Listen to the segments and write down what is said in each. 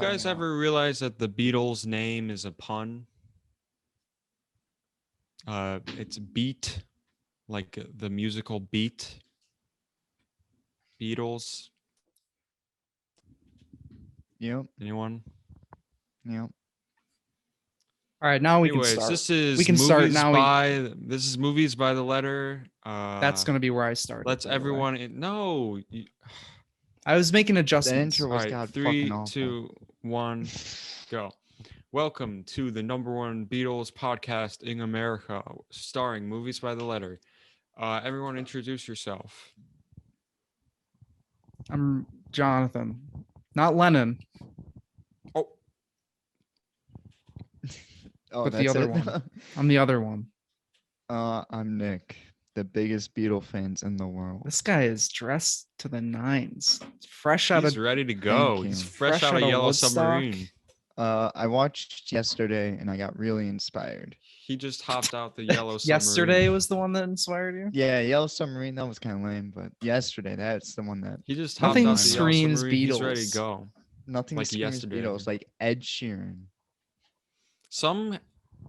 guys ever realize that the Beatles' name is a pun? It's beat, like the musical Beat. Beatles. Yep. Anyone? Yep. All right, now we Anyways, can start. this is We can movies start now. by. This is movies by the letter. That's gonna be where I started. Let's by the way. everyone. No. I was making The adjustments. intro All was right, god 3, fucking awful. 2, 1, go. Welcome to the #1 Beatles podcast in America, starring movies by the letter. Everyone, introduce yourself. I'm Jonathan, not Lennon, Oh, Oh, but the that's other it? one. I'm the other one. I'm Nick, the biggest Beatle fans in the world. This guy is dressed to the nines, fresh out he's of ready to go. Thank He's you. fresh out of Yellow Woodstock. Submarine. I watched yesterday and I got really inspired. He just hopped out the Yellow Submarine. Yesterday was the one that inspired you. Yeah, Yellow Submarine, that was kind of lame, but yesterday, that's the one that He just hopped Nothing out the Yellow screams Submarine. He's ready Beatles. to go. nothing Like screams yesterday. Beatles, like Ed Sheeran. Some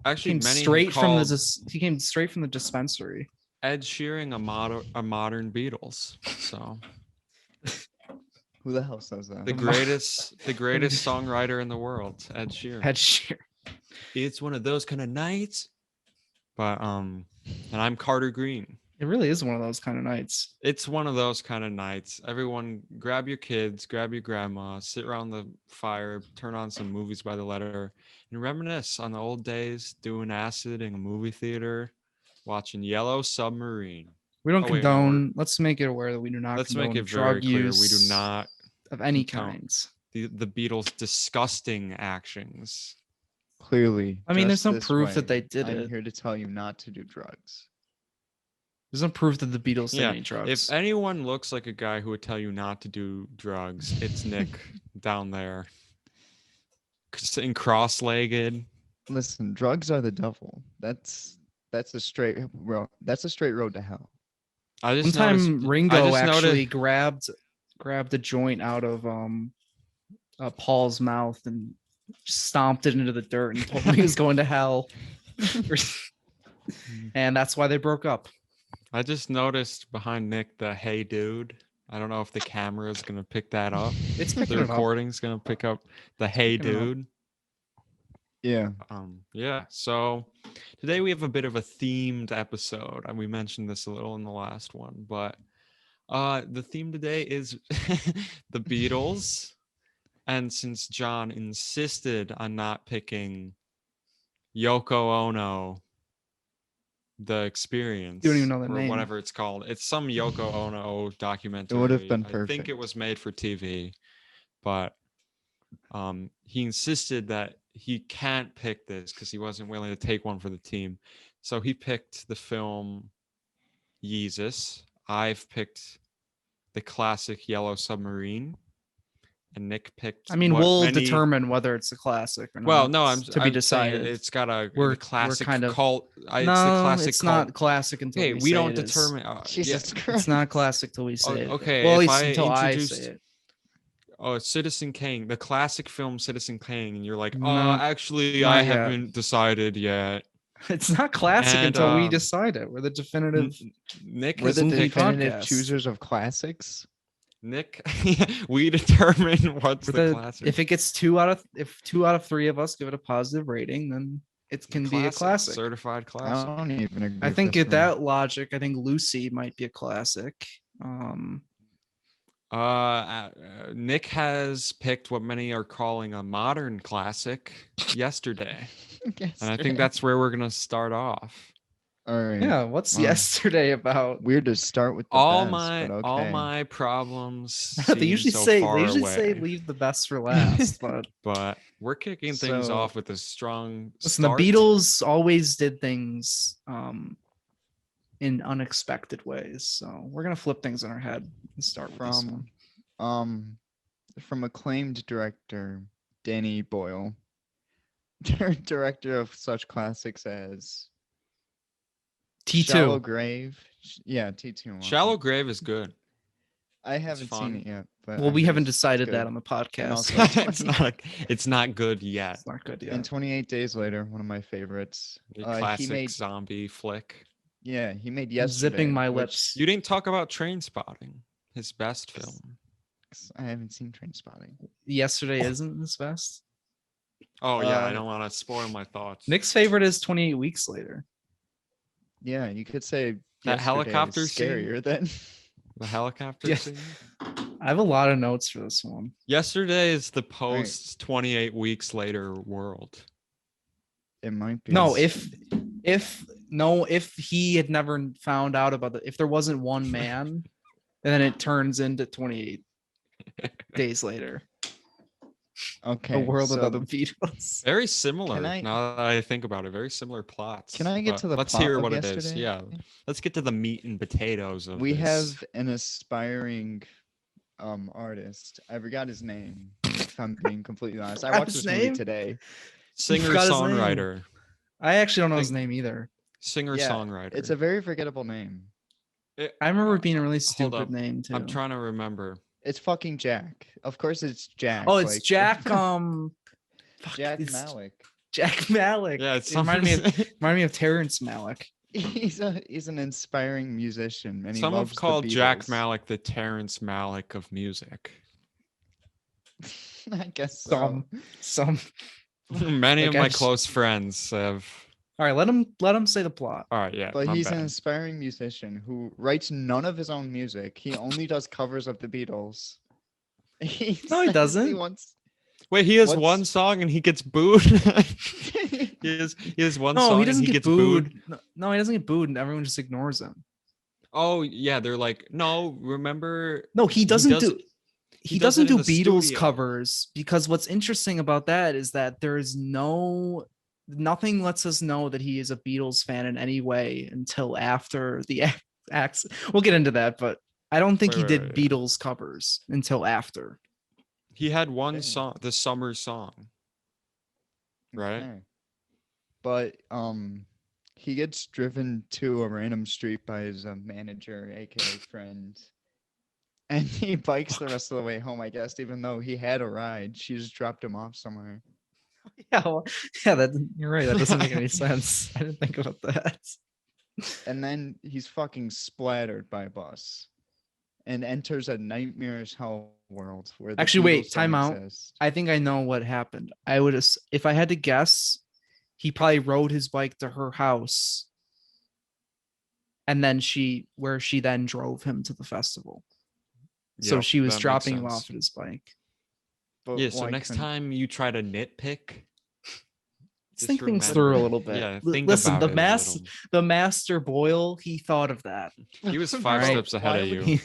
actually Came many straight from called he came straight from the dispensary. Ed Sheeran a modern Beatles. So Who the hell says that? the greatest songwriter in the world, Ed Sheeran. Ed Sheeran. It's one of those kind of nights. But and I'm Carter Green. It really is one of those kind of nights. It's one of those kind of nights. Everyone grab your kids, grab your grandma, sit around the fire, turn on some movies by the letter, and reminisce on the old days doing acid in a movie theater, watching Yellow Submarine. We don't Oh, wait, no, condone. Let's make it aware that we do not Let's condone make it drug very clear. use We do not of any condone kinds. the Beatles' disgusting actions. Clearly. I mean, there's just no this proof way, that they did I'm it. here to tell you not to do drugs. There's no proof that the Beatles did Yeah, any drugs. if anyone looks like a guy who would tell you not to do drugs, it's Nick down there, sitting cross-legged. Listen, drugs are the devil. That's a straight road. That's a straight road to hell. I One just time, noticed, Ringo actually grabbed a joint out of Paul's mouth and stomped it into the dirt and told him he was going to hell. And that's why they broke up. I just noticed behind Nick the "Hey Dude." I don't know if the camera is gonna pick that up. It's The picking it up. recording's gonna pick up the "Hey picking it up. Dude." Yeah. Yeah. So today we have a bit of a themed episode, and we mentioned this a little in the last one, but the theme today is the Beatles. And since John insisted on not picking Yoko Ono, the Experience, You don't even know the or name. whatever it's called. It's some Yoko Ono documentary. It would have been I perfect. think it was made for TV, but he insisted that he can't pick this because he wasn't willing to take one for the team. So he picked the film Yeezus. I've picked the classic Yellow Submarine. And Nick picked. I mean, we'll determine whether it's a classic or not. Well, no, It's to be decided. It's got a We're classic kind of cult. No, it's the classic it's cult. not classic until Okay, we we say don't it is. determine. Jesus Christ. It's not classic till we say it. Okay, Well, at if least I until I introduced- say it. Oh, Citizen Kane, the classic film Citizen Kane, and you're like, No, actually, not I yet. haven't decided yet. It's not classic And, until we decide it. We're the definitive. Nick We're has the picked. definitive podcast. choosers of classics. Nick, we determine what's we're the classic. If it gets two out of three of us give it a positive rating, then it can be a classic. Certified I classic. don't even agree. I with think this at one. that logic, I think Lucy might be a classic. Nick has picked what many are calling a modern classic, Yesterday. And I think that's where we're going to start off. All right. Yeah, what's Wow. Yesterday about? Weird to start with the all best, my but okay. all my problems They seem usually so say far say away. leave the best for last, but But we're kicking things So- off with a strong listen, start. the Beatles always did things in unexpected ways. So we're gonna flip things on our head and start with this one. From acclaimed director Danny Boyle, director of such classics as T2. Shallow Grave. Yeah, T2. Shallow Grave is good. I haven't seen fun. it yet, but Well, I we heard haven't it's decided good. that on the podcast. also- it's not good yet. It's not good And yet. 28 Days Later, one of my favorites. A He classic made zombie flick. he made I'm Yesterday. zipping my which lips. You didn't talk about Train Spotting, his best film. I haven't seen Trainspotting. Yesterday isn't his best. Oh yeah, I Uh, don't want to spoil my thoughts. Nick's favorite is 28 Weeks Later. Yeah, you could say That Yesterday helicopter is scene? scarier than The helicopter Yeah. scene. I have a lot of notes for this one. Yesterday is the post 28 weeks later world. it might be. No, if he had never found out about it, if there wasn't one man, and then it turns into 28 days later, okay, a world so without the Beatles. Very similar. Can I- Now that I think about it, very similar plots. Can I get but to the let's plot hear of what it is. Yesterday? Yeah, let's get to the meat and potatoes of we this. have an aspiring artist. I forgot his name. If I'm being completely honest, I Forgot watched his this movie name? today. singer forgot his name. songwriter. I actually don't know his Think- name either. Singer Yeah, songwriter. It's a very forgettable name. I remember it being a really Hold up. stupid name too. I'm trying to remember. It's fucking Jack. Of course, it's Jack. Oh, it's like- Jack. Fuck, Jack it's Malik. Jack Malik. Yeah, it's It reminded me of something- reminded me of Terrence Malick. He's an inspiring musician, and he Some loves have called the Jack Beatles. Malik the Terrence Malick of music. I guess so. Some. Many of Like, my I've s- close friends have. All right, let him say the plot. All right, yeah. But my he's an bad. inspiring musician who writes none of his own music. He only does covers of the Beatles. No, he essentially doesn't. wants- Wait, he has what's- one song and he gets booed. he has one No, song he doesn't and he get gets booed. No, he doesn't get booed, and everyone just ignores him. Oh yeah, they're like, no, remember? No, he doesn't does do. it- He does doesn't it in do the Beatles studio. covers because what's interesting about that is that there is nothing lets us know that he is a Beatles fan in any way until after the acts. We'll get into that, but I don't think he Right, did right, right. Beatles covers until after. He had one Okay. song, the summer song. Right? Okay. But he gets driven to a random street by his manager, aka friend, and he bikes the rest of the way home. I guess, even though he had a ride, she just dropped him off somewhere. Yeah, you're right. That doesn't make any sense. I didn't think about that. And then he's fucking splattered by a bus, and enters a nightmarish hell world where the Actually, wait, Beatles don't time out. exist. I think I know what happened. I would have, if I had to guess, he probably rode his bike to her house, and then she then drove him to the festival. So Yep, she was that makes dropping him sense. off at his bike. But Yeah, so why next couldn't- time you try to nitpick, Let's just think things remember- through a little bit. Yeah, L- think Listen, about the it a the master Boyle, he thought of that. He was 5 Alright, steps ahead why of would you.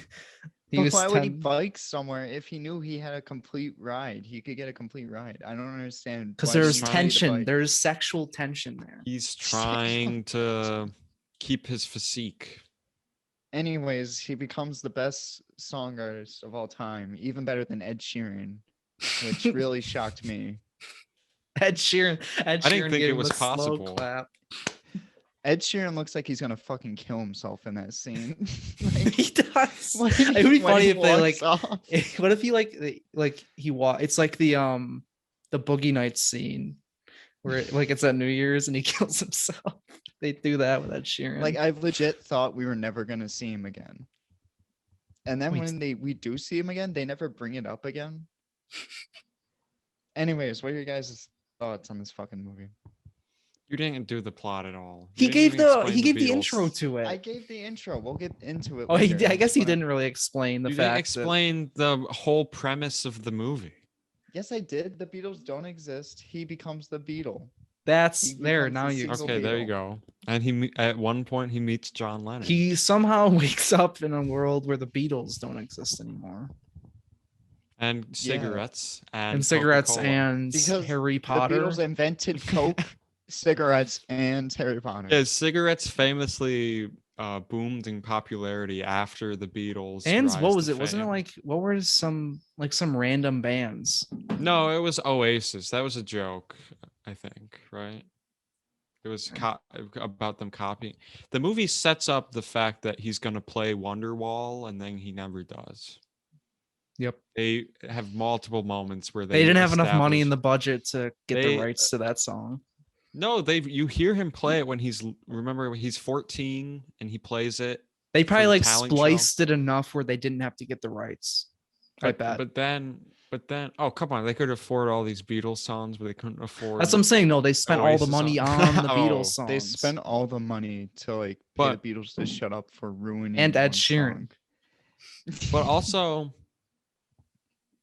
He But was why would he 10 bike somewhere if he knew he had a complete ride? He could get a complete ride. I don't understand. because why he there's needed a tension. bike. There's sexual tension there. He's trying to keep his physique. Anyways, he becomes the best song artist of all time, even better than Ed Sheeran, which really shocked me. Ed Sheeran. I didn't think gave it him was a slow possible. clap. Ed Sheeran looks like he's gonna fucking kill himself in that scene. He does. When It would be when funny he if they walks like. off. What if he It's like the Boogie Nights scene where it's at New Year's and he kills himself. They do that with Ed Sheeran. Like I legit thought we were never gonna see him again. And then Wait. when we do see him again, they never bring it up again. Anyways, what are your guys' thoughts on this fucking movie? You didn't do the plot at all. he You didn't gave even explain he gave the Beatles. intro to it. I gave the intro. We'll get into it. Oh, he later. did. I guess he But- didn't really explain the You fact didn't explain the whole premise of the movie. Yes, I did. The Beatles don't exist. He becomes the Beatle. that's he there becomes now. a You single Okay, there you Beatle. go. And at one point he meets John Lennon. he somehow wakes up in a world where the Beatles don't exist anymore, and cigarettes and cigarettes Coca-Cola. and Because Harry The Potter. Beatles invented Coke, cigarettes, and Harry Potter. Yeah, cigarettes famously boomed in popularity after the Beatles. And rise what was to it? Wasn't it fame. like what were some random bands? No, it was Oasis. That was a joke, I think, right? It was about them copying. The movie sets up the fact that he's going to play Wonderwall, and then he never does. Yep. They have multiple moments where They didn't have enough money in establish- the budget to get the They- rights to that song. No, you hear him play it when remember when he's 14 and he plays it. They for probably the like talent show. spliced it enough where they didn't have to get the rights. I bet. But then, oh come on, they could afford all these Beatles songs, but they couldn't afford. That's what I'm saying. No, they spent all the Oasis money song. on the Oh. Beatles songs. They spent all the money to like pay But- the Beatles to shut up for ruining And Ed one Sheeran. song. But also,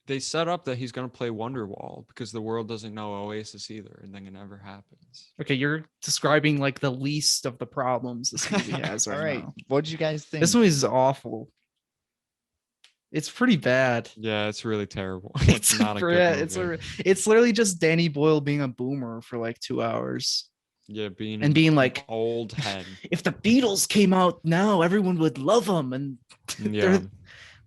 they set up that he's gonna play Wonderwall because the world doesn't know Oasis either, and then it never happens. Okay, you're describing like the least of the problems this movie has right, All right, now. what did you guys think? This movie is awful. It's pretty bad. Yeah, it's really terrible. It's It's not a good movie. it's literally just Danny Boyle being a boomer for like 2 hours Yeah, being and being like, old head. if the Beatles came out now, everyone would love them. And Yeah,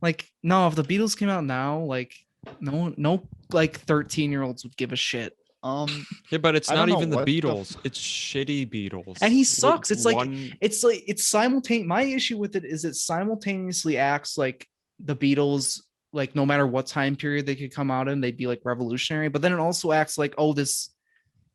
like, no, if the Beatles came out now, like, no, like 13-year-olds would give a shit. yeah, but it's I not don't know even the what the Beatles. It's shitty Beatles. And he With sucks. It's like one- it's simultaneous. My issue with it is it simultaneously acts like the Beatles, like no matter what time period they could come out in, they'd be like revolutionary. But then it also acts like, oh,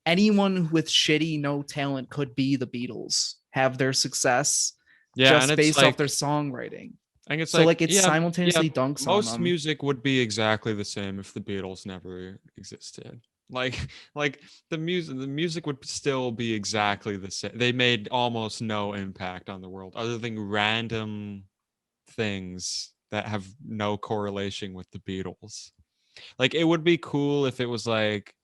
anyone with shitty no talent could be the Beatles, have their success yeah, just and it's based like, off their songwriting. I think it's So like it yeah, simultaneously dunks on most them. music would be exactly the same if the Beatles never existed. Like the music would still be exactly the same. They made almost no impact on the world other than random things that have no correlation with the Beatles. Like it would be cool if it was like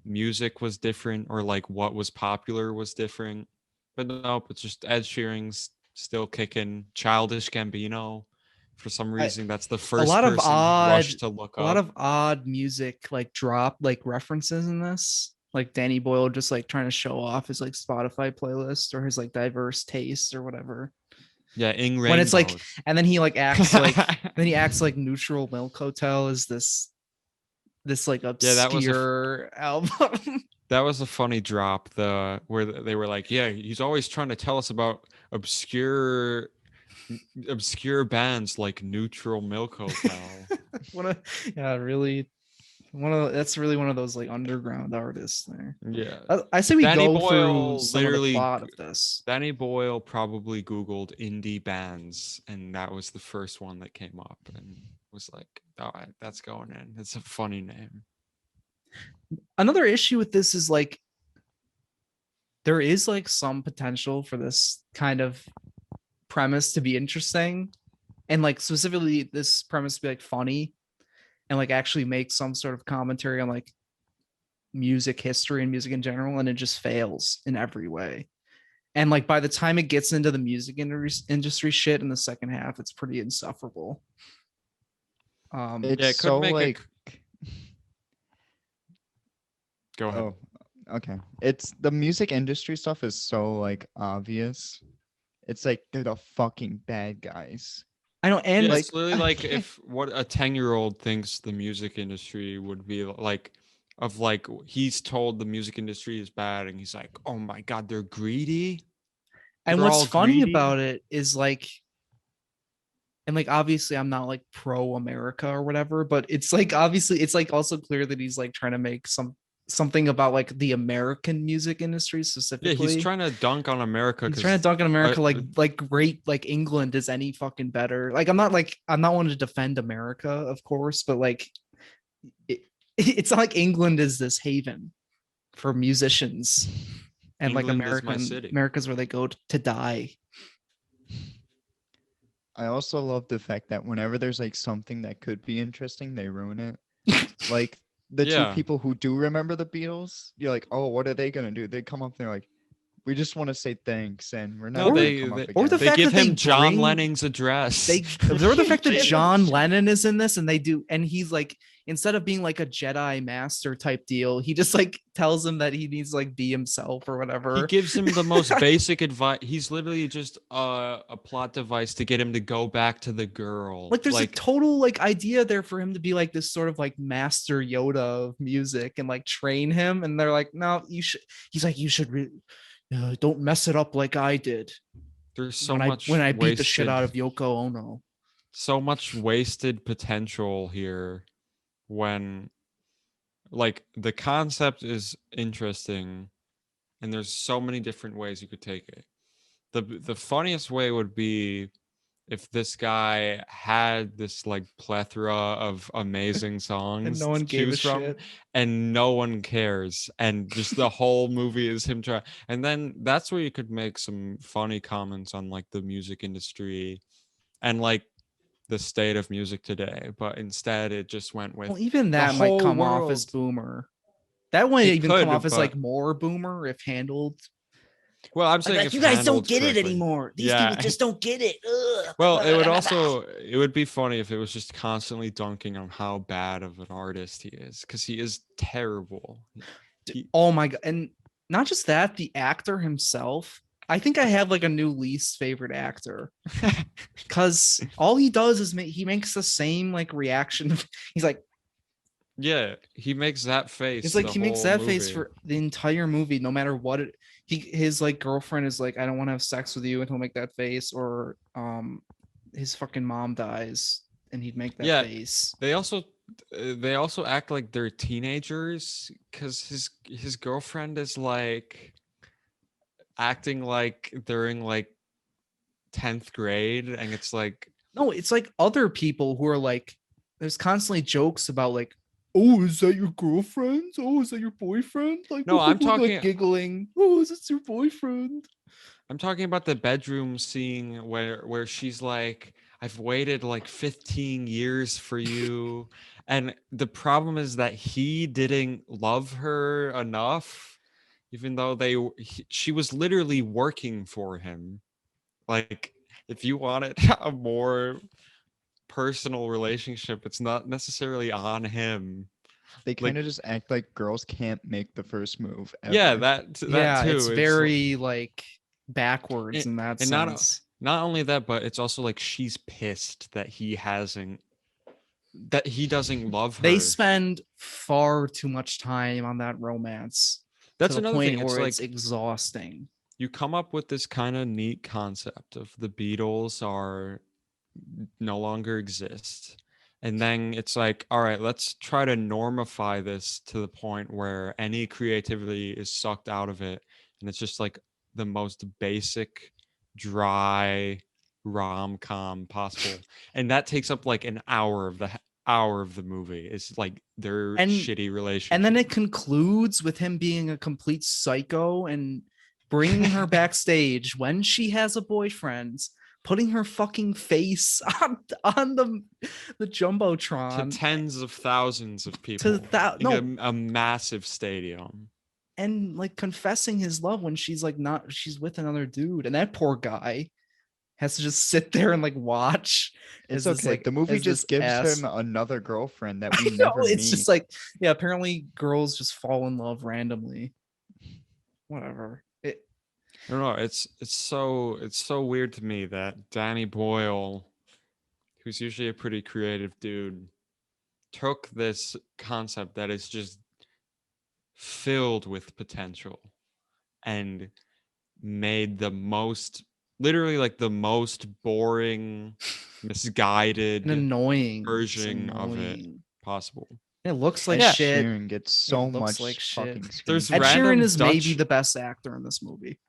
music was different or like what was popular was different. But nope, it's just Ed Sheeran's still kicking. Childish Gambino. For some reason, that's the first lot of person Rush to look a up. lot of odd music like drop like references in this, like Danny Boyle just like trying to show off his like Spotify playlist or his like diverse taste or whatever. Yeah, in When it's like, Rainbows. and then he like acts like then he acts like Neutral Milk Hotel is this like obscure album. That was a funny drop. Where they were like, yeah, he's always trying to tell us about obscure bands like Neutral Milk Hotel. Really that's really one of those like underground artists there. Yeah. I say we Danny go Boyle through some of the literally- plot of this. Danny Boyle probably Googled indie bands, and that was the first one that came up, and was like, "All right, that's going in. It's a funny name." Another issue with this is like there is like some potential for this kind of premise to be interesting, and like specifically this premise to be like funny and like actually make some sort of commentary on like music history and music in general, and it just fails in every way. And like by the time it gets into the music industry shit in the second half, it's pretty insufferable. It's Yeah, it could so make like Go ahead. oh, okay. It's the music industry stuff is so like obvious. It's like they're the fucking bad guys. I know, and Yeah, like it's literally like if what a 10-year-old thinks the music industry would be like, of like he's told the music industry is bad, and he's like, oh my god, they're greedy. and They're what's all funny greedy. about it is like, and like obviously I'm not like pro America or whatever, but it's like obviously it's like also clear that he's like trying to make something about like the American music industry Yeah, specifically. he's trying to dunk on America. He's trying to dunk on America uh, like great, like England is any fucking better. Like I'm not wanting to defend America, of course, but like it's not like England is this haven for musicians, and England like is my city. America's where they go to die. I also love the fact that whenever there's like something that could be interesting, they ruin it. Like the Yeah. two people who do remember the Beatles, you're like, oh, what are they gonna do? They come up, they're like, we just want to say thanks, and we're not No, gonna they come up or the again." they fact give that they him John bring- Lennon's address. They or the fact that Jesus. John Lennon is in this, and they do, and he's like, instead of being like a Jedi master type deal, he just like tells him that he needs to like be himself or whatever. He gives him the most basic advice. He's literally just a plot device to get him to go back to the girl. Like there's a total like idea there for him to be like this sort of like master Yoda of music and like train him, and they're like, no, you should. He's like, you should don't mess it up like I did there's so when much I beat the shit wasted- out of Yoko Ono. so much wasted potential here when like the concept is interesting and there's so many different ways you could take it. The funniest way would be if this guy had this like plethora of amazing songs no one to gave a choose from shit. and no one cares and just the whole movie is him trying, and then that's where you could make some funny comments on like the music industry and like the state of music today, but instead it just went with Well, even the that might whole come off as world. boomer. That might It even come could, off as but like more boomer if handled. well, I'm Like, saying if you guys don't handled get it correctly. anymore. These Yeah. people just don't get it. Ugh. Well, it would be funny if it was just constantly dunking on how bad of an artist he is, because he is terrible. Oh my god. And not just that, the actor himself. I think I have like a new least favorite actor. Because all he does is he makes the same like reaction. He's like, Yeah, he makes that face. it's like the he makes whole that face movie. for the entire movie, no matter what it. His like girlfriend is like, I don't want to have sex with you, and he'll make that face, or his fucking mom dies, and he'd make that face. They also act like they're teenagers because his girlfriend is like acting like they're in like 10th grade, and it's like No, it's like other people who are like, there's constantly jokes about like, oh, is that your girlfriend? Oh, is that your boyfriend? Like, No, I'm like, talking- giggling. Oh, is this your boyfriend? I'm talking about the bedroom scene where she's like, I've waited like 15 years for you. And the problem is that he didn't love her enough, even though she was literally working for him. Like, if you wanted a more personal relationship, it's not necessarily on him. They kind of just act like girls can't make the first move ever. Yeah, that Yeah, too. it's very like backwards And- in that and sense. not only that, but it's also like she's pissed that he doesn't love her. They spend far too much time on that romance. That's to the another point thing. It's where like it's exhausting. you come up with this kind of neat concept of the Beatles are no longer exist. And then it's like, all right, let's try to normify this to the point where any creativity is sucked out of it. And it's just like the most basic, dry rom-com possible. And that takes up like an hour of the movie. It's like their shitty relationship. And then it concludes with him being a complete psycho and bringing her backstage when she has a boyfriend, putting her fucking face on the jumbotron to tens of thousands of people in a massive stadium, and like confessing his love when she's with another dude, and that poor guy has to just sit there and like watch. It's okay. Like, the movie just gives him another girlfriend that we never meet. It's just like, yeah, apparently girls just fall in love randomly. Whatever. I don't know. It's so weird to me that Danny Boyle, who's usually a pretty creative dude, took this concept that is just filled with potential and made literally like the most boring, misguided, and annoying version of it possible. It looks like Ed shit. Sheeran gets so much like fucking shit. There's Ed random Sheeran is Dutch- maybe the best actor in this movie.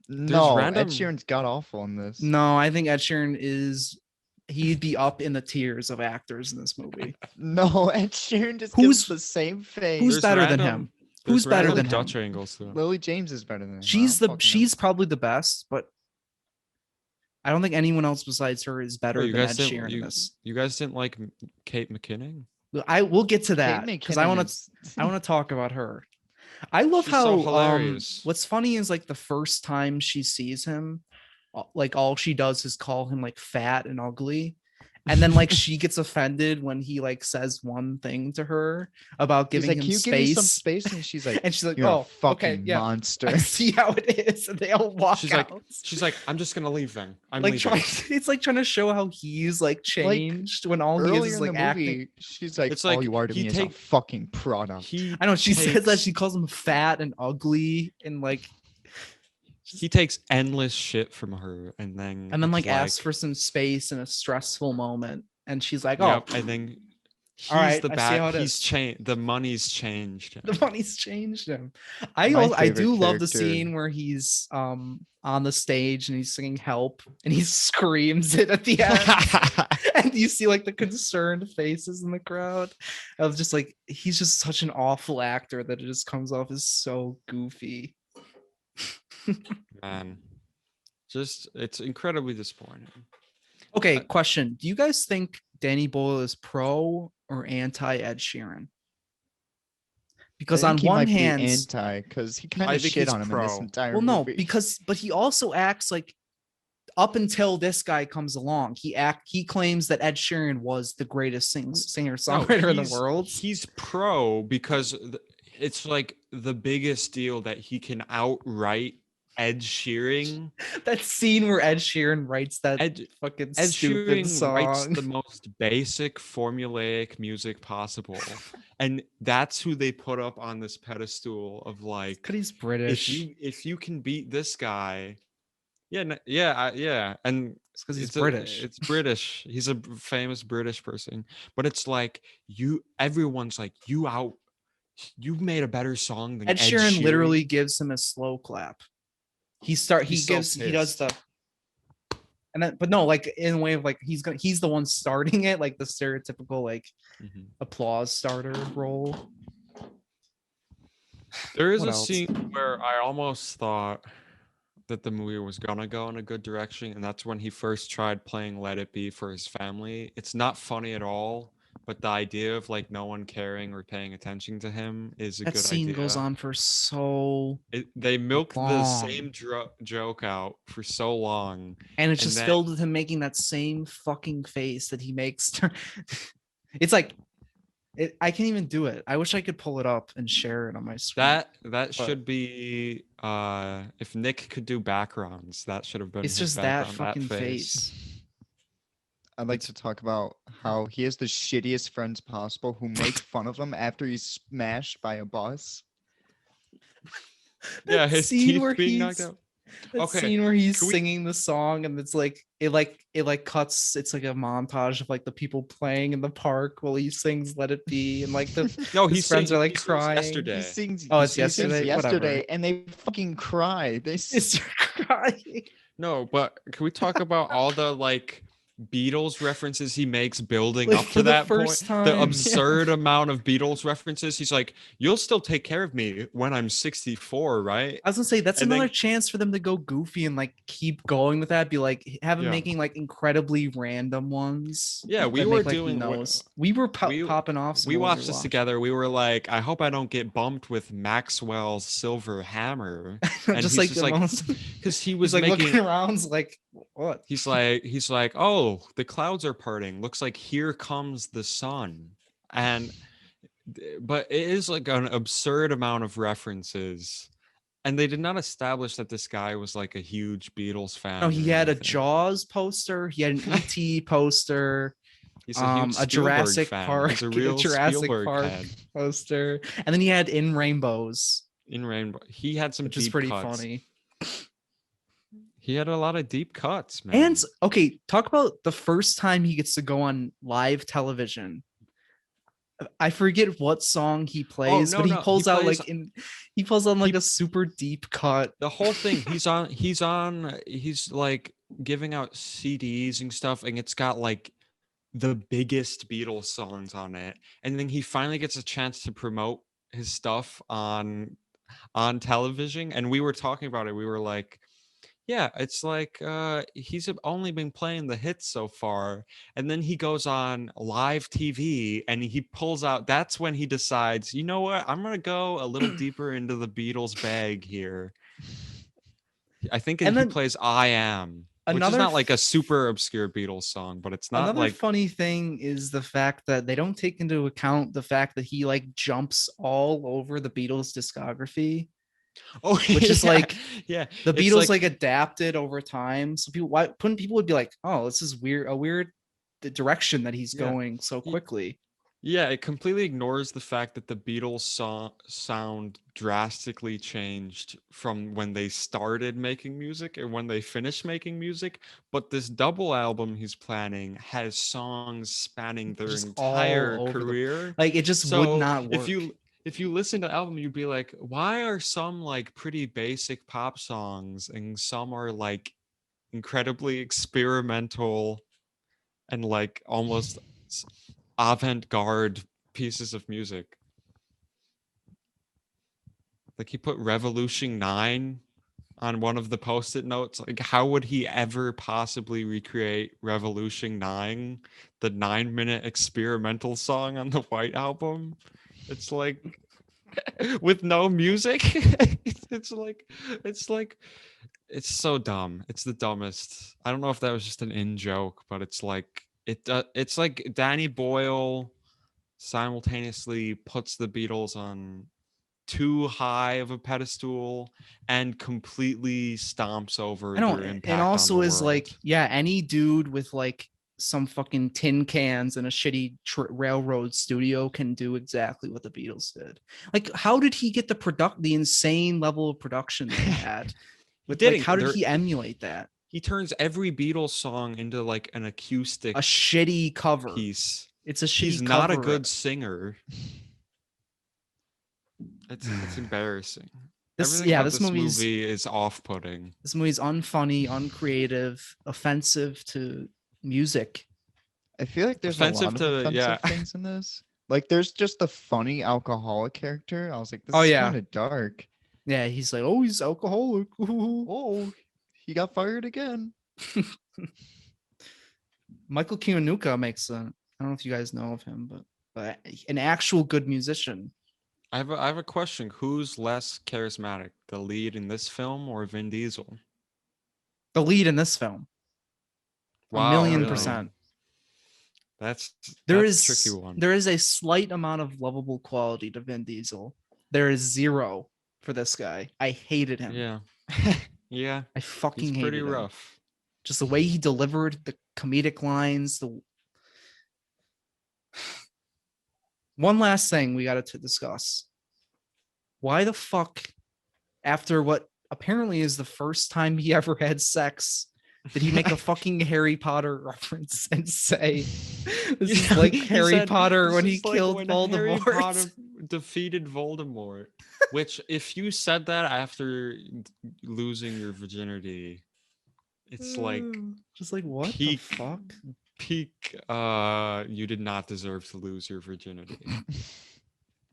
No, random- Ed Sheeran's god awful in this. No, I think Ed Sheeran he'd be up in the tiers of actors in this movie. No, Ed Sheeran just Who's- gives the same face. Who's There's better than random- him? there's Who's better random than him? Dutch angles to it. Lily James is better than him. I She's don't fucking know. probably the best, but I don't think anyone else besides her is better Wait, than Ed Sheeran in this. you guys didn't like Kate McKinnon? We'll get to that because I want to talk about her. I love She's how so hilarious. what's funny is like the first time she sees him, like all she does is call him like fat and ugly. And then like she gets offended when he like says one thing to her about He's giving like, him "Can you give me some space. space?" And she's like, And she's like, "You're "Oh, a fucking okay, yeah, monster." I see how it is." And they all walk She's out. like, I'm just gonna leave then. I'm like leaving. it's like trying to show how he's like changed when all he Earlier is in like the acting. movie, she's like, It's like "All you are to he me is a fucking product." He I know she says that takes- she calls him fat and ugly and like he takes endless shit from her, and then like it's asks for some space in a stressful moment, and she's like, "Oh, yep, and then all he's right, the I see bad. how it He's is." changed. The money's changed him. The money's changed him. My I favorite do love the character. scene where he's on the stage and he's singing "Help" and he screams it at the end. And you see like the concerned faces in the crowd of just like he's just such an awful actor that it just comes off as so goofy. Man, just it's incredibly disappointing. Okay, question. Do you guys think Danny Boyle is pro or anti Ed Sheeran? Because I on think he one might hand, be anti, because he kind I of think shit he's on him in this pro. entire well, no, movie. but he also acts like up until this guy comes along, he claims that Ed Sheeran was the greatest singer songwriter in the world. He's pro because it's like the biggest deal that he can outright Ed Sheeran. That scene where Ed Sheeran writes that fucking Ed stupid Sheeran writes song. the most basic formulaic music possible, and that's who they put up on this pedestal of like, Because he's British. if you can beat this guy, and It's because he's British. It's British. He's a famous British person, but it's like everyone's like you've made a better song than Ed Sheeran literally gives him a slow clap. He does the, and then, but no, like in a way of like he's the one starting it, like the stereotypical like applause starter role. There is What a else? scene where I almost thought that the movie was gonna go in a good direction, and that's when he first tried playing Let It Be for his family. It's not funny at all, but the idea of like no one caring or paying attention to him is a That good scene idea. goes on for so They milk the long. same joke out for so long, and it's just filled with him making that same fucking face that he makes. It's like I can't even do it. I wish I could pull it up and share it on my screen. That should be if Nich could do backgrounds, that should have been It's his just that background, fucking face. I'd like to talk about how he has the shittiest friends possible who make fun of him after he's smashed by a bus. Yeah, his teeth being knocked out. That scene where he's singing the song and it's like it cuts, it's like a montage of like the people playing in the park while he sings Let It Be, and like his friends are like crying. Yesterday. It's yesterday. Yesterday, and they fucking cry. They start crying. No, but can we talk about all the like Beatles references he makes building up to that point? The absurd amount of Beatles references. He's like, "You'll still take care of me when I'm 64, right?" I was gonna say that's another chance for them to go goofy and like keep going with that. Be like, have him making like incredibly random ones. Yeah, we were make, doing. We were popping off. We watched this together. We were like, I hope I don't get bumped with Maxwell's silver hammer. And just he's like because he was like making, looking around, like what? He's like, oh, the clouds are parting. Looks like here comes the sun. But it is like an absurd amount of references. And they did not establish that this guy was like a huge Beatles fan. No, he had a Jaws poster. He had an ET poster. He's a huge a Jurassic fan. Park. He's a real Jurassic Spielberg Park head. Poster. And then he had In Rainbows. He had some which is deep pretty cuts. Funny. He had a lot of deep cuts, man. And okay, talk about the first time he gets to go on live television. I forget what song he plays, but he pulls out like a super deep cut. The whole thing, he's like giving out CDs and stuff, and it's got like the biggest Beatles songs on it. And then he finally gets a chance to promote his stuff on television. And we were talking about it. We were like, yeah, it's like he's only been playing the hits so far, and then he goes on live TV and he pulls out. That's when he decides, you know what? I'm gonna go a little deeper into the Beatles bag here. I think he plays "I Am," which is not like a super obscure Beatles song, but it's not another like. Funny thing is the fact that they don't take into account the fact that he like jumps all over the Beatles discography. Oh, which is like the Beatles like adapted over time. So people would be like, oh, this is weird, a weird direction that he's going so quickly. Yeah, it completely ignores the fact that the Beatles sound drastically changed from when they started making music and when they finished making music. But this double album he's planning has songs spanning their Just all entire over the, career. like, it just would So not if work. you listen to the album, you'd be like, why are some like pretty basic pop songs and some are like incredibly experimental and like almost avant-garde pieces of music. Like he put Revolution 9 on one of the post-it notes. Like how would he ever possibly recreate Revolution 9, the 9-minute experimental song on the White Album? It's like with no music. It's like it's so dumb. It's the dumbest. I don't know if that was just an in joke, but it's like it's like Danny Boyle simultaneously puts the Beatles on too high of a pedestal and completely stomps over I don't, their and impact on the also is world. like, yeah, any dude with like some fucking tin cans and a shitty railroad studio can do exactly what the Beatles did. Like, how did he get the insane level of production they had? With like, how did he emulate that? He turns every Beatles song into like an acoustic A shitty cover. piece. It's a shitty He's not a cover. good singer. It's embarrassing. Everything about this movie is off-putting. This movie's unfunny, uncreative, offensive to music. I feel like there's Offensive a lot of to- offensive yeah. things in this. Like there's just the funny alcoholic character. I was like, this is kind of dark. Yeah, he's like, oh, he's alcoholic. Oh, he got fired again. Michael Kiwanuka makes I don't know if you guys know of him, but an actual good musician. I have a question. Who's less charismatic, the lead in this film or Vin Diesel? The lead in this film. Wow, 1,000,000%. That's There a is tricky one. There is a slight amount of lovable quality to Vin Diesel. There is zero for this guy. I hated him. Yeah. Yeah. I fucking He's pretty hated him. rough. Just the way he delivered the comedic lines. One last thing we got to discuss. Why the fuck, after what apparently is the first time he ever had sex, did he make a fucking Harry Potter reference and say, this is like Harry Potter when he killed Voldemort? Harry Potter defeated Voldemort. Which, if you said that after losing your virginity, it's like just like, what peak, the fuck? Peak, you did not deserve to lose your virginity.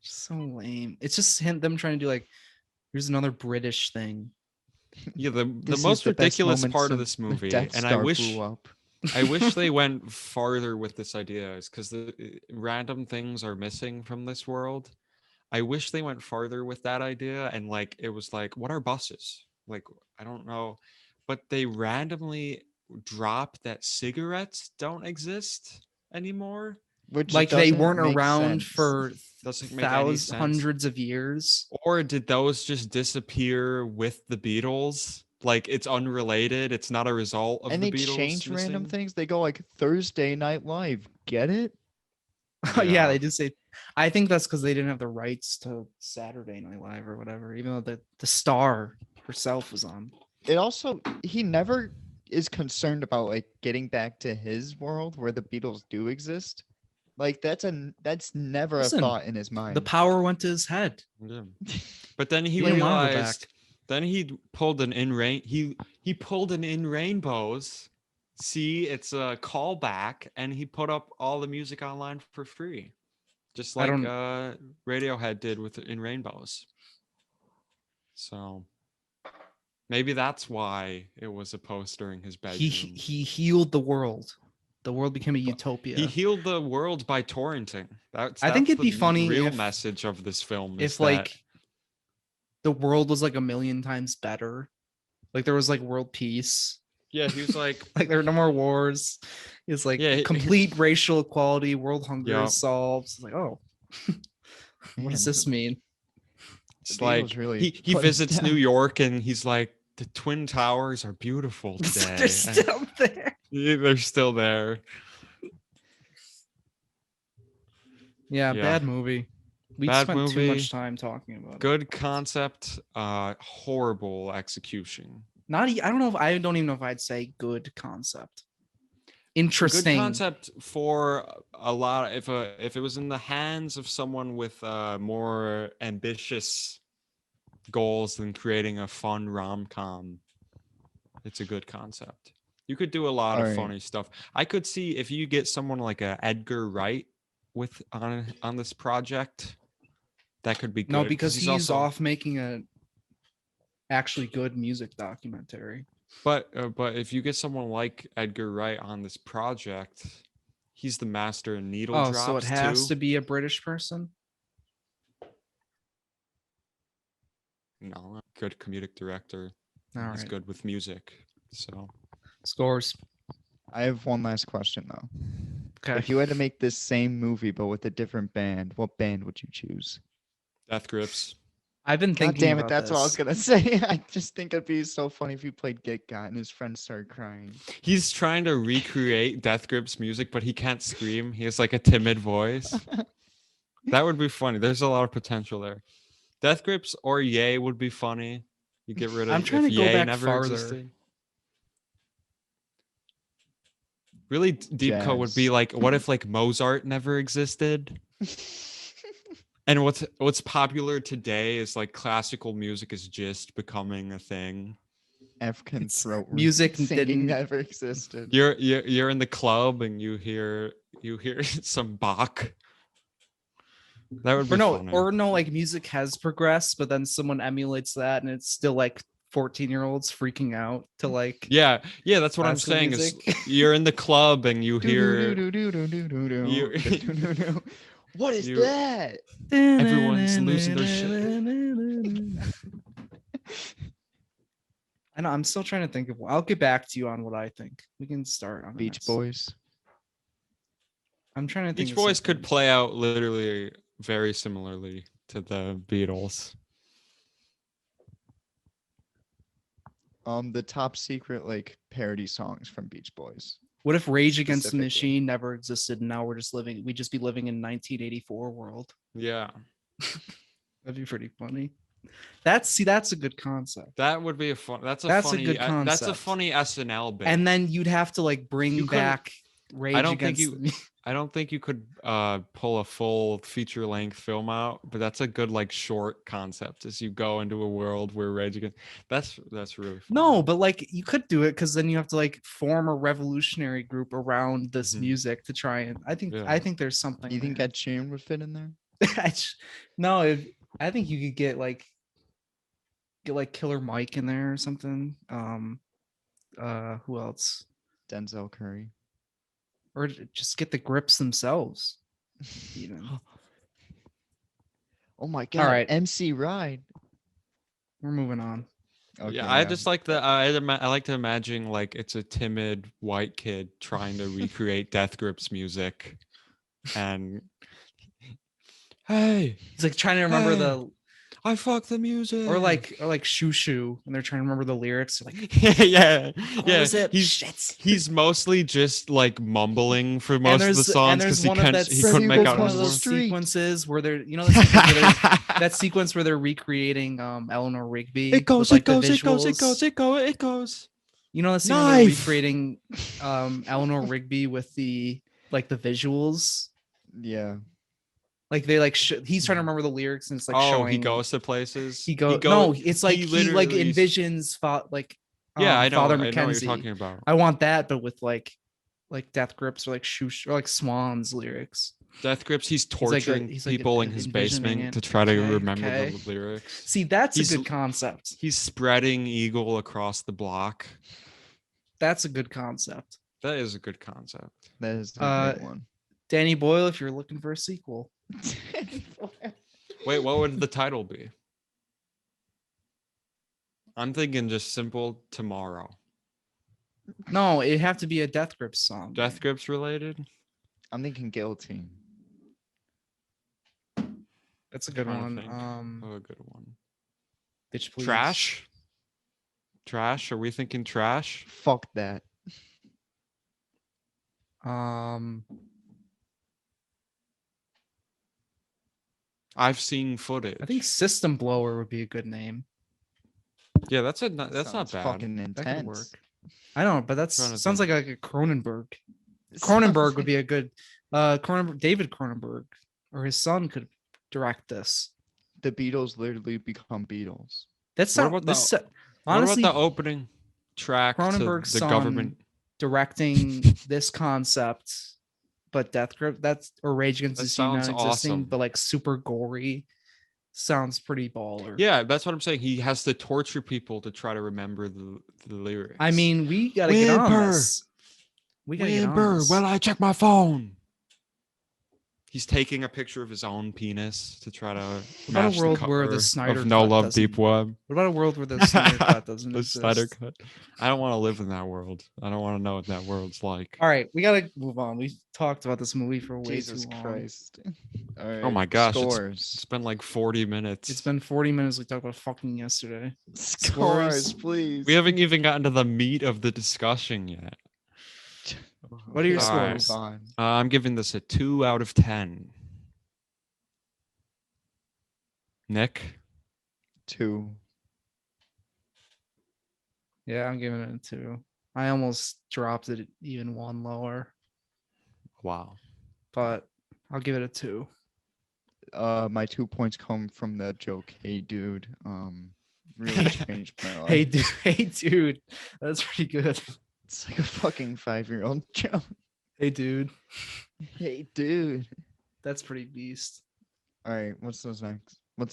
So lame. It's just them trying to do like, here's another British thing. Yeah, the most ridiculous part of this movie, and I wish they went farther with this idea, is because the random things are missing from this world. I wish they went farther with that idea, and like it was like, what are buses? Like, I don't know, but they randomly drop that cigarettes don't exist anymore. Which like they weren't make around sense. for Doesn't make any sense. hundreds of years. Or did those just disappear with the Beatles? Like it's unrelated. It's not a result of and the they Beatles. change missing? random things. They go like Thursday Night Live. Get it? Yeah, they did say. I think that's because they didn't have the rights to Saturday Night Live or whatever, even though the star herself was on. It also, he never is concerned about like getting back to his world where the Beatles do exist. Like that's never Listen, a thought in his mind. The power went to his head. Yeah. But then he didn't wanna go realized. back. Then he pulled an in rain. He pulled an in rainbows. See, it's a callback, and he put up all the music online for free, just like Radiohead did with In Rainbows. So maybe that's why it was a poster in his bedroom. He healed the world. The world became a utopia. He healed the world by torrenting. I think it'd be funny real if, message of this film. If like the world was like 1,000,000 times better, like there was like world peace. Yeah, he was like, like there are no more wars. It's like complete racial equality, world hunger is solved. It's like, oh, what does this mean? It's like really he visits New York and he's like, the Twin Towers are beautiful today. They're still there. Yeah, they're still there. Yeah, Yeah. bad movie. We Bad spent too movie. much time talking about it. Good concept, horrible execution. I don't know if I don't even know if I'd say good concept. Good Interesting. concept for a lot. If it was in the hands of someone with more ambitious goals than creating a fun rom-com, it's a good concept. You could do a lot of Alright. funny stuff. I could see if you get someone like a Edgar Wright with on this project, that could be good. No, because he's also off making a actually good music documentary. But if you get someone like Edgar Wright on this project, he's the master in needle drops So it has too. to be a British person. No, good comedic director. All He's right. good with music. So Scores. I have one last question though. Okay. If you had to make this same movie but with a different band, what band would you choose? Death Grips. I've been God thinking damn it, about that's what I was this. gonna say. I just think it'd be so funny if you played Get Got and his friends started crying. He's trying to recreate Death Grips music, but he can't scream. He has like a timid voice. That would be funny. There's a lot of potential there. Death Grips or Yay would be funny. You get rid of I'm trying if to go Yay back never farther. existed. Really deep cut would be Jazz. like, what if like Mozart never existed? And what's popular today is like classical music is just becoming a thing. African It's throat music singing didn't- never existed. You're in the club and you hear some Bach. That would be funny. like music has progressed, but then someone emulates that and it's still like 14-year-olds freaking out to like yeah, that's what I'm classical saying. music. Is you're in the club and you hear What is you- that? everyone's losing their shit. I know. I'm still trying to think of. I'll get back to you on what I think. We can start on the Beach next. Boys. I'm trying to think. Beach of Boys something. could play out literally very similarly to the Beatles. The top secret like parody songs from Beach Boys. What if Rage Against the specifically. Machine never existed and now we'd just be living in 1984 world? Yeah, That'd be pretty funny. That's a good concept. that would be that's a good funny that's a concept. funny SNL bit. And then you'd have to like bring You couldn't- back Rage don't think Against. I don't think you could pull a full feature length film out, but that's a good like short concept as you go into a world where Rage Against. That's really fun. No, but like you could do it because then you have to like form a revolutionary group around this Mhm. music to try and. I think there's something. You think there. Ed Sheeran would fit in there? No, I think you could get like Killer Mike in there or something. Who else? Denzel Curry. Or just get the Grips themselves. Even. Oh my god! right. MC Ride. We're moving on. Okay, Yeah, I just like I like to imagine like it's a timid white kid trying to recreate Death Grips music, and hey, He's like trying to remember Hey. the I fuck the music, or like shoo shoo, and they're trying to remember the lyrics. They're like, yeah. is it? He's mostly just like mumbling for most of the songs because he there's couldn't make out one his of those words. sequences where they're that sequence where they're recreating Eleanor Rigby. It goes, with, like, it goes, the it goes, it visuals. goes, it goes, it goes. You know that scene where they're Knife. recreating Eleanor Rigby with the visuals. Yeah. Like they he's trying to remember the lyrics and it's like showing. He goes to places. No, it's like he like literally- envisions Yeah, I know. Father I know what Mackenzie. you're talking about. I want that, but with like Death Grips or like Shoosh or like Swan's lyrics. Death Grips. He's like torturing he's people in his envisioning basement it. to try to Okay, remember okay. the lyrics. See, that's He's- a good concept. He's spreading eagle across the block. That's a good concept. That is a good concept. That is a great one. Danny Boyle, if you're looking for a sequel. Wait, what would the title be? I'm thinking just simple Tomorrow. No, it'd have to be a Death Grips song. Death Grips related? I'm thinking Guillotine. That's a good Trying one. to think. Oh, a good one. Bitch, please. Trash? Trash? Are we thinking trash? Fuck that. I've seen footage. I think System Blower would be a good name. Yeah, that's not Sounds bad. fucking That could intense. work. I don't know, but that's Trying to sounds think. like a Cronenberg. Sounds Cronenberg would like- be a good David Cronenberg or his son could direct this. The Beatles literally become Beatles. That's What not about this. the- Honestly, what about the opening track to Cronenberg's the son government? directing this concept, but Death Grip or Rage Against That the Machine sounds non-existing, awesome. but like super gory. Sounds pretty baller. Yeah, that's what I'm saying. He has to torture people to try to remember the lyrics. I mean, we gotta get on Whimper. this. We gotta get on Whimper, this. well, I check my phone. He's taking a picture of his own penis to try to about a match world the where cover the Snyder of No Cut Love doesn't- Deep Web. What about a world where the Snyder Cut doesn't The exist? Snyder Cut. I don't want to live in that world. I don't want to know what that world's like. All right, we gotta move on. We talked about this movie for way Jesus too long. Christ. All right, Oh my gosh, Scores. It's been like 40 minutes. It's been 40 minutes. We talked about fucking yesterday. Scores, please. We haven't even gotten to the meat of the discussion yet. What are your All right. scores? I'm giving this a 2 out of 10. Nick? 2. Yeah, I'm giving it a 2. I almost dropped it even one lower, Wow. but I'll give it a 2. My 2 points come from the joke. Hey, dude. Really changed my life. Hey dude, that's pretty good. It's like a fucking 5-year-old joke. Hey dude, Hey, dude. that's pretty beast. All right, what's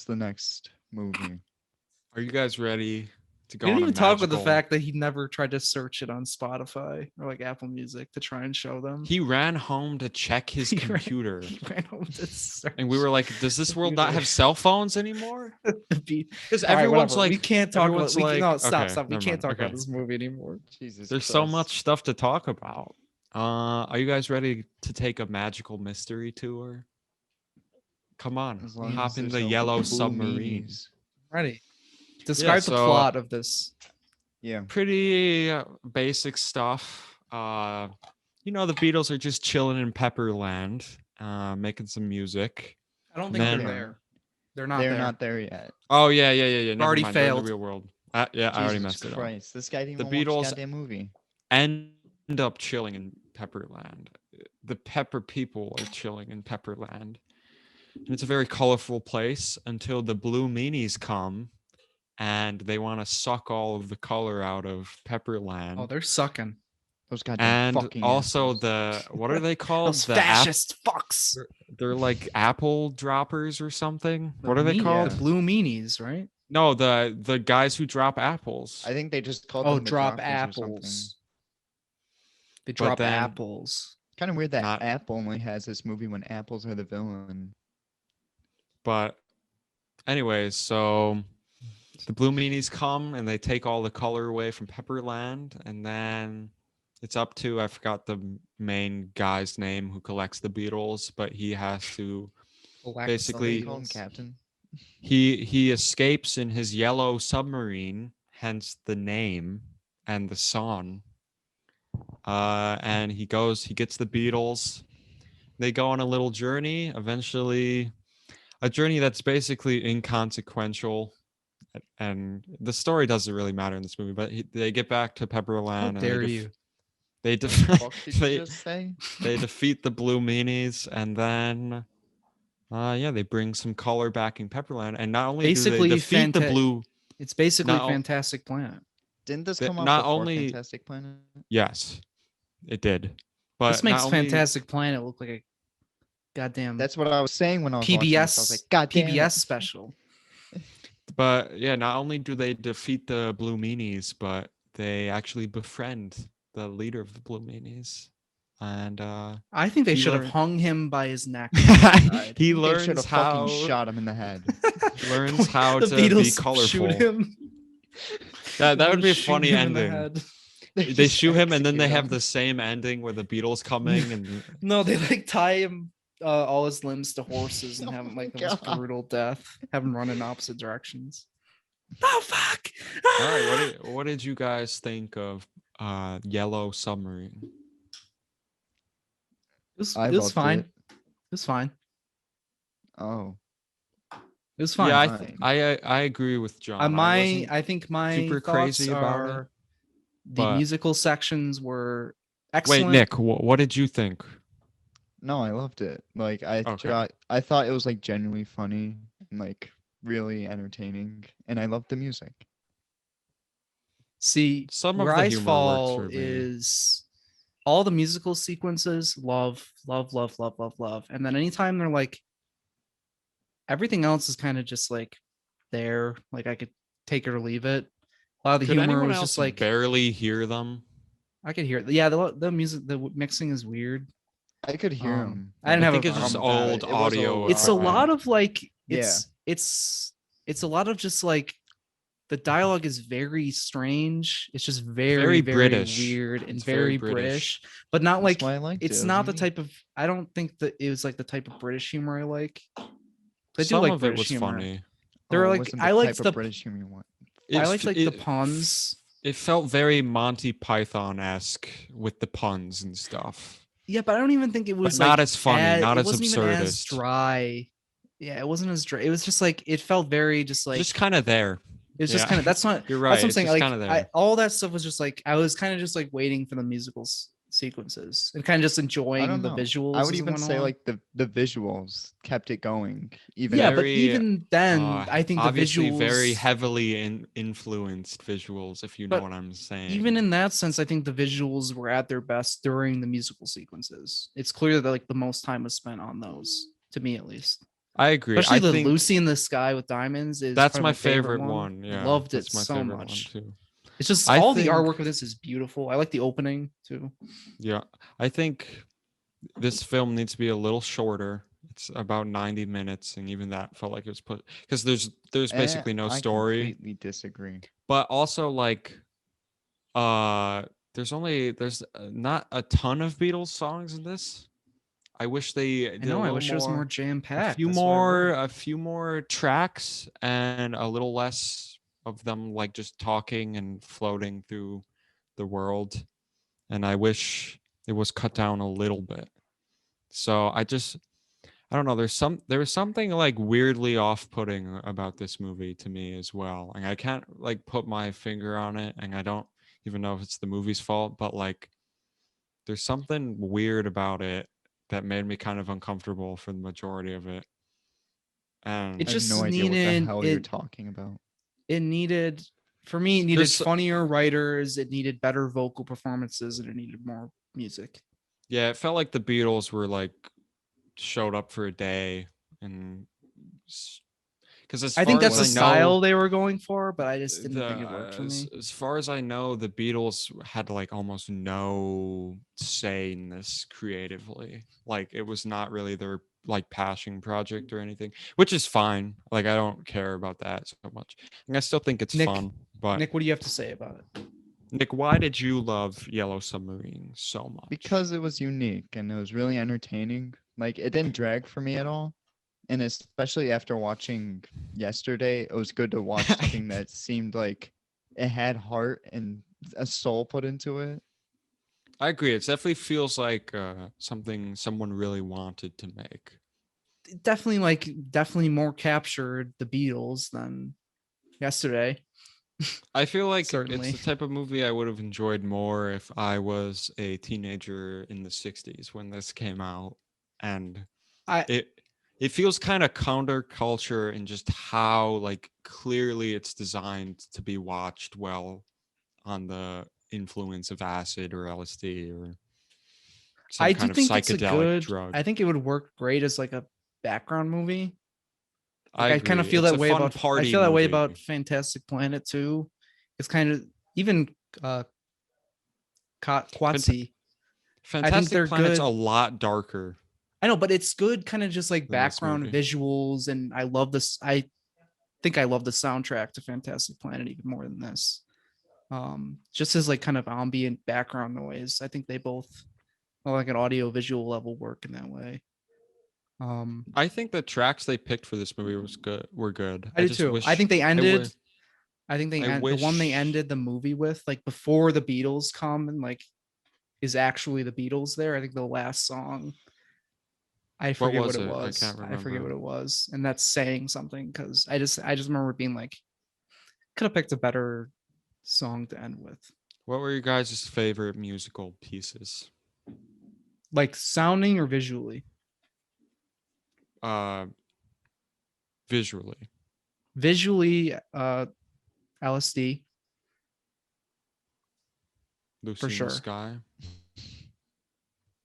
the next movie? Are you guys ready to go We didn't on a even talk about the magical- fact that he never tried to search it on Spotify or like Apple Music to try and show them. He ran home to check his He ran- computer. He ran home to search. And we were like, does this world not Computer. have cell phones anymore? the beat. Because All right, everyone's whatever. like, we can't talk about. everyone's We, like- no, stop. okay, We never can't mind, talk about okay. this movie anymore. Jesus. there's so Christ. much stuff to talk about. Are you guys ready to take a magical mystery tour? Come on, As long hop as in there's the no yellow blue submarine. meanies. Ready? Describe the so- plot of this. Yeah. Pretty basic stuff. The Beatles are just chilling in Pepperland, making some music. I don't think think they're they're there. They're not They're there. not there yet. Oh yeah. Never Already mind, they're in failed. the real world. Yeah, I already Jesus messed it up. Christ. This guy didn't The even watch Beatles- the goddamn movie. End up chilling in Pepperland. The Pepper people are chilling in Pepperland. And it's a very colorful place until the blue meanies come and they want to suck all of the color out of Pepperland. Oh, they're sucking. Those goddamn and fucking also assholes. what are they called? Those The fascist fucks. they're like apple droppers or something. What are they The called? blue meanies, right? No, the guys who drop apples. I think they just called Oh, them the drop droppers or something. apples. They But drop then- apples. Kind of weird that Not- Apple only has this movie when apples are the villain. But anyways, so the blue meanies come and they take all the color away from Pepperland, and then it's up to, I forgot the main guy's name who collects the Beatles, but he has to Collect basically- the Call him Beatles. Captain. he escapes in his yellow submarine, hence the name and the song. And he gets the Beatles. They go on a little journey, eventually a journey that's basically inconsequential. And the story doesn't really matter in this movie, but they get back to Pepperland. How and dare you? They What def- the fuck did you they, just say? they defeat the blue meanies, and then they bring some color back in Pepperland. And not only Basically, do they defeat the Fanta- blue, It's basically Not- Fantastic Planet. Didn't this that come out not before only- Fantastic Planet? yes, it did. But This makes not only- Fantastic Planet look like a goddamn That's what I was saying when I was watching this. I was like, God damn it." PBS special. But yeah, not only do they defeat the blue meanies, but they actually befriend the leader of the blue meanies. And I think they He should have learned- hung him by his neck. he They should learns have how fucking shot him in the head. learns how The to be Beatles colorful. shoot him. That would be a Shoot funny him in the ending. head. They just shoot him, and then they execute have him. the same ending where the Beatles coming and No, they like tie him all his limbs to horses and Oh have him like my the most God. brutal death. Have him run in opposite directions. Oh fuck! all right. What did you guys think of Yellow Submarine? It was, I it was loved fine. it. It was fine. Oh, It was fine. Yeah, fine. I agree with John. I think my super thoughts crazy about it, are the but musical sections were wait, excellent. Nick, what did you think? No, I loved it. Like Okay. I thought it was like genuinely funny and like really entertaining, and I loved the music. See, Some of where the I humor works fall for me. is all the musical sequences, love, love, love, love, love, love. And then anytime they're like, everything else is kind of just like there. Like I could take it or leave it. A lot of the Could humor anyone was else just like, barely hear them? I could hear it. Yeah, the music, the mixing is weird. I could hear him. I didn't I have think a it's just problem with that. old It was audio old. It's a lot equipment. of like, Yeah. it's a lot of just like, the dialogue is very strange. It's just Very very, very British. weird and It's very very British. British, but not That's like why I liked it's it. It was not the unique. type of. I don't think that it was like the type of British humor I like. I do Some like of it British was humor. funny. There Oh, are it like wasn't I the liked type the of British humor you want. I It's liked like the puns. It felt very Monty Python-esque with the puns and stuff. Yeah, but I don't even think it was not like as funny, not it as wasn't even as absurdist. dry. Yeah, it wasn't as dry. It was just like it felt very just like Just kind of there. it was just Yeah. kind of that's not You're that's right. what I'm It's saying. just Like kind of there. all that stuff was just like I was kind of just like waiting for the musical sequences and kind of just I enjoying don't the know. visuals. I would as it even went say along. like the visuals kept it going. Even Yeah, if but Very, even then, I think the obviously very visuals. heavily influenced visuals, if you know But what I'm saying. even in that sense, I think the visuals were at their best during the musical sequences. It's clear that like the most time was spent on those, to me at least. I agree. Especially I the think Lucy in the Sky with diamonds is that's probably my favorite one. one. Yeah, Loved it that's my so favorite one much. too. It's just I all the think- artwork of this is beautiful. I like the opening too. Yeah, I think this film needs to be a little shorter. It's about 90 minutes, and even that felt like it was put because there's basically no I story. completely disagree. But also like there's not a ton of Beatles songs in this. I wish they I did know. a I little wish it was more more, jam a packed. few more tracks and a little less of them like just talking and floating through the world. And I wish it was cut down a little bit. So I don't know. There was something like weirdly off-putting about this movie to me as well. And I can't like put my finger on it, and I don't even know if it's the movie's fault, but like there's something weird about it that made me kind of uncomfortable for the majority of it. And It I have just no idea what the needed hell you're it. talking about. It needed for me. It needed There's- funnier writers. It needed better vocal performances, and it needed more music. yeah, it felt like the Beatles were like showed up for a day, and because as I think far that's as the I know, style they were going for, but I just didn't think it worked for me. as far as I know, the Beatles had like almost no say in this creatively. Like it was not really their like passion project or anything, which is fine. Like I don't care about that so much. And I still think it's Nick- fun. But Nick, what do you have to say about it? Nick, why did you love Yellow Submarine so much? Because it was unique and it was really entertaining. Like it didn't drag for me at all. And especially after watching yesterday, it was good to watch something that seemed like it had heart and a soul put into it. I agree. It definitely feels like something someone really wanted to make. It definitely more captured the Beatles than yesterday. I feel like Certainly. it's the type of movie I would have enjoyed more if I was a teenager in the 60s when this came out. And it feels kind of counterculture in just how like clearly it's designed to be watched well on the influence of acid or LSD or some I kind do of think it's a psychedelic good. drug. I think it would work great as like a background movie. I Like, I kind of agree. feel It's that a way fun about. I party feel that way movie. about Fantastic Planet too. It's kind of even Quatsi. Fantastic they're Planet's good. a lot darker. I know, but it's good, kind of just like Than this background movie. visuals, and I love this. I think I love the soundtrack to Fantastic Planet even more than this. Just as like kind of ambient background noise. I think they both, on like an audio visual level, work in that way. I think the tracks they picked for this movie were good. I do just too. wish I think they ended. I think I the one they wish- ended the movie with, like before the Beatles come and like is actually the Beatles there. I think the last song I forget what was it it? I was. can't I forget remember. what it was, and that's saying something because I just remember being like, could have picked a better song to end with, What were your guys' favorite musical pieces? like sounding or visually. Uh, Visually. Visually, LSD Lucy for in the sure. Sky.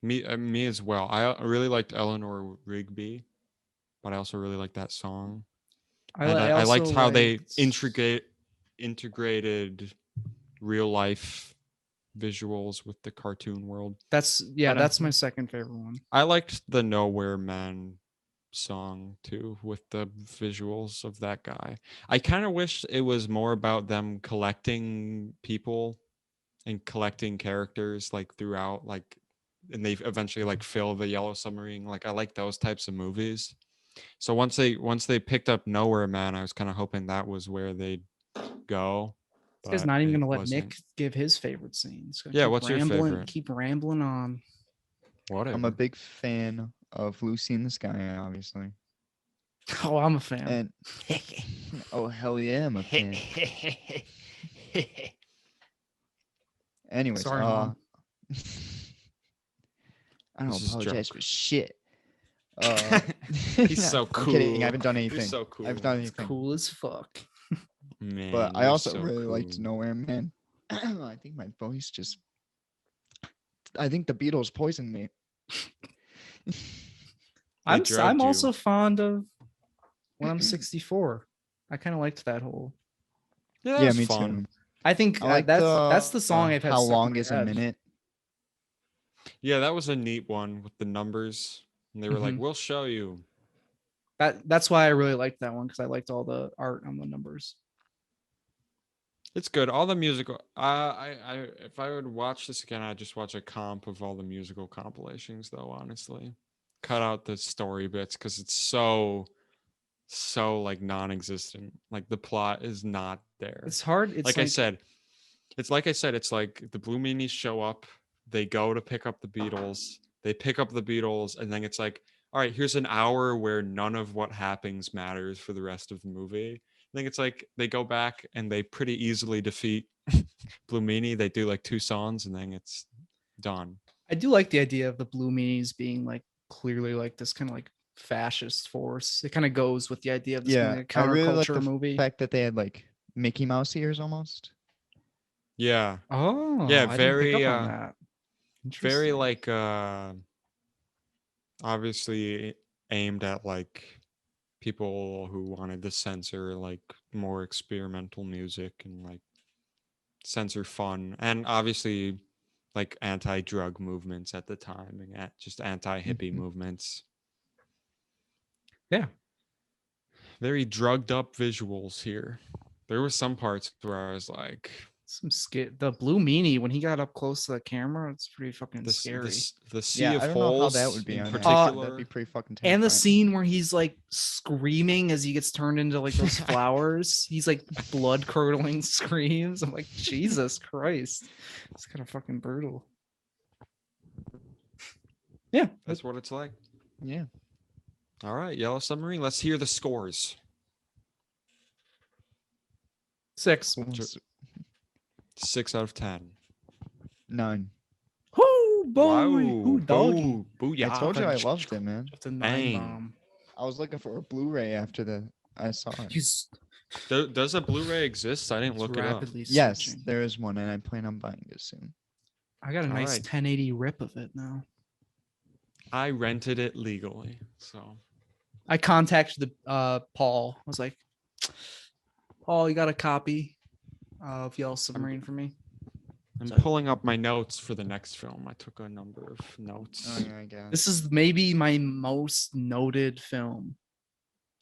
Me as well. I really liked Eleanor Rigby, but I also really liked that song. And I also liked how they liked- integrated real life visuals with the cartoon world. That's But that's my second favorite one. I liked the Nowhere Man song too, with the visuals of that guy. I kind of wish it was more about them collecting people and collecting characters like throughout, like, and they eventually like fill the Yellow Submarine. Like I like those types of movies. So once they picked up Nowhere Man, I was kind of hoping that was where they'd go. This guy's But not even it gonna let wasn't. Nick give his favorite scenes. Yeah, what's your favorite? Keep rambling on. Whatever. I'm a big fan of Lucy in the Sky, obviously. Oh, I'm a fan. And oh hell yeah, I'm a fan. Anyways, Sorry, Mom. I don't This is apologize joke. for shit. He's so I'm kidding. I cool. haven't done anything. He's so cool. I've done It's anything. cool as fuck. Man, But I you're also so really liked cool. Nowhere Man. I think my voice just. I think the Beatles poisoned me. I'm drugged you. also fond of When I'm 64. I kind of liked that whole. Yeah, that Yeah, was me fun. too. I think I like that's the song I've had. How stuck in long my is a head. minute? Yeah, that was a neat one with the numbers. And they were like, Mhm. we'll show you. That's why I really liked that one because I liked all the art on the numbers. It's good. All the musical. I if I would watch this again, I'd just watch a comp of all the musical compilations, though. Honestly, cut out the story bits because it's so like non-existent. Like the plot is not there. It's hard. It's Like I said, it's like I said. It's like the Blue Meanies show up. They go to pick up the Beatles. They pick up the Beatles, and then it's like, all right, here's an hour where none of what happens matters for the rest of the movie. I think it's like they go back and they pretty easily defeat Blue Meanie. They do like 2 songs, and then it's done. I do like the idea of the Blue Meanies being like clearly like this kind of like fascist force. It kind of goes with the idea of this being Yeah, like a I really like counterculture the movie. fact that they had like Mickey Mouse ears almost. Yeah, Oh, yeah, I didn't pick very, up on that. very Interesting. like obviously aimed at like people who wanted to censor like more experimental music and like censor fun, and obviously like anti-drug movements at the time and just anti-hippie Mhm. movements. Yeah. Very drugged up visuals here. There were some parts where I was like, Some the Blue Meanie when he got up close to the camera, it's pretty fucking scary. the sea Yeah, of I don't know how that holes would be in on particular. That'd be pretty fucking And the terrifying. scene where he's like screaming as he gets turned into like those flowers, he's like blood curdling screams. I'm like, Jesus Christ, it's kind of fucking brutal. Yeah, That's what it's like. Yeah. All right, Yellow Submarine. Let's hear the scores. 6. Cool. Sure. 6 out of 10. 9. Whoo, boy, Wow, whoo, doggy. boo, booyah. I told you I loved it, man. Just a 9 Bang. bomb. I was looking for a Blu-ray after I saw it. He's Does a Blu-ray exist? I didn't look it up. rapidly Yes, searching. there is one, and I plan on buying it soon. I got a All nice right. 1080 rip of it now. I rented it legally, so I contacted the Paul. I was like, Paul, you got a copy of Yellow Submarine for me? I'm Sorry. pulling up my notes for the next film. I took a number of notes. Oh yeah, I guess. This is maybe my most noted film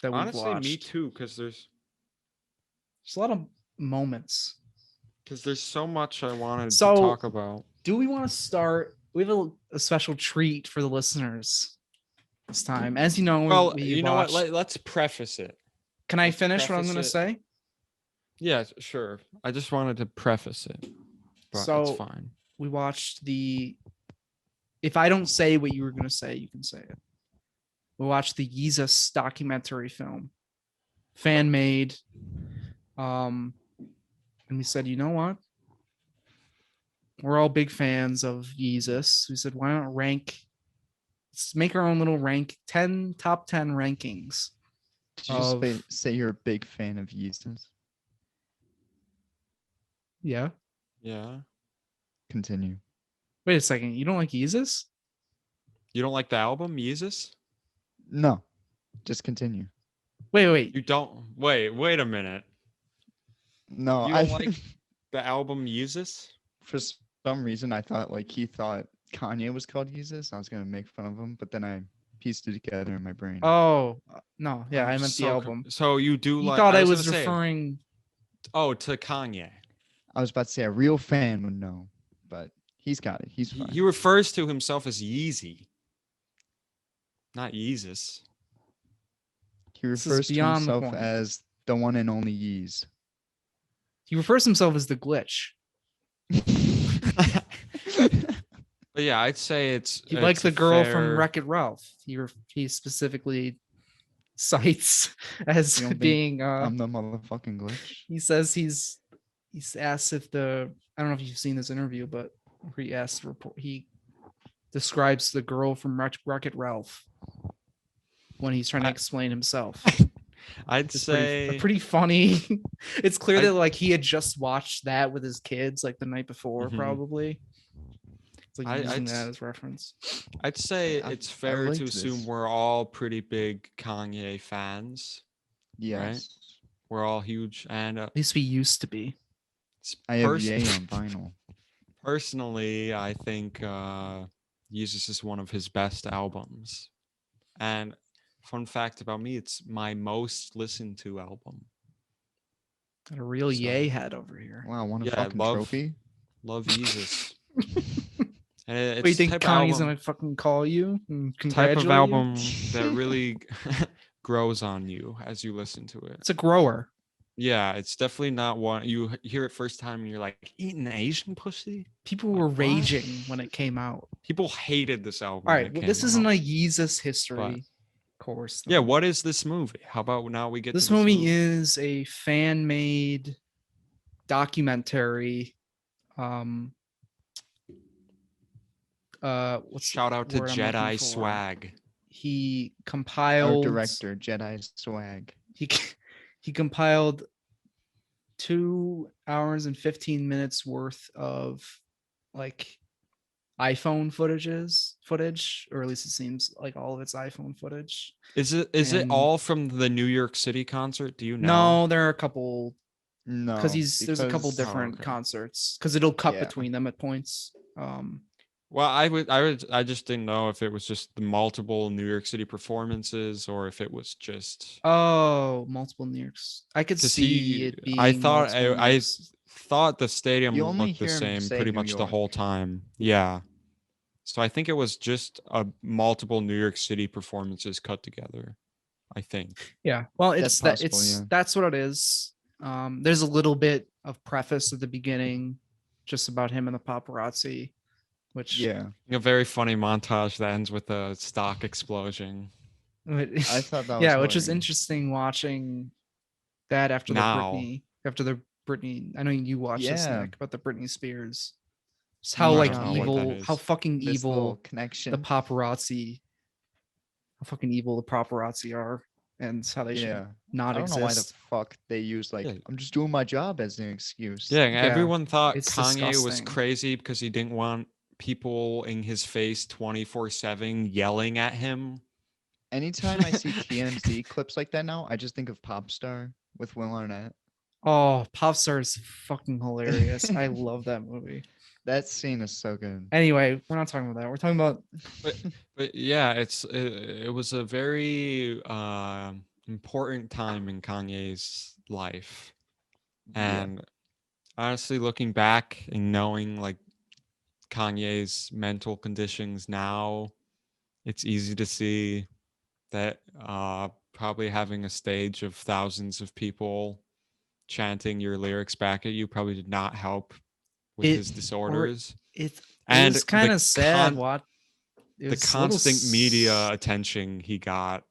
that we've Honestly, watched. me too, because there's There's a lot of moments. so much I wanted to So- talk about. Do we want to start? We have a special treat for the listeners this time. As you know, Well, we you know what? watched- Let's preface it. Can I let's finish what I'm preface going to it. say? Yeah, sure. I just wanted to preface it, but So- it's fine. We watched the. If I don't say what you were going to say, you can say it. We watched the Yeezus documentary film, fan made. And we said, you know what? We're all big fans of Yeezus. We said, why not let's make our own little top 10 rankings. Did you just say you're a big fan of Yeezus? Yeah. Yeah. Continue. Wait a second. You don't like Yeezus? You don't like the album, Yeezus? No. Just continue. Wait. You don't? Wait a minute. No, You I don't like the album Yeezus? For some reason, I thought he thought Kanye was called Yeezus. I was gonna make fun of him, but then I pieced it together in my brain. Oh, no. Yeah, I I'm meant the so album. So you do You like? thought I was gonna say, referring. oh, to Kanye. I was about to say a real fan would know, but he's got it. He's fine. He refers to himself as Yeezy, not Yeezus. He refers to beyond the himself point. as the one and only Yeez. He refers to himself as the glitch. But yeah, I'd say it's He like the girl from fair- Wreck-It Ralph. He specifically cites as You don't think being. I'm the motherfucking glitch. He says he's asked if I don't know if you've seen this interview, but he describes the girl from Wreck-It Ralph when he's trying to explain himself. I'd It's say pretty funny. It's clear that he had just watched that with his kids the night before, Mhm. probably. It's using I'd that as reference. I'd say I- it's I fair liked to assume this. we're all pretty big Kanye fans. Yes. We're all huge, and At least we used to be. I have Ye on vinyl. Personally, I think Yeezus is one of his best albums. And fun fact about me, it's my most listened to album. Got a real So- yay head over here. Wow, want a Yeah, fucking trophy? Love Yeezus. And it's What, you think type of Connie's album- gonna fucking call you and type congratulate of you? album that really grows on you as you listen to it. It's a grower. Yeah, it's definitely not one you hear it first time and you're like, eating Asian pussy? People Like, were what? raging when it came out. People hated this album. All when right, it well, came this isn't out. a Yeezus history course. Yeah, though. what is this movie? How about now we get This to movie is a fan-made documentary. What's Shout out to the word I'm looking Jedi for? Swag. He Our compiled director, Jedi Swag. he compiled 2 hours and 15 minutes worth of iPhone footage, or at least it seems like all of it's iPhone footage. Is it And- all from the New York City concert? Do you know? No, there are a couple No, there's a couple because- different okay. concerts because it'll cut Yeah. between them at points. Well, I just didn't know if it was just the multiple New York City performances or if it was just Multiple New Yorks. I could 'cause see it being. I thought multiple New I Yorks. thought the stadium You only looked the hear him same say pretty New much the York. whole time. Yeah. So I think it was just a multiple New York City performances cut together. I think. Yeah. Well, That's possible, yeah. that's what it is. There's a little bit of preface at the beginning, just about him and the paparazzi, which Yeah, A very funny montage that ends with a stock explosion. I thought that was yeah, which is hilarious. interesting watching that after Now. the Britney. I know you watched this, Yeah. Nick, about the Britney Spears. Just No, how I don't know what that evil, is. how fucking This little evil connection. the paparazzi, how fucking evil the paparazzi are, and how they should Yeah, not I don't know why the exist. fuck they use Yeah. I'm just doing my job as an excuse. Yeah, Yeah, everyone thought it's Kanye was disgusting. crazy because he didn't want people in his face 24/7 yelling at him. Anytime I see TMZ clips like that now, I just think of Popstar with Will Arnett. Oh, Popstar is fucking hilarious. I love that movie. That scene is so good. Anyway, we're not talking about that. We're talking about But yeah, it was a very important time in Kanye's life. Yeah. And honestly, looking back and knowing Kanye's mental conditions now, it's easy to see that probably having a stage of thousands of people chanting your lyrics back at you probably did not help with It- his or disorders. it. It And was kind the of sad. con- What? it the was a little constant media attention he got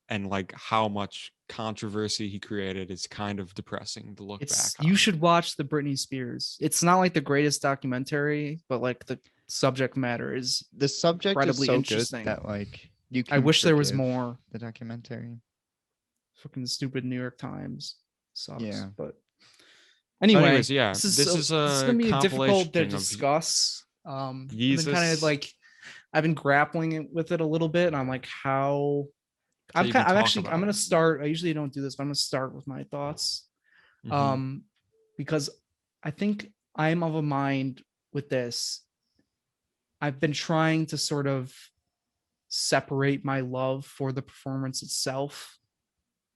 and like how much controversy he created is kind of depressing to look It's back you on. should watch the Britney Spears. It's not like the greatest documentary, but like the subject matter is The subject is incredibly so interesting. good that like you I can wish there was forgive more. the documentary. Fucking stupid New York Times sucks. Yeah. But So anyway, anyways, yeah, this this is a gonna be difficult to compilation of discuss. I've been kind Yeezus. of like I've been grappling with it a little bit, and I'm like, how That you can I'm talk actually I'm about. gonna start. I usually don't do this, but I'm gonna start with my thoughts. Mhm. Because I think I'm of a mind with this. I've been trying to sort of separate my love for the performance itself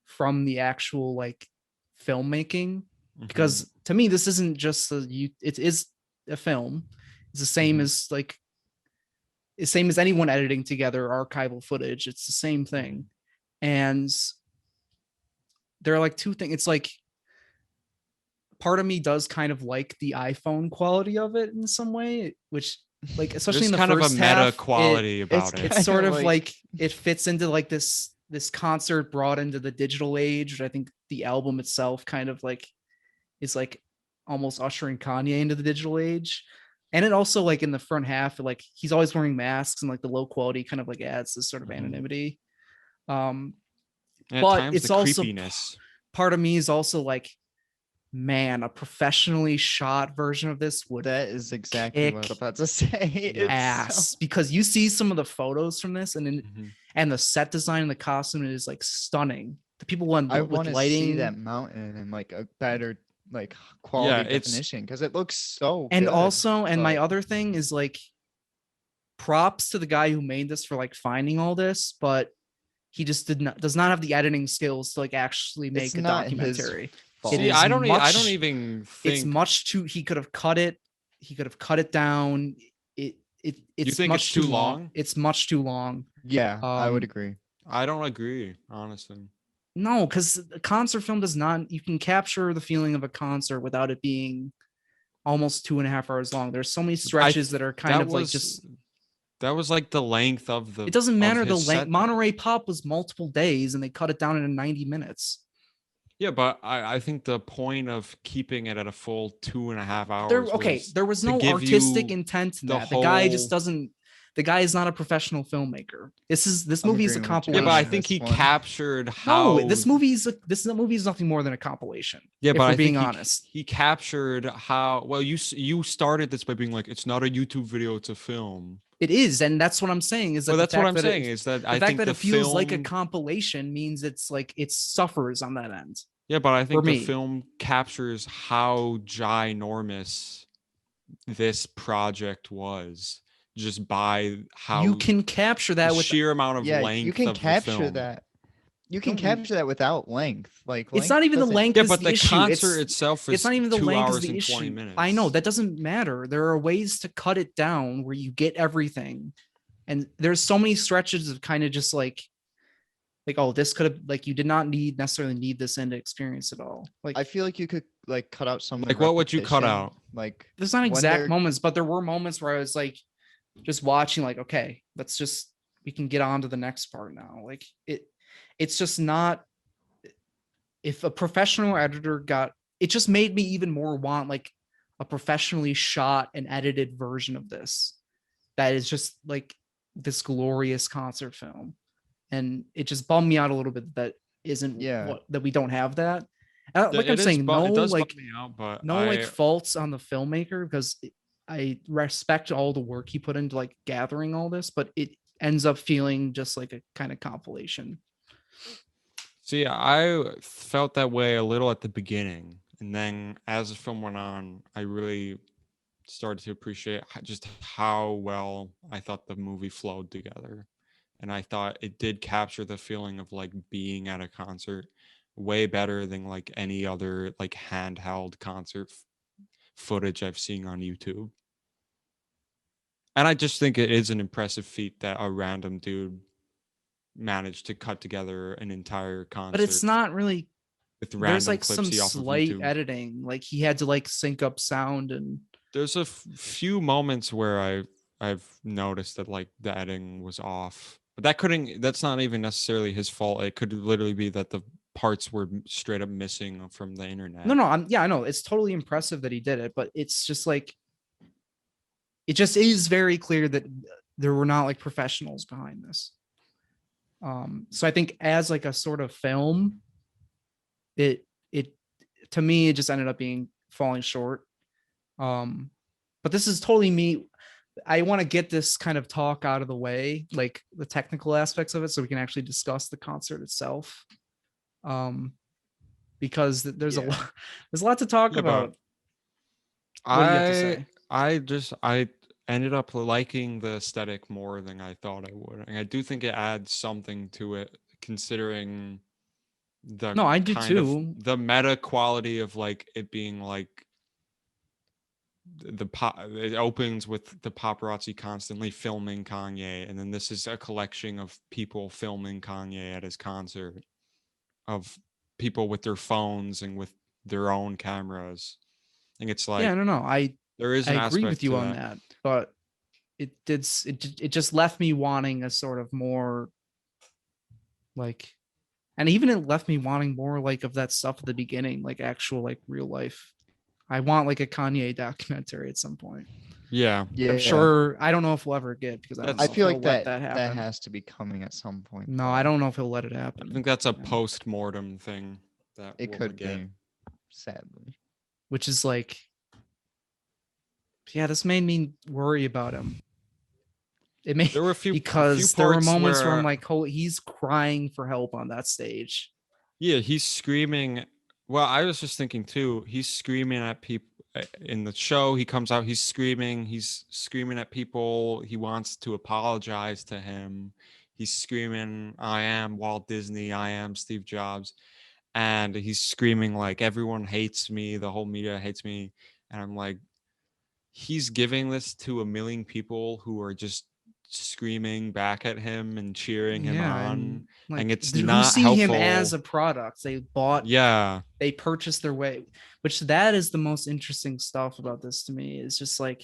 from the actual like filmmaking, because to me this isn't just it is a film. It's the same as like the same as anyone editing together archival footage. It's the same thing. And there are like two things. It's like part of me does kind of like the iPhone quality of it in some way, which like especially There's in the kind first of a meta half, quality about it. it's sort Kind of of like it fits into like this concert brought into the digital age, which I think the album itself kind of like is like almost ushering Kanye into the digital age. And it also like in the front half, like he's always wearing masks and like the low quality kind of like adds this sort of anonymity. And at But times it's the also creepiness. part of me is also like, man, a professionally shot version of this would That is exactly what I was kick about to say. It's ass, because you see some of the photos from this and Mhm. and the set design and the costume is like stunning. The people went I with want to lighting see that mountain and like a better like Yeah, quality it's definition because it looks so and good. also and my but other thing is like props to the guy who made this for like finding all this, but he just does not have the editing skills to like actually make it's a not his documentary. fault. It see, is I don't much, even it's think much too, he could have cut it, he could have cut it down. It's think much it's too too long. long? It's much too long. Yeah, I would Um, agree. I don't agree, honestly. No, because a concert film does not, you can capture the feeling of a concert without it being almost 2.5 hours long. There's so many stretches that are kind That of like was just, that was like the length of the it doesn't of matter the his length. set. Monterey Pop was multiple days and they cut it down into 90 minutes. Yeah, but I think the point of keeping it at a full 2.5 hours There was to no give artistic you intent in the that. The guy just whole- doesn't, the guy is not a professional filmmaker. This I'm movie is a agreeing with you Yeah, but I on compilation. think this he one. captured how No, this movie is nothing more than a compilation. Yeah, if but we're I being think honest. he captured how well you started this by being like it's not a YouTube video, it's a film. It is, and that's what I'm saying. Is that Well, the that's what fact I'm that saying is that the I fact think that the it feels like a film compilation means it's like it suffers on that end. Yeah, but I think for the me. film captures how ginormous this project was just by how You can capture the that with sheer amount of Yeah, length you can of the capture film. that. You can Don't- capture that without length. Like it's not length even the doesn't- length Yeah, is but the the issue. concert itself is It's not even the 2 length is hours the and 20 issue. minutes. I know that doesn't matter. There are ways to cut it down where you get everything, and there's so many stretches of kind of just like oh, this could have like you did not necessarily need this end experience at all. Like I feel like you could like cut out some of the Like, what would you cut repetition, out? Like there's not when exact they're- moments, but there were moments where I was like just watching like, okay, we can get on to the next part now. Like it's just not, if a professional editor got, it just made me even more want like a professionally shot and edited version of this that is just like this glorious concert film. And it just bummed me out a little bit that isn't Yeah. that we don't have that. Like I'm It is saying, bu- it does bum like me out, but no like faults on the filmmaker, because I respect all the work he put into like gathering all this, but it ends up feeling just like a kind of compilation. See, I felt that way a little at the beginning, and then as the film went on, I really started to appreciate just how well I thought the movie flowed together. And I thought it did capture the feeling of like being at a concert way better than like any other like handheld concert footage I've seen on YouTube. And I just think it is an impressive feat that a random dude managed to cut together an entire concert. But it's not really, with there's random like clips some he off of slight YouTube. editing, like he had to like sync up sound, and There's a few moments where I I've noticed that like the editing was off. But that's not even necessarily his fault. It could literally be that the parts were straight up missing from the internet. No, I know it's totally impressive that he did it, but it's just like it just is very clear that there were not like professionals behind this. So I think as like a sort of film, it to me it just ended up being falling short. But this is totally me. I want to get this kind of talk out of the way, like the technical aspects of it, so we can actually discuss the concert itself. Because there's a lot to talk about. What do you have to say? I ended up liking the aesthetic more than I thought I would, and I do think it adds something to it, considering the No, I do too. The meta quality of like it being like it opens with the paparazzi constantly filming Kanye, and then this is a collection of people filming Kanye at his concert, of people with their phones and with their own cameras. I think it's like there is an I agree aspect with you to on that, but it just left me wanting a sort of more like, and even it left me wanting more like of that stuff at the beginning, like actual like real life. I want like a Kanye documentary at some point. Yeah. I'm sure. I don't know if we'll ever get, because I feel like that has to be coming at some point. No, I don't know if he'll let it happen. I think that's a post-mortem thing that it could be, sadly. Which is like, yeah, this made me worry about him. It made there were because there were moments where I'm like, oh, he's crying for help on that stage. Yeah, he's screaming. Well, I was just thinking too, he's screaming at people in the show. He comes out, he's screaming at people. He wants to apologize to him. He's screaming, I am Walt Disney, I am Steve Jobs. And he's screaming like, everyone hates me, the whole media hates me. And I'm like, he's giving this to a million people who are just screaming back at him and cheering him on, and it's not see helpful. Him as a product. They bought, they purchased their way, which that is the most interesting stuff about this to me. Is just like,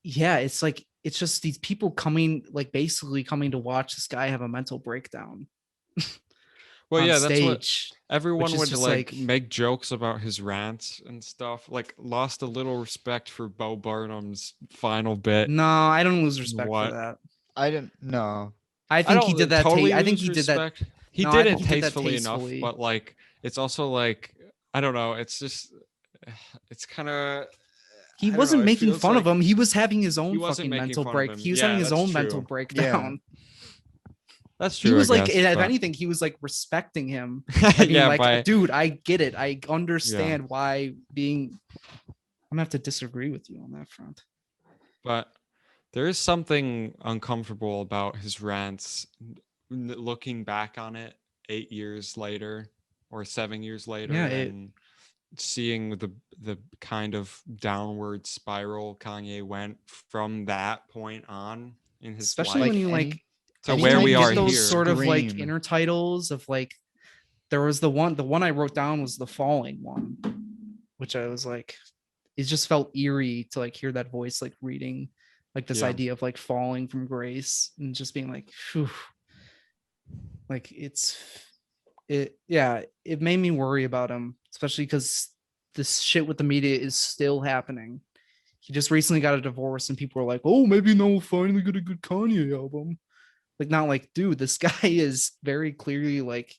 it's like, it's just these people coming, like basically coming to watch this guy have a mental breakdown. Well, yeah, that's what everyone would like make jokes about his rants and stuff. Like, lost a little respect for Bo Burnham's final bit. No, I don't lose respect for that. I didn't know. I think he did that. Totally I think he did that. He did it tastefully enough, but like, it's also like, I don't know. It's just, it's kind of. He wasn't making fun of him. He was having his own fucking mental break. He was having his own mental breakdown. That's true. He was like, if anything, he was like respecting him. Dude, I get it. I understand why I'm gonna have to disagree with you on that front. But there is something uncomfortable about his rants, looking back on it 8 years later or 7 years later, and seeing the kind of downward spiral Kanye went from that point on in his especially life. When you like. So where we are those here, sort of like inner titles of like, there was the one I wrote down was the falling one, which I was like, it just felt eerie to like hear that voice like reading like this idea of like falling from grace and just being like, phew. Like it made me worry about him, especially because this shit with the media is still happening. He just recently got a divorce and people were like, oh, maybe now we'll finally get a good Kanye album. Like, not like, dude, this guy is very clearly like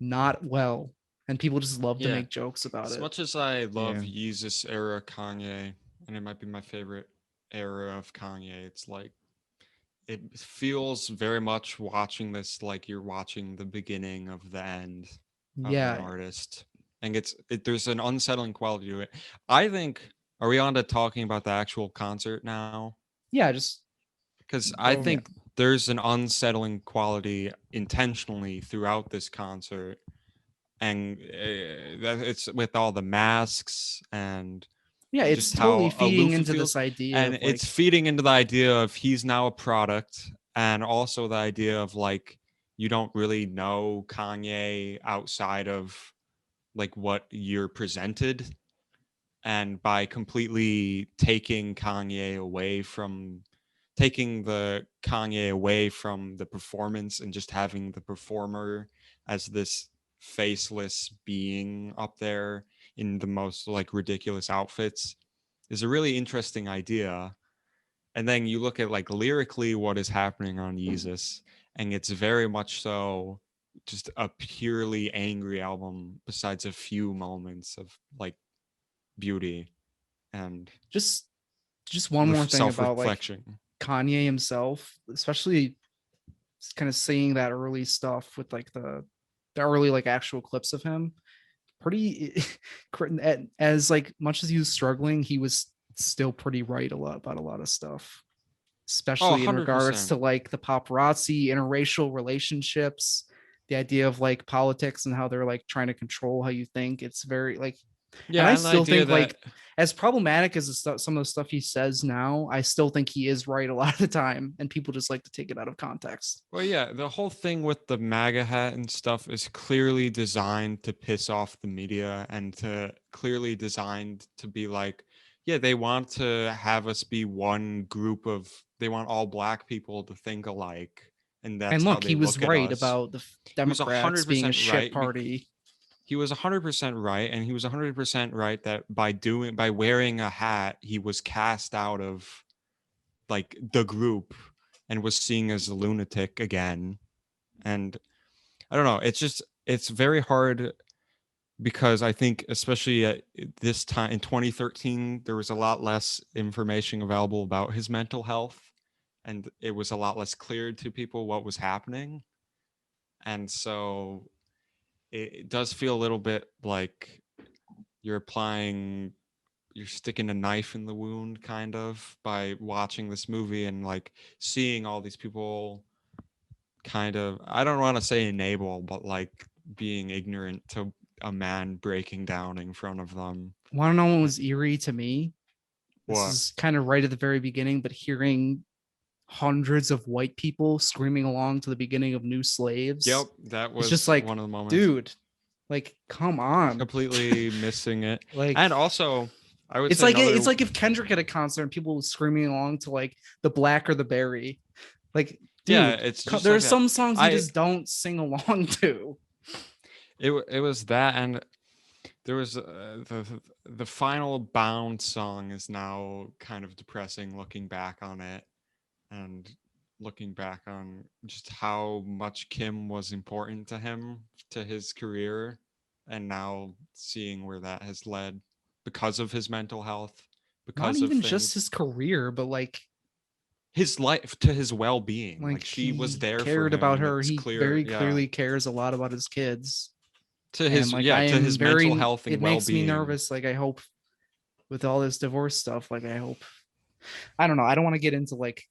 not well, and people just love to make jokes about it. As much as I love Yeezus era Kanye, and it might be my favorite era of Kanye, it's like, it feels very much watching this like you're watching the beginning of the end of an artist, and there's an unsettling quality to it. I think, are we on to talking about the actual concert now? Yeah, just because I think there's an unsettling quality intentionally throughout this concert, and it's with all the masks and it's totally feeding into this idea, and it's feeding into the idea of he's now a product, and also the idea of like, you don't really know Kanye outside of like what you're presented, and by completely taking the Kanye away from the performance and just having the performer as this faceless being up there in the most like ridiculous outfits is a really interesting idea. And then you look at like lyrically what is happening on Yeezus, and it's very much so just a purely angry album besides a few moments of like beauty and Just one more thing about like self-reflection. Kanye himself, especially kind of seeing that early stuff with like the early like actual clips of him. Pretty as like much as he was struggling, he was still pretty right about a lot of stuff, especially in regards to like the paparazzi, interracial relationships, the idea of like politics and how they're like trying to control how you think. It's very like, Yeah, and I and still think that, like as problematic as some of the stuff he says now, I still think he is right a lot of the time, and people just like to take it out of context. well, yeah, the whole thing with the MAGA hat and stuff is clearly designed to piss off the media and clearly designed to be like, yeah, they want to have us be one group of, they want all black people to think alike, and that's And how look, they he was look at right us. about the He was Democrats being a 100% shit right. party. He was 100% right, and he was 100% right that by wearing a hat, he was cast out of like the group and was seen as a lunatic again. And I don't know, it's very hard because I think especially at this time in 2013 there was a lot less information available about his mental health, and it was a lot less clear to people what was happening. And so it does feel a little bit like you're sticking a knife in the wound kind of by watching this movie and like seeing all these people kind of, I don't want to say enable, but like being ignorant to a man breaking down in front of them. Want to know what was eerie to me? This What? is kind of right at the very beginning, but hearing hundreds of white people screaming along to the beginning of New Slaves. Yep, that was just like, one of the moments. Dude, like, come on. Completely missing it. Like, and also, I would it's say like it's like if Kendrick had a concert and people were screaming along to like the Black or the Berry. Like, dude, yeah, it's just there like are some songs I you just don't sing along to. It was that, and there was the final Bound song is now kind of depressing looking back on it, and looking back on just how much Kim was important to him, to his career, and now seeing where that has led because of his mental health, because Not even of just his career, but like his life, to his well-being. Like she was he there for cared him. about her. It's He clear, very yeah. clearly cares a lot about his kids. To his, and like yeah, I to am his very, mental health and it well-being. makes me nervous. Like I hope with all this divorce stuff, like I hope, I don't know. I don't want to get into like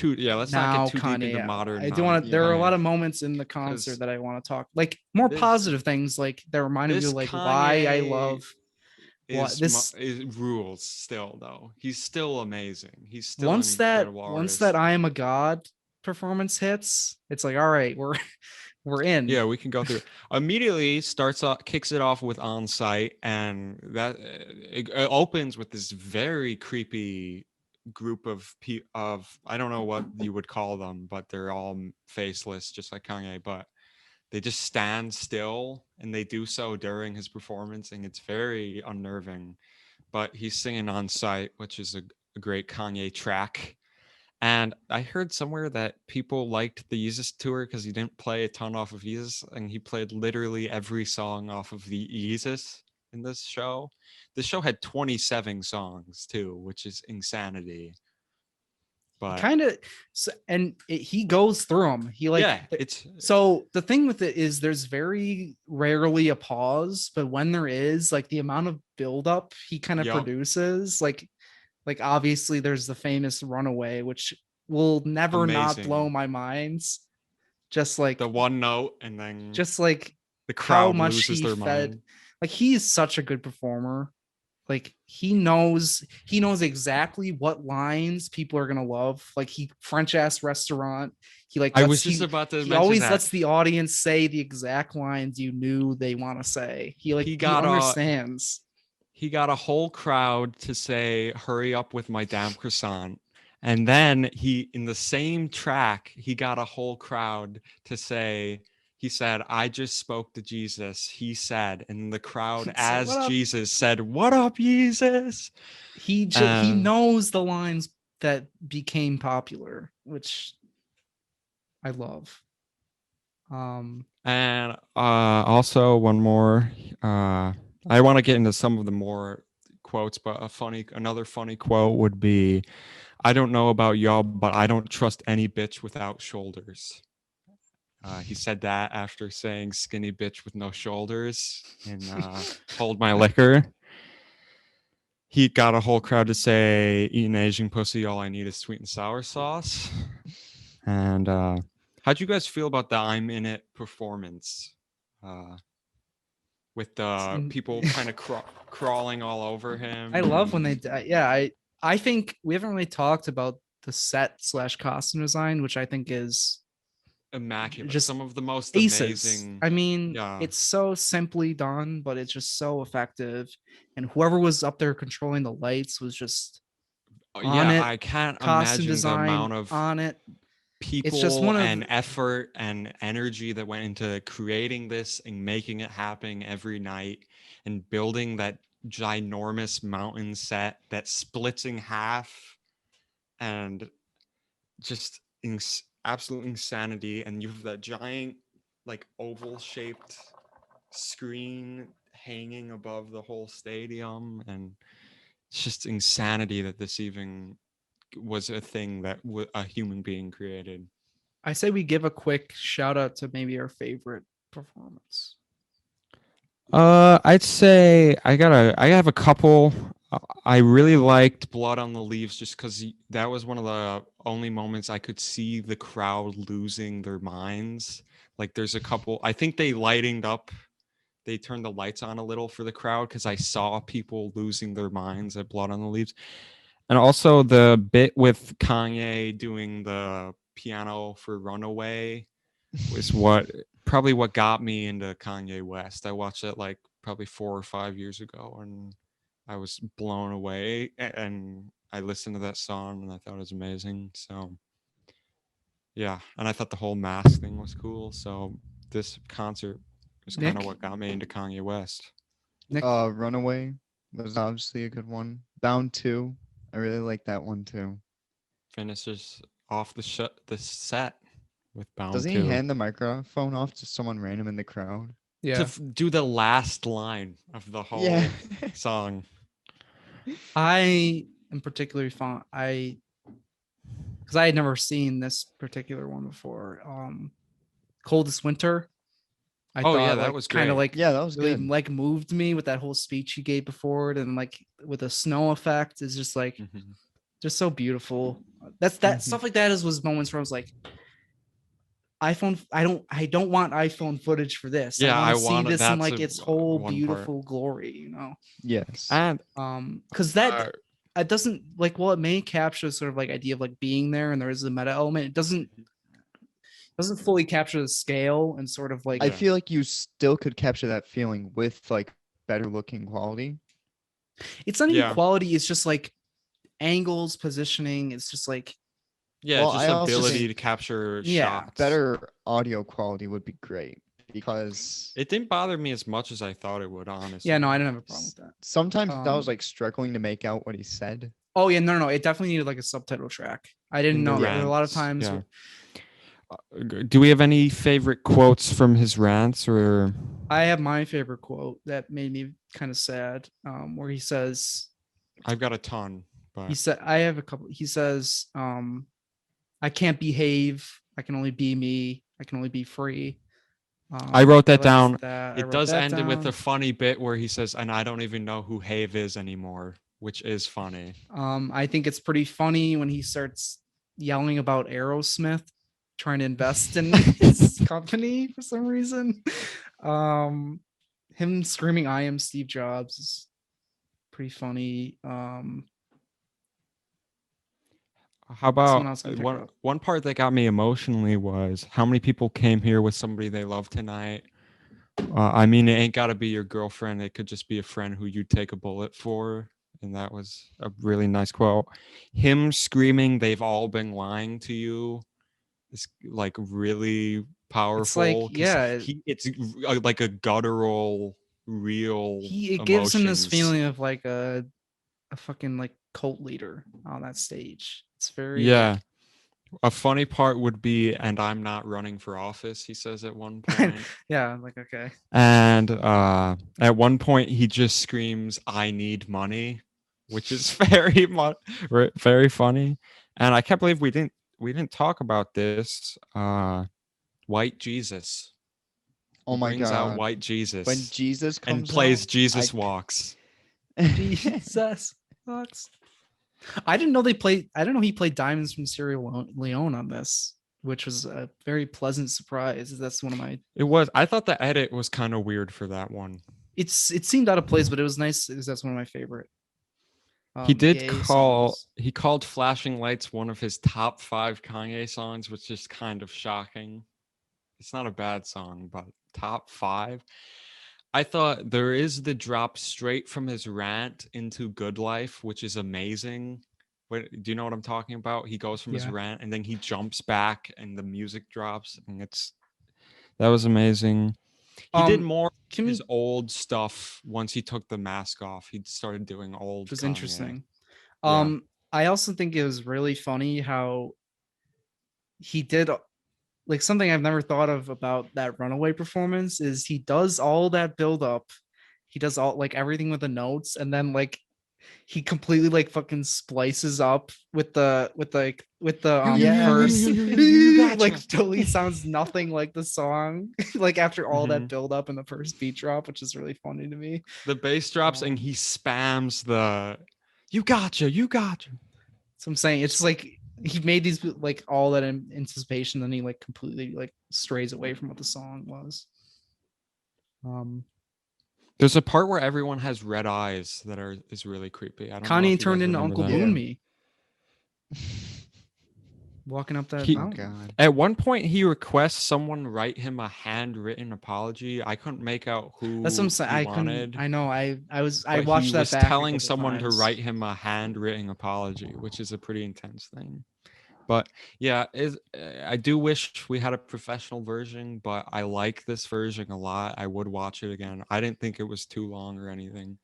let's not get too Kanye, deep into modern. I do want to. yeah. There are a lot of moments in the concert that I want to talk, like more positive things, like that reminded me of like why I love. It rules still though. He's still amazing. He's still once an incredible artist. that I Am a God performance hits, it's like, all right, we're in. Yeah, we can go through. Immediately kicks it off with On Site, and that it opens with this very creepy group of I don't know what you would call them, but they're all faceless, just like Kanye, but they just stand still, and they do so during his performance, and it's very unnerving. But he's singing On Site, which is a great Kanye track. And I heard somewhere that people liked the Yeezus tour because he didn't play a ton off of Yeezus, and he played literally every song off of the Yeezus in this show. The show had 27 songs too, which is insanity. But kind of, and he goes through them. He like, yeah, it's so the thing with it is there's very rarely a pause, but when there is, like the amount of buildup he kind of produces, like obviously there's the famous Runaway, which will never not blow my minds. Just like the one note, and then just like the crowd how much loses he their fed. mind. Like he's such a good performer. Like he knows exactly what lines people are gonna love. Like he French ass restaurant. He like I was just about to. He always lets the audience say the exact lines you knew they want to say. He understands. he got a whole crowd to say, "Hurry up with my damn croissant." And then in the same track, he got a whole crowd to say, he said, "I just spoke to Jesus." He said, and the crowd, Said, as "What up?" Jesus, said, "What up, Jesus?" He knows the lines that became popular, which I love. And also one more. I want to get into some of the more quotes, but another funny quote would be, "I don't know about y'all, but I don't trust any bitch without shoulders." He said that after saying "skinny bitch with no shoulders" in "Hold My Liquor." He got a whole crowd to say, "Eating Asian pussy, all I need is sweet and sour sauce." And how'd you guys feel about the "I'm in it" performance? With the people kind of crawling all over him. I love when they I think we haven't really talked about the set / costume design, which I think is immaculate. just Some of the most aces. amazing. I mean, Yeah. it's so simply done, but it's just so effective. And whoever was up there controlling the lights was just on it. I can't Costume imagine design the amount of on it. people It's just one of and effort and energy that went into creating this and making it happen every night and building that ginormous mountain set that splits in half and just absolute insanity. And you have that giant like oval shaped screen hanging above the whole stadium, and it's just insanity that this even was a thing that a human being created. I say we give a quick shout out to maybe our favorite performance. I'd say I have a couple. I really liked Blood on the Leaves just because that was one of the only moments I could see the crowd losing their minds. Like there's a couple, I think they turned the lights on a little for the crowd because I saw people losing their minds at Blood on the Leaves. And also the bit with Kanye doing the piano for Runaway was probably what got me into Kanye West. I watched it like probably 4 or 5 years ago and I was blown away, and I listened to that song and I thought it was amazing. So yeah, and I thought the whole mask thing was cool. So this concert was kind of Nick? what got me into Kanye West. Nick, Runaway was obviously a good one. Bound 2. I really like that one too. Finishes off the set with Bound Doesn't 2. he hand the microphone off to someone random in the crowd? yeah. To do the last line of the whole Yeah. song. I am particularly fond. Because I had never seen this particular one before. Coldest Winter. I thought that was kind of great. like Yeah, that was really good. like moved me with that whole speech he gave before it, and like with the snow effect is just like Mhm. just so beautiful. That stuff like that was moments where I was like, iPhone. I don't want iPhone footage for this. Yeah, I I want to see wanted this in that's like its whole one part. beautiful glory. Yes. And Because that it doesn't like it may capture sort of like idea of like being there, and there is a meta element. It doesn't fully capture the scale and sort of like I feel like you still could capture that feeling with like better looking quality. it's not even Yeah. quality. It's just like angles, positioning. It's just like yeah, Well, just I also ability think to capture Yeah, shots. better audio quality would be great because It didn't bother me as much as I thought it would, honestly. yeah. No, I didn't have a problem with that. sometimes I was Um, like struggling to make out what he said. Oh yeah, no. It definitely needed like a subtitle track. I didn't In the know that. There were a lot of rants, times. yeah. Do we have any favorite quotes from his rants, or I have my favorite quote that made me kind of sad, where he says, I've got a ton, but I have a couple. He says, I can't behave. I can only be me. I can only be free. I wrote that liked down. that. I It wrote does that end with down. a funny bit where he says, "And I don't even know who Have is anymore," which is funny. I think it's pretty funny when he starts yelling about Aerosmith trying to invest in his company for some reason. Him screaming "I am Steve Jobs" is pretty funny. How Someone about else can pick it up. one part that got me emotionally was how many people came here with somebody they love tonight, I mean, it ain't gotta be your girlfriend. It could just be a friend who you take a bullet for. And that was a really nice quote. Him screaming, "They've all been lying to you," is like really It's like, powerful because yeah, it's like a guttural, real it gives him this emotions. feeling of like a fucking like cult leader on that stage. It's very Yeah. A funny part would be, "And I'm not running for office," he says at one like point. yeah, I'm like okay. And at one point he just screams, "I need money," which is very funny. And I can't believe we didn't talk about this. White Jesus. Oh He my brings out god. White When Jesus Jesus and comes plays out, Jesus Walks. Jesus sucks. I didn't know they played. I didn't know he played Diamonds from Sierra Leone on this, which was a very pleasant surprise. That's one of my. I thought the edit was kind of weird for that one. It seemed out of place, but it was nice. That's one of my favorite. Gay songs. He called Flashing Lights one of his top 5 Kanye songs, which is kind of shocking. It's not a bad song, but top 5. I thought there is the drop straight from his rant into Good Life, which is amazing. Do you know what I'm talking about? He goes from his Yeah. rant and then he jumps back and the music drops, and that was amazing. He did more of his old stuff once he took the mask off. He started doing old Which was Kanye. interesting. Yeah. I also think it was really funny how he did like something I've never thought of about that Runaway performance is he does all that build up. He does all like everything with the notes, and then like he completely like fucking splices up with the Yeah. verse. Gotcha. Like totally sounds nothing like the song. Like after all that Mhm. build up and the first beat drop, which is really funny to me. The bass drops and he spams the "You gotcha, you gotcha." So I'm saying it's like he made these like all that in anticipation, then he like completely like strays away from what the song was. There's a part where everyone has red eyes is really creepy. I don't know Kanye if you turned guys into remember Uncle that. Yeah. Boon Me walking up that He- Oh mountain. god. At one point, he requests someone write him a handwritten apology. I couldn't make out who That's what I'm saying. he I couldn't. wanted, I know. I but he watched that was back a telling couple someone to times. write him a handwritten apology, which is a pretty intense thing. But yeah, I do wish we had a professional version, but I like this version a lot. I would watch it again. I didn't think it was too long or anything.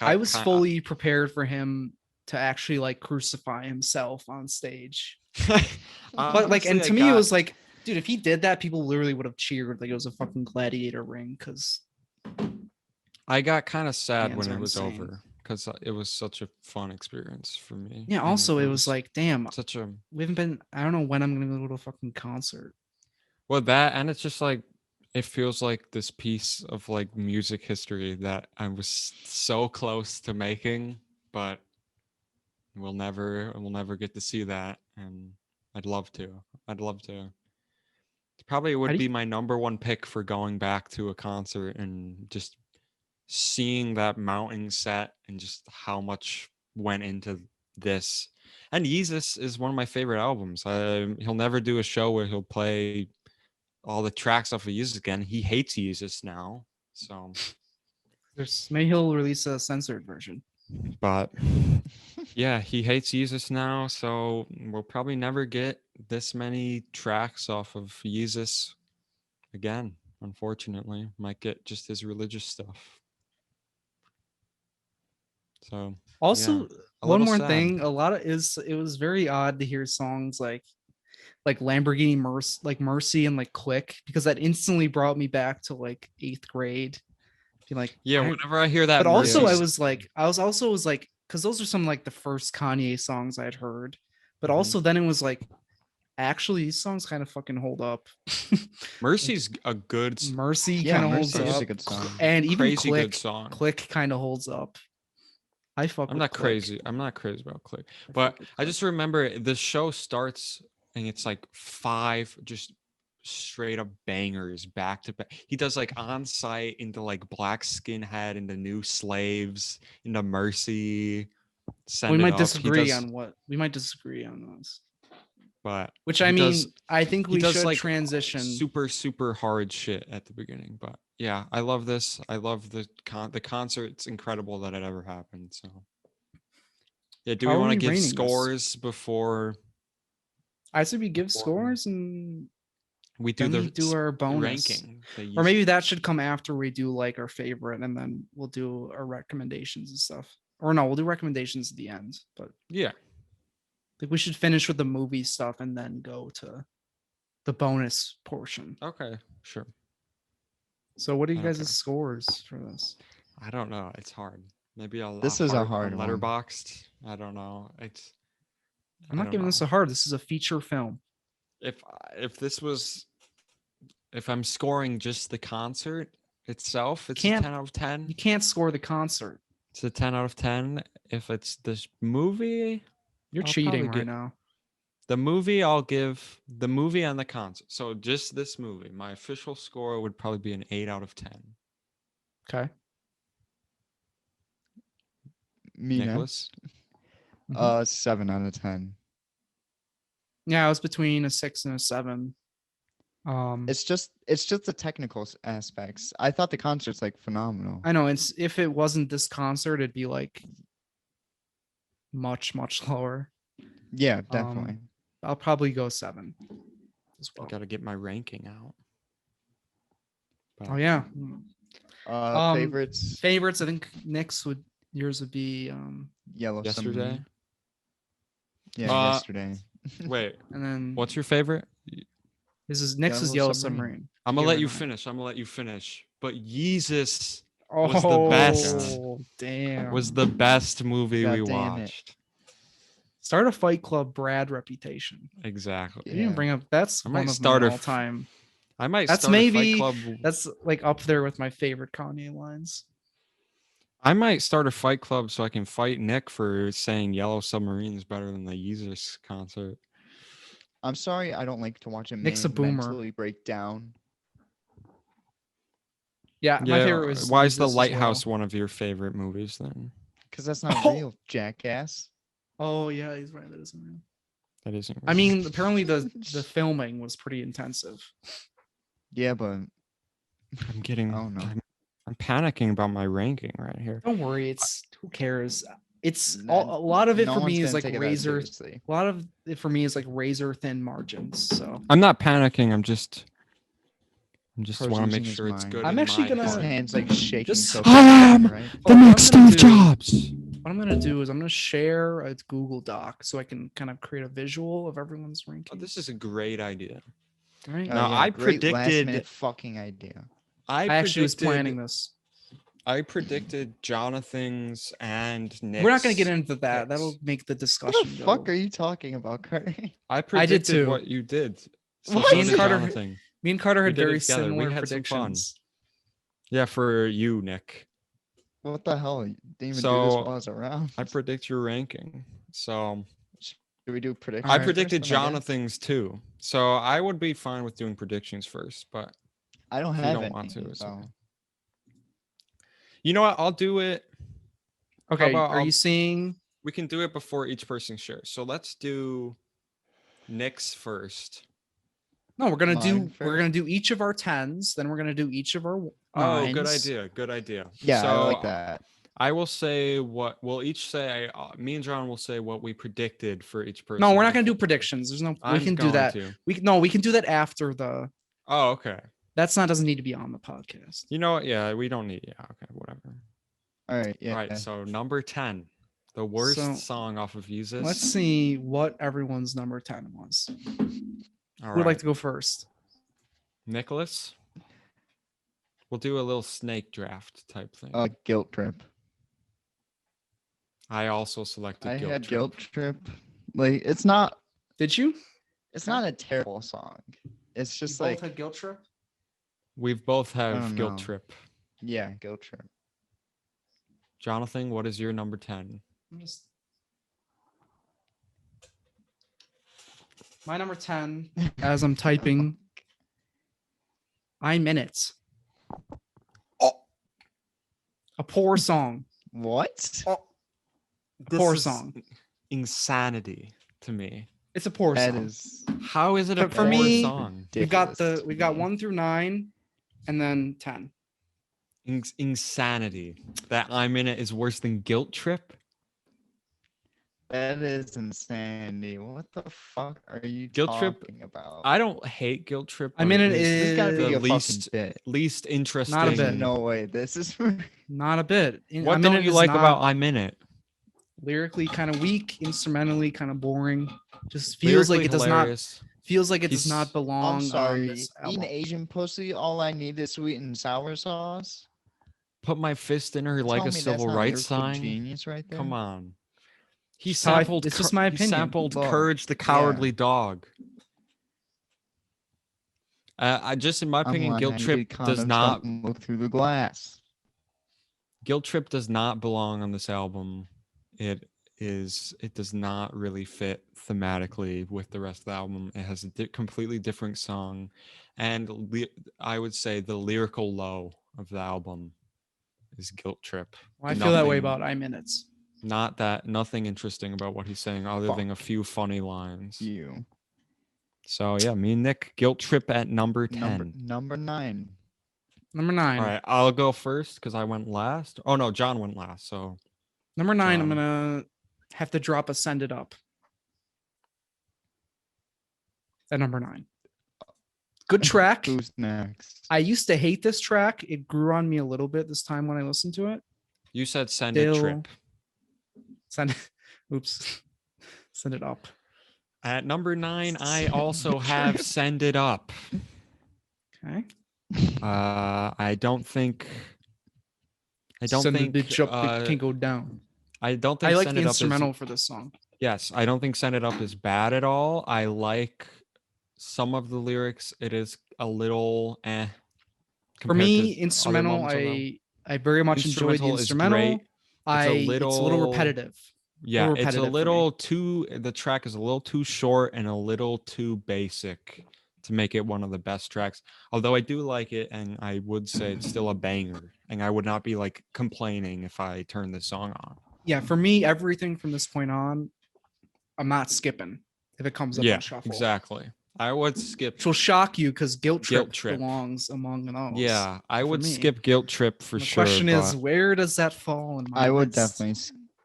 I was fully prepared for him to actually like crucify himself on stage. But like, and to me, it was like, dude, if he did that, people literally would have cheered like it was a fucking gladiator ring because I got kind of sad fans when are it was insane. over because it was such a fun experience for me. Yeah. and Also, it was like, damn, such a we haven't been. I don't know when I'm gonna go to a fucking concert. well that, and it's just like it feels like this piece of like music history that I was so close to making, but we'll never get to see that, and I'd love to. I'd love to. Probably How would do you, be my number one pick for going back to a concert and just seeing that mounting set and just how much went into this. And Yeezus is one of my favorite albums. He'll never do a show where he'll play all the tracks off of Yeezus again. He hates Yeezus now. So, maybe he'll release a censored version. but yeah, he hates Yeezus now. So we'll probably never get this many tracks off of Yeezus again. Unfortunately, might get just his religious stuff. So Also, a one little more sad. thing, it was very odd to hear songs like Lamborghini Mercy and like Click because that instantly brought me back to like 8th grade. Being like, Yeah, whenever I hear that, but also Mercy I was like, because those are some like the first Kanye songs I'd heard. But Mhm. also then it was like, actually, these songs kind of fucking hold up. Mercy's a good, Mercy Yeah, kind of holds Mercy is up, a good song. and even crazy Click, good song. Click kind of holds up. I fuck. I'm with not Click. crazy. I'm not crazy about Click, I but fuck with I Click. just remember the show starts and it's like 5 just straight up bangers back to back. He does like On Site into like Black Skinhead into New Slaves into Mercy. Send We It might Up. disagree He does. on what we might disagree on those. but Which he I mean, does- I think he we does should like transition. super hard shit at the beginning. But yeah, I love this. I love the concert's incredible that it ever happened. So yeah, do How we are want to we give rating this? scores before I said we give Before- scores and we do then the we do our bonus. ranking? Or maybe that should come after we do like our favorite, and then we'll do our recommendations and stuff. Or no, we'll do recommendations at the end. But yeah. I think we should finish with the movie stuff and then go to the bonus portion. Okay, sure. So what are you Okay. guys' scores for this? I don't know. It's hard. Maybe I'll. This is a hard one. Letterboxd. I don't know. It's. I'm not giving this a hard. This is a feature film. If this was, if I'm scoring just the concert itself, it's Can't- a 10 out of 10. You can't score the concert. It's a 10 out of 10. If it's this movie, You're I'll cheating probably right now. the movie, I'll give the movie and the concert. So just this movie, my official score would probably be an 8 out of 10. Okay. Me Nicholas, next. 7 out of 10. Yeah, I was between a 6 and a 7. It's just the technical aspects. I thought the concert's like phenomenal. I know it's if it wasn't this concert, it'd be like much lower. Yeah, definitely. I'll probably go 7 as I well. gotta get my ranking out. Oh yeah. Favorites. Favorites. I think yours would be Yellow Yesterday. Submarine. Yeah, yesterday. Wait, and then what's your favorite? this is next is Yellow Yellow Submarine. I'm gonna let you Here finish. But Yeezus Oh, was the best. Damn. was the best movie God we damn it. watched. Start a Fight Club Brad reputation. Exactly. You didn't Yeah. bring up that's I one might of start my a all time. I might That's start a maybe- Fight Club. That's like up there with my favorite Kanye lines. I might start a Fight Club so I can fight Nick for saying Yellow Submarine is better than the Yeezus concert. I'm sorry, I don't like to watch a Nick's a man boomer. mentally break down. Yeah, my Yeah, favorite was. why is Yeezus The as Lighthouse well. one of your favorite movies then? Because that's not Oh. real, jackass. Oh yeah, he's right. That isn't real. That isn't. I real. mean, apparently the filming was pretty intensive. Yeah, but I'm getting. I don't know. I'm panicking about my ranking right here. Don't worry, it's who cares. It's Nah, a lot of it no for one's me is gonna like take it that razor. seriously. A lot of it for me is like razor thin margins. So I'm not panicking. I'm just Bro's want to make losing his sure it's mind. good. I'm in actually my gonna- His heart. hands like shaking Just- so I am right? the what I'm next gonna Steve do- Jobs. what I'm gonna do is I'm gonna share a Google Doc so I can kind of create a visual of everyone's Oh, ranking. this is a great idea. Right? Now, I great last predicted- minute fucking idea. I actually was planning this. I predicted Jonathan's and Nick's. We're not gonna get into that. picks. That'll make the What discussion the go. fuck are you talking about, Carter? I did predicted too. what you did. So What? so Me and did Carter- Jonathan. Me and Carter We had did it very together. We similar had some fun. predictions. Yeah, for you, Nick. What the hell? You didn't even do this So, while I was around. I predict your ranking. So Do we do predictions? I Alright, predicted first then, I guess? Jonathan's too. So I would be fine with doing predictions first, but I don't if you have don't any, want to, it's so. okay. You know what? I'll do it. Okay, about are I'll- you seeing? We can do it before each person shares. So let's do Nick's first. No, we're gonna do. Mine We're gonna do each of our tens. Then we're gonna do each of our Oh, nines. good idea. Good idea. Yeah, so I like that. I will say what we'll each say. Me and John will say what we predicted for each person. No, we're not gonna do before- predictions. There's no. I'm we can do going that. to. We can do that after the. Oh, okay. That's not doesn't need to be on the podcast. You know what? Yeah, we don't need. Yeah, okay, whatever. All right, yeah. All right. So number 10, the worst So, song off of Yeezus. Let's see what everyone's number 10 was. All Who would like right. to go first? Nicholas. We'll do a little snake draft type thing. Guilt Trip. I also selected I Guilt had Trip. Guilt Trip. Like it's not Did you? a terrible song. It's just You like both had guilt trip. We've both have don't Guilt know. Trip. yeah, Guilt Trip. Jonathan, what is your number 10? My number 10, as I'm typing, I'm in it. Oh. A poor song. What? A poor song. Insanity to me. It's a poor That song. is How is it a For poor me, song? We've got ridiculous. 1 through 9, and then 10. Insanity. That I'm in it is worse than Guilt Trip. That is insanity. What the fuck are you Guilt Trip, talking about? I don't hate Guilt Trip. I but mean, it it is This gotta is be the a least fucking bit. least interesting. Not a There's bit. no way. This is not a bit. What I'm don't in it you is like not about I'm in it? lyrically kind of weak, instrumentally kind of boring. Just feels like Lyrically it does hilarious. not He's- belong I'm sorry. on this Eating album. Asian pussy, all I need is sweet and sour sauce. Put my fist in her like Tell a me that's civil not rights lyrical sign. genius right there. Come on. He Just how I- sampled. it's just my He opinion. sampled Look, Courage the yeah. Cowardly Dog. I just, in my I'm opinion, lying, Guilt I Trip did kind does of not. something look through the glass. Guilt Trip does not belong on this album. It does not really fit thematically with the rest of the album. It has a completely different song, and I would say the lyrical low of the album is Guilt Trip. I feel that way Nothing- about I'm in it. Nothing interesting about what he's saying other than a few funny lines. You. So yeah, me and Nick, Guilt Trip at number 10. Number 9. Number 9. All right, I'll go first because I went last. Oh no, John went last. So Number 9, I'm John. gonna have to drop a Send It Up. At number 9. Good track. Who's next? I used to hate this track. It grew on me a little bit this time when I listened to it. you said Send It Trip. Oops. Send It Up. At number 9, I also have Send It Up. Okay. I don't think. Send the bitch up, it can't go down. I don't think I like Send the It Up is- instrumental for this song. Yes, I don't think Send It Up is bad at all. I like some of the lyrics. It is a little For compared me, to other instrumental, moments on the- I very much enjoyed the Instrumental is instrumental. great. It's a little- little repetitive. Yeah, it's a repetitive for me. little too. The track is a little too short and a little too basic to make it one of the best tracks. Although I do like it, and I would say it's still a banger, and I would not be like complaining if I turned this song on. Yeah, for me, everything from this point on, I'm not skipping if it comes up Yeah, on shuffle. exactly. I would skip. Which will shock you because Guilt Guilt Trip Trip. belongs among those. Yeah, I would me. skip Guilt Trip for The sure. question is, but where does that fall in my I would list? definitely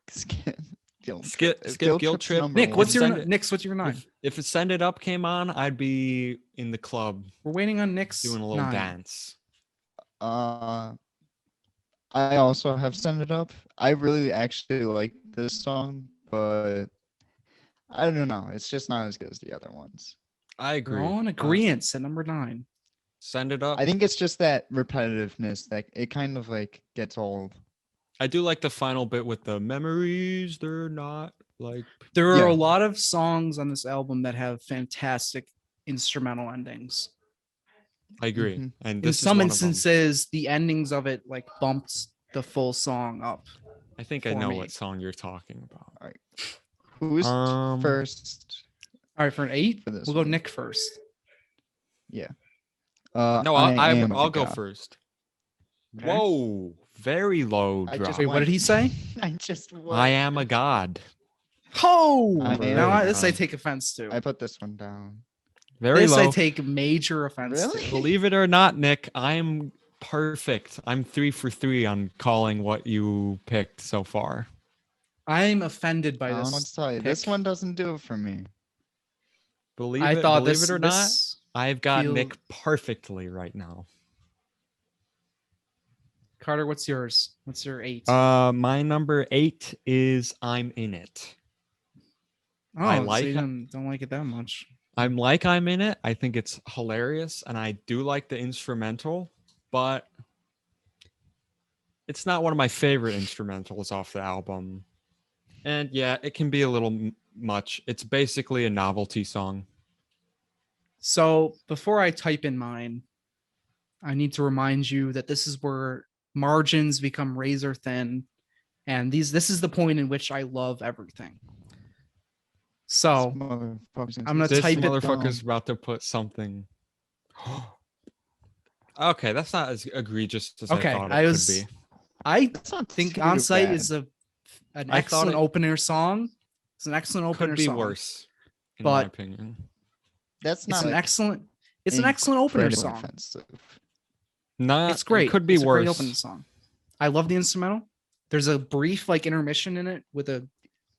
skip Guilt Skip- Trip. If skip Guilt Trip's Trip. number Nick, what's one- your Send it- Nick's? What's your 9? if it Send It Up came on, I'd be in the club We're waiting on Nick's doing a little 9. dance. I also have Send It Up. I really actually like this song, but I don't know. It's just not as good as the other ones. I agree. We're all in agreement at number 9. Send It Up. I think it's just that repetitiveness that it kind of like gets old. I do like the final bit with the memories. They're not like. There are Yeah. a lot of songs on this album that have fantastic instrumental endings. I agree. Mhm. And In this is some one of them. instances, the endings of it like bumped the full song up. I think I for know me. what song you're talking about. Who's Um, first All right, for an 8, for this we'll go one? Nick first. No, I am I'll the go god. first. Okay. Whoa, very low I drop. just Wait, what did he say? I just went. I am a god. Oh, I am now the this I god. take offense to. I put this one down. Very This low. I take major offense Really? to. Believe it or not, Nick, I am perfect. I'm 3 for 3 on calling what you picked so far. I'm offended by I don't know what this. to tell you. This pick. one doesn't do it for me. Believe I it, thought believe this it or not, this I've got feel- Nick perfectly right now. Carter, what's yours? What's your 8? My number 8 is I'm in it. I so like you it. don't like it that much. I'm in it. I think it's hilarious, and I do like the instrumental, but it's not one of my favorite instrumentals off the album. And yeah, it can be a little much. It's basically a novelty song. So before I type in mine, I need to remind you that this is where margins become razor thin, and this is the point in which I love everything. So I'm gonna This type it motherfucker's down. about to put something. Okay, that's not as egregious as Okay, I thought I it was- could be. I It's not think too On Site bad. is an I thought excellent it opener song. It's an excellent opener Could be song. worse. in my But opinion. That's it's not an like, excellent. It's an excellent opener incredibly song. offensive. Not. It's great. It could be It's a great worse. opening song. I love the instrumental. There's a brief like intermission in it with a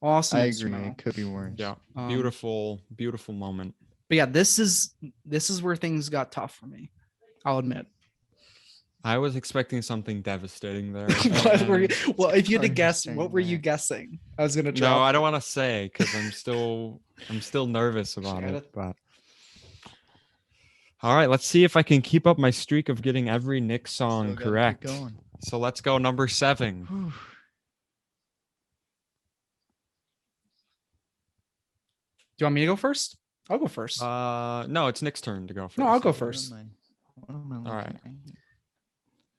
awesome I agree. instrumental. It could be worse. Yeah. Um, Beautiful, beautiful moment. But yeah, this is where things got tough for me. I'll admit. I was expecting something devastating there. Well, if you had to I guess, understand what were you that. guessing? I was gonna drop. No, I don't want to say because I'm still nervous about Shut it. it. But all right, let's see if I can keep up my streak of getting every Nich song Still gotta keep correct. going. So let's go number 7. Whew. Do you want me to go first? I'll go first. No, it's Nick's turn to go first. No, I'll go What first. am I All right. looking at?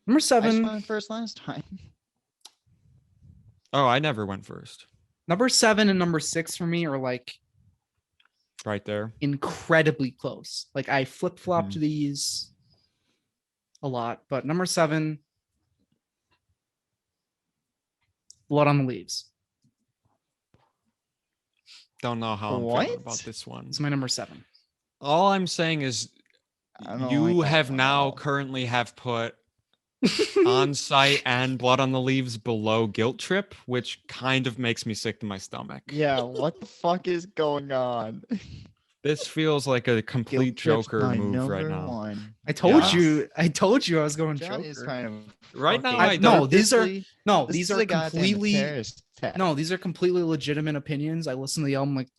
Number I just 7. went first last time. Oh, I never went first. Number 7 and number 6 for me are like Right there. incredibly close. Like I flip-flopped Mhm. these a lot, but number 7, Blood on the Leaves. Don't know how I'm What? feeling about this one. It's my number 7. All I'm saying is I don't you like that have one at now all. currently have put On Site and Blood on the Leaves below Guilt Trip, which kind of makes me sick to my stomach. Yeah, what the fuck is going on? This feels like a complete Guilt Trip's Joker my move right number now. one. I told Yeah. you. I told you I was going John Joker. is kind of Right now, fucking I no, don't. these are purposely- no, this these is are a goddamn completely terrorist attack. no, these are completely legitimate opinions. I listened to the album like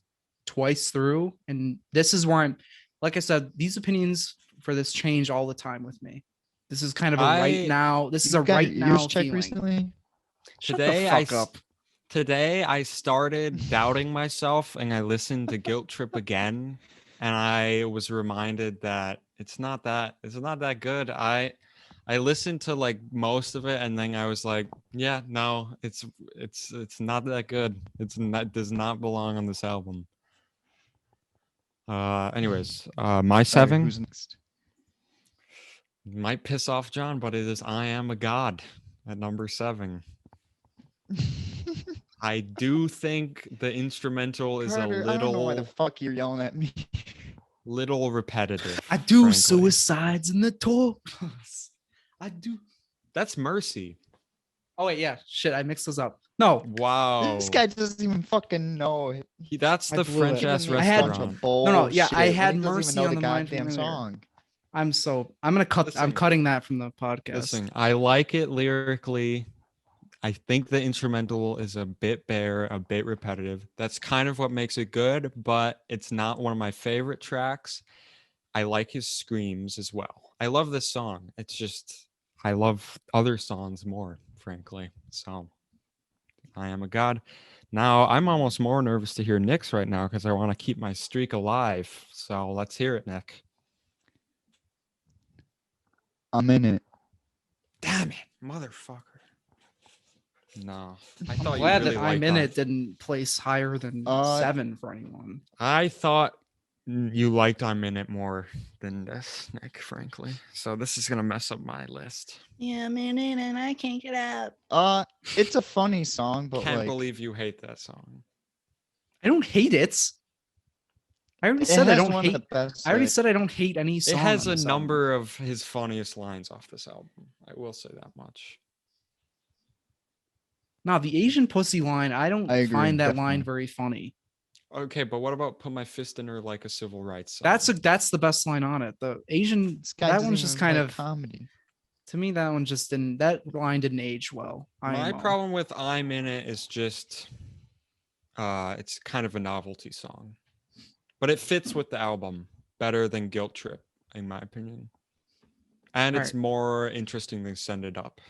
twice through, and this is where I'm. Like I said, these opinions for this change all the time with me. This is kind of a right now. This is You a got right your now ears checked feeling. recently? Shut Today the I fuck up. Today I started doubting myself and I listened to Guilt Trip again and I was reminded that it's not that good. I listened to like most of it and then I was like, yeah, no, it's not that good. Does not belong on this album. Anyways, my Sorry, 7 who's next? might piss off John, but it is I Am a God at number 7. I do think the instrumental is Carter, I don't know why the a fuck you're yelling at me. little repetitive. I do frankly. suicides in the tour. I do. That's Mercy. Oh wait, yeah. Shit, I mixed those up. No, Wow. This guy doesn't even fucking know. That's I the blew it. French ass Giving me a bunch of restaurant. No, yeah, I bullshit had when he doesn't Mercy even know on the the mind from goddamn earlier. song. I'm gonna cut. I'm Listen. cutting that from the podcast. Listen, I like it lyrically. I think the instrumental is a bit bare, a bit repetitive. That's kind of what makes it good, but it's not one of my favorite tracks. I like his screams as well. I love this song. It's just I love other songs more, frankly. So I Am a God. Now I'm almost more nervous to hear Nick's right now because I want to keep my streak alive. So let's hear it, Nich. I'm in it. Damn it, motherfucker. No, I I'm thought glad you really that I'm liked in On- it didn't place higher than 7 for anyone. I thought you liked I'm in it more than this, Nich, frankly. So this is gonna mess up my list. Yeah, I'm in it and I can't get out. It's a funny song, but Can't like, believe you hate that song. I don't hate it. I already it said I has don't one of hate. the best. I already like- said I don't hate any song. It has on a this album. number of his funniest lines off this album. I will say that much. No, the Asian pussy line. I don't I agree, find that line definitely. very funny. Okay, but what about Put My Fist in Her Like a Civil Rights Song? That's the best line on it. The Asian This guy that doesn't one's just even kind like of comedy. to me. That one just didn't. That line didn't age well. My IMO. problem with I'm in it is just it's kind of a novelty song. But it fits with the album better than Guilt Trip, in my opinion. And it's Alright. more interesting than Send It Up.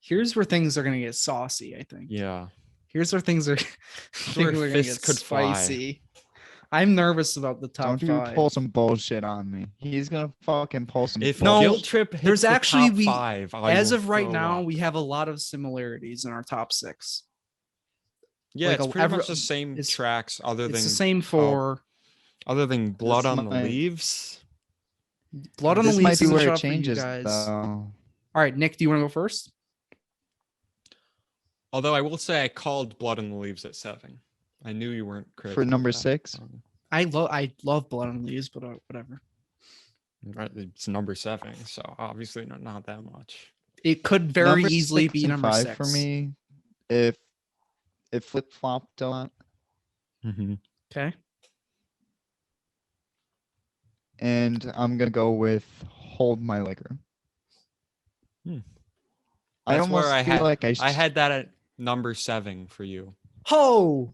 Here's where things are gonna get saucy. I think. Yeah. Here's where things are. where things are gonna fists get could fly. spicy. I'm nervous about the top Don't you 5. pull some bullshit on me. He's gonna fucking pull some. If No, Guilt Trip hits there's the actually top we- 5, I As will of right throw now, up. we have a lot of similarities in our top 6. Yeah, like it's a- pretty every- much the same it's- tracks other It's than the same for other than Blood This on the might- Leaves. Blood on the This Leaves. might be isn't where shut it up for you changes, guys. though. All right, Nick, do you want to go first? Although I will say I called Blood on the Leaves at 7. I knew you weren't crazy For number about that 6? song. I love Blood on Leaves, but whatever. Right, it's number 7, so obviously not that much. It could very Number easily 6 be and number 5 6 for me. If it flip flopped a lot, Mm-hmm. Okay. and I'm gonna go with Hold My Liquor. I That's where almost feel like I had that at number 7 for you. Ho!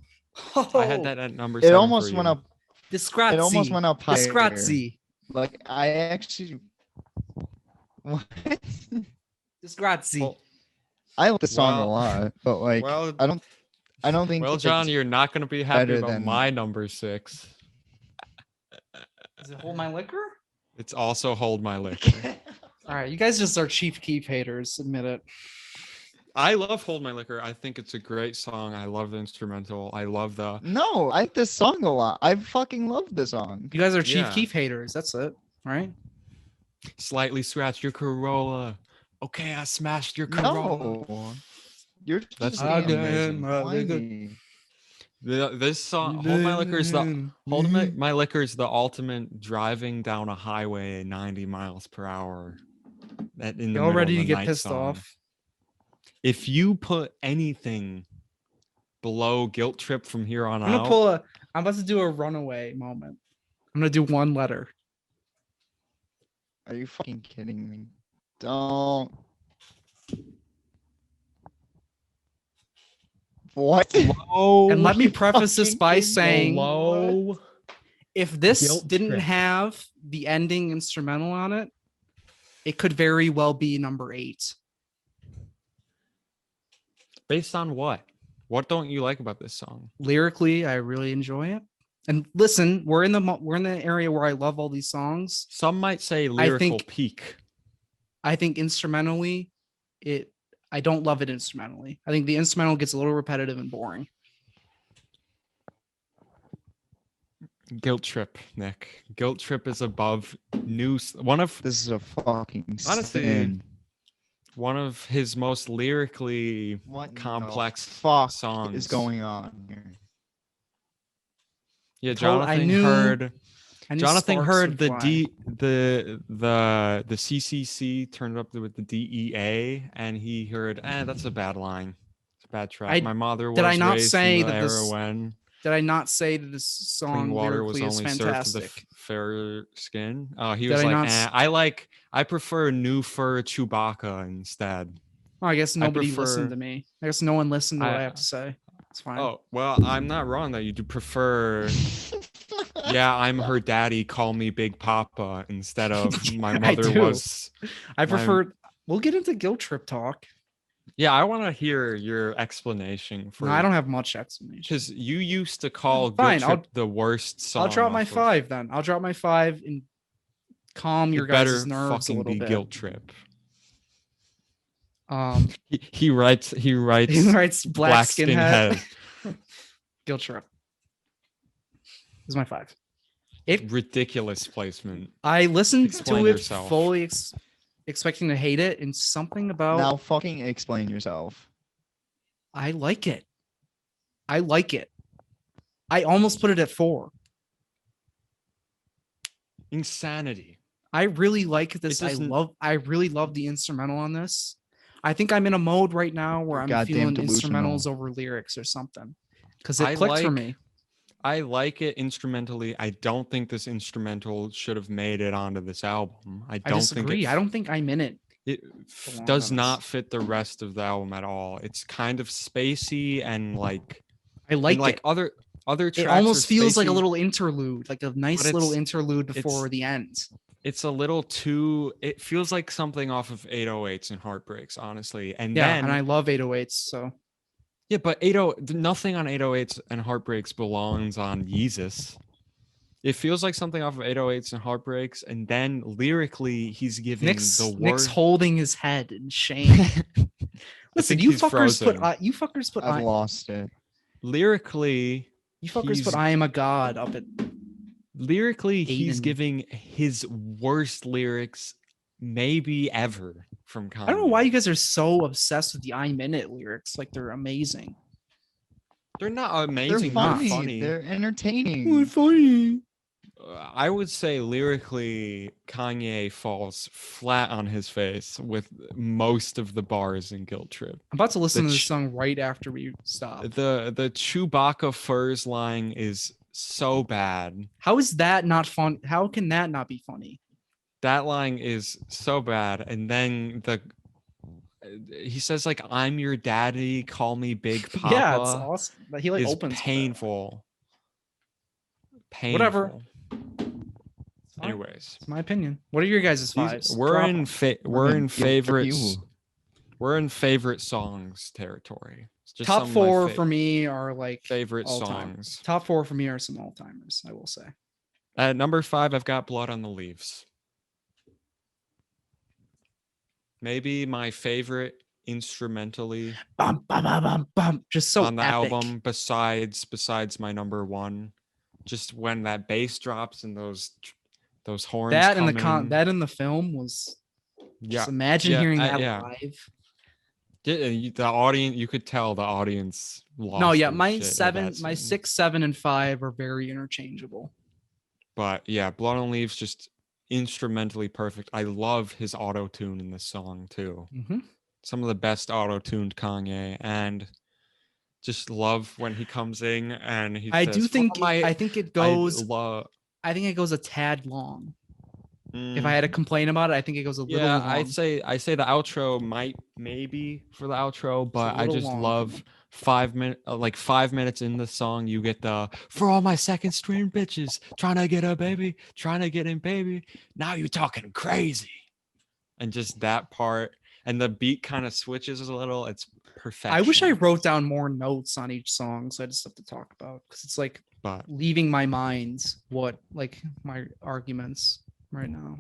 I had that at number it 7 almost for went you. up. Disgrazie. It almost went up higher. Disgrazie. Like I actually. What? Disgrazie. Well, I like the song a Well- lot, but like well, I don't think. well, John, it's you're not going to be happy better about than- my number 6. Is it Hold My Liquor? It's also Hold My Liquor. All right, you guys just are Chief Keef haters. Admit it. I love Hold My Liquor. I think it's a great song. I love the instrumental. I love the No, I like this song a lot. I fucking love the song. You guys are Chief Yeah. Keef haters. That's it, right? slightly scratched your Corolla. Okay, I smashed your Corolla. No, you're That's just being amazing. whiny. This song, Hold My Liquor is the My Liquor is the ultimate driving down a highway at 90 miles per hour. That in the Y'all middle ready of to the get night pissed song. off? If you put anything below Guilt Trip from here on I'm gonna out, pull a. I'm about to do a runaway moment. I'm gonna do one letter. Are you fucking kidding me? Don't. What? And let Are me you preface this fucking by kidding me? saying, Low. if this Guilt didn't Trip. have the ending instrumental on it, it could very well be number 8. Based on what? What don't you like about this song? Lyrically, I really enjoy it. And listen, we're in the area where I love all these songs. Some might say lyrical think- peak. I think instrumentally, I don't love it instrumentally. I think the instrumental gets a little repetitive and boring. Guilt Trip, Nick. Guilt Trip is above one of This is a fucking Honestly, sin. one of his most lyrically What the complex fuck songs. is going on here? Yeah, I knew Jonathan sparks heard would the fly. the CCC turned up with the DEA, and he heard, that's a bad line. It's a bad track. My mother was did I not raised say in the that era this when Did I not say that this clean song water was lyrically is only served to the fantastic? fairer skin. He Did was I like, not s- I prefer new fur Chewbacca instead. Oh, I guess nobody prefer- listened to me. I guess no one listened to what I I- have to say. It's fine. Oh, well, I'm not wrong that you do prefer. Yeah, I'm her daddy. Call me Big Papa instead of my I mother do. was. I prefer. We'll get into guilt trip talk. Yeah, I want to hear your explanation for. No, I don't have much explanation. Because you used to call Fine, Guilt Trip the worst song. I'll drop my off of- 5 then. I'll drop my 5 and calm your It better guys' nerves a fucking little be bit. Guilt Trip. He He writes writes black skinhead. skinhead. Guilt trip. This is my 5. Ridiculous placement. I listened Explain to it yourself. fully expecting to hate it, and something about Now fucking explain yourself. I like it. I like it. I almost put it at 4. Insanity. I really like this. doesn't- I really love the instrumental on this. I think I'm in a mode right now where You're I'm goddamn feeling delusional. instrumentals over lyrics or something. Because it I clicked for like- me. I like it instrumentally. I don't think this instrumental should have made it onto this album. I I don't disagree. think I don't think I'm in it. it belong does on not this. fit the rest of the album at all. It's kind of spacey and like I like like it. other tracks. It almost are feels like a spacey. little interlude, like a nice But little it's- interlude it's- before the end. It's a little too. It feels like something off of 808s and Heartbreaks, honestly. And Yeah, then and I love 808s. So yeah, but nothing on 808s and Heartbreaks belongs on Yeezus. It feels like something off of 808s and Heartbreaks, and then lyrically he's giving Nick's the Nick's word. holding his head in shame. Listen, think you he's fuckers frozen. put you fuckers put I've lost it. Lyrically, you fuckers put he's- I am a god up at he's Aiden. giving his worst lyrics maybe ever from Kanye. I don't know why you guys are so obsessed with the I'm in it lyrics. Like they're amazing. They're not They're amazing. funny. They're funny. They're entertaining. funny. I would say lyrically, Kanye falls flat on his face with most of the bars in Guilt Trip. I'm about to listen The to this ch- song right after we stop. The Chewbacca furs line is so bad. How is that not fun? How can that not be funny? That line is so bad. And then he says like, "I'm your daddy, call me Big Papa." Yeah, it's awesome. But he like is opens with that. painful. Painful. Whatever. Fine. Anyways, It's my opinion. What are your guys' fives? we're Drop in 'em. we're in Guilt favorites. review. We're in favorite songs territory. It's just Top some of my four for me are like favorite all-time. songs. Top four for me are some all timers. I will say. At number 5, I've got Blood on the Leaves. Maybe my favorite instrumentally Bum, bum, bum, bum, bum. Just so on the epic. album besides my number 1. Just when that bass drops and those horns That in come in. that in the film was. Yeah. Just imagine Yeah, hearing that yeah. live. The audience, you could tell the audience lost No, yeah, their my shit at seven, that my scene. 6, 7, and 5 are very interchangeable. But yeah, Blood on Leaves just instrumentally perfect. I love his auto tune in this song too. Mm-hmm. Some of the best auto tuned Kanye, and just love when he comes in and he I says, do think "For my-" I think it goes. love. I think it goes a tad long. If I had to complain about it, I think it goes a little yeah, long. I say the outro maybe for the outro, but I little just long for love me. 5 minutes in the song, you get the "for all my second string bitches trying to get a baby, trying to get in baby. Now you talking crazy," and just that part, and the beat kind of switches a little. It's perfection. I wish I wrote down more notes on each song, so I just have to talk about because it's like But leaving my mind what like my arguments right now.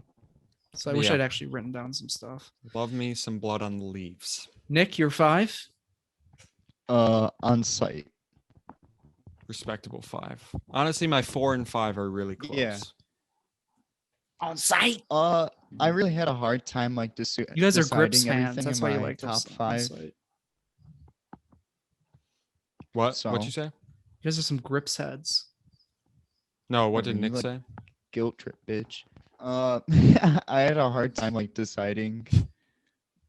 So I wish Yeah. I'd actually written down some stuff. love me some Blood on the Leaves. Nick, you're 5. On site. Respectable 5. Honestly, my 4 and 5 are really close. Yeah. On site. I really had a hard time like You guys are Grips deciding fans. everything That's in why you my like top those 5. songs. What? So- What'd you say? You guys are some Grips heads. No, what did mean, Nick like- say? Guilt trip, bitch. I had a hard time like deciding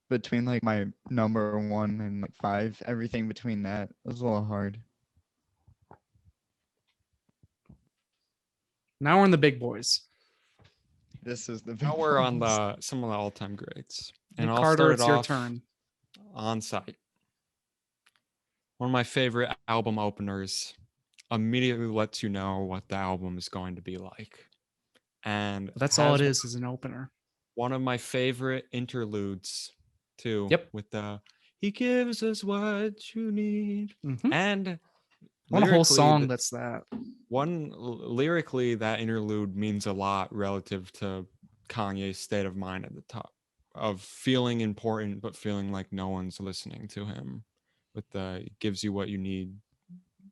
between like my number 1 and like 5. Everything between that was a little hard. Now we're in the big boys. This is the big Now we're on ones. some of the all-time greats. And Nick I'll Carter, start it's your off turn. On Site. One of my favorite album openers. Immediately lets you know what the album is going to be like. And That's all it has is an opener. one of my favorite interludes too. Yep. With the "He gives us what you need." Mhm. And What a whole lyrically, song that's that. Lyrically, that interlude means a lot relative to Kanye's state of mind at the top of feeling important but feeling like no one's listening to him. With the "gives you what you need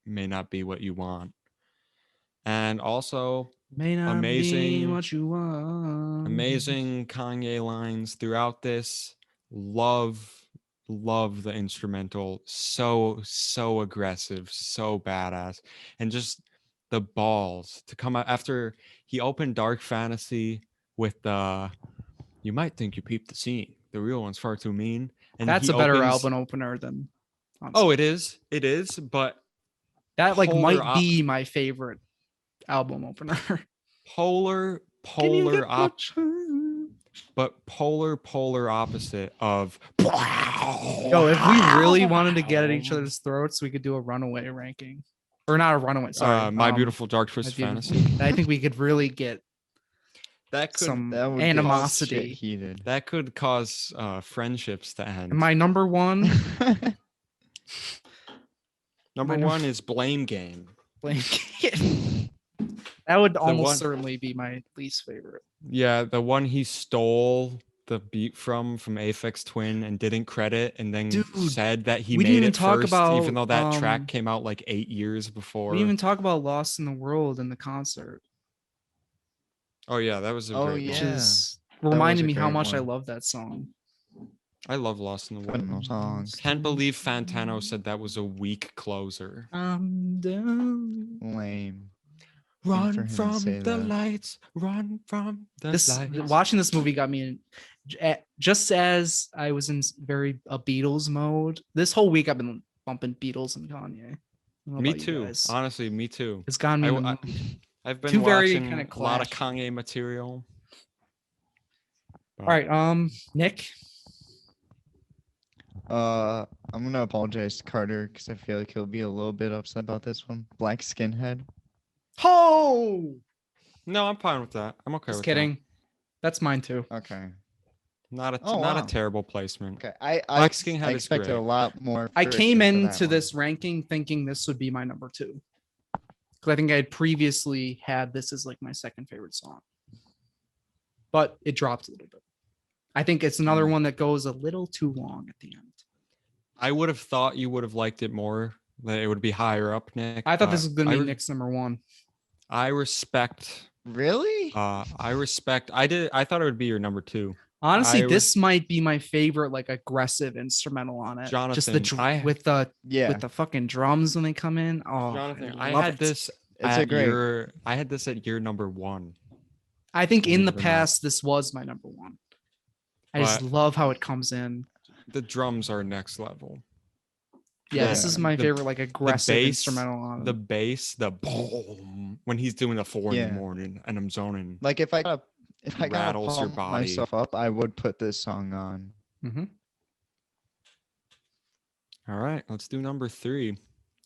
may not be what you want." And also May not be amazing- what you want. amazing Kanye lines throughout this. Love the instrumental. So aggressive, so badass. And just the balls to come out after he opened Dark Fantasy with the "you might think you peeped the scene. The real one's far too mean." And That's he a better opens- album opener than. On Oh, Site. it is, but That like Polar might Op- be my favorite album opener. polar Can you get but polar opposite of Yo, if we really wanted to get at each other's throats, we could do a runaway ranking, or not a runaway. Sorry, My Beautiful Dark My Twisted Beautiful- Fantasy. I think we could really get That could some That would get shit animosity. heated. that could cause friendships to end. And my number one, Number my 1 is Blame Game. that would almost one- certainly be my least favorite. Yeah, the one he stole the beat from Aphex Twin and didn't credit, and then Dude, said that he we didn't made even it talk first, about, even though that track um, came out like 8 years before. We didn't even talk about "Lost in the World" in the concert, Oh yeah, that was a Oh, great which one. Yeah. is was reminded a me how great much I one. love that song. I love Lost in the Woods. Phenomenal song. Can't believe Fantano said that was a weak closer. I'm down. Lame. Run for him to from say the that. lights. Run from the This lights. watching this movie got me in just as I was in very a Beatles mode. This whole week I've been bumping Beatles and Kanye. I don't know Me about you too. guys. Honestly, me too. It's gotten me in the I- mood. I've been Two very watching kinda a lot of clash. Kanye material. All right, Nick. I'm gonna apologize to Carter because I feel like he'll be a little bit upset about this one. Black Skinhead. Oh, No, I'm fine with that. I'm okay just with kidding. That's mine too. Okay. that. Oh, Not wow. a terrible placement. Okay. I Black Skinhead I is expected great. a lot more. I came friction for that into one. this ranking thinking this would be my number 2. Because I think I had previously had this as like my second favorite song. But it dropped a little bit. I think it's another one that goes a little too long at the end. I would have thought you would have liked it more. That it would be higher up, Nick. I thought this was going to be I Nick's number 1. I respect. Really? I respect. I thought it would be your number 2. Honestly, I this might be my favorite like aggressive instrumental on it. Just the Jonathan, with the Yeah. with the fucking drums when they come in. Oh, Jonathan, I I love had it. this. It's a great. I had this at your number 1. I think in the believe it or not. past this was my number 1. I just But- love how it comes in. The drums are next level. Yeah, this is my The- favorite like aggressive bass, instrumental on it. The bass, the boom when he's doing the 4 in Yeah. the morning, and I'm zoning. Like if I gotta Rattles your pump body. myself up, I would put this song on. Mhm. All right, let's do number 3.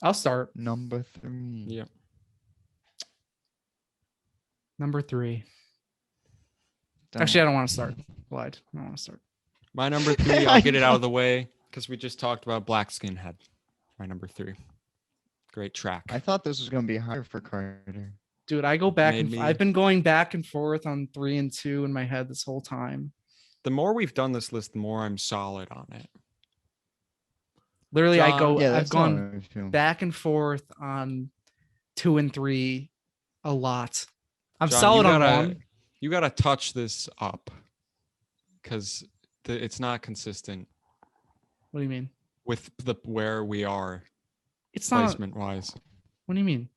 I'll start. Number 3. Yeah. Number 3. Don't- Actually, I don't want to start. Lied. I don't want to start. My number 3, I'll get it out of the way because we just talked about Black Skinhead. My number 3. Great track. I thought this was gonna be higher for Carter. Dude, I go back Made and me- I've been going back and forth on 3 and 2 in my head this whole time. The more we've done this list, the more I'm solid on it. Literally, I John- go. Yeah, I've that's gone how I feel. back and forth on 2 and 3 a lot. I'm John, solid you on gotta- 1. You got to touch this up because it's not consistent What do you mean? with the where we are It's not. placement wise. What do you mean?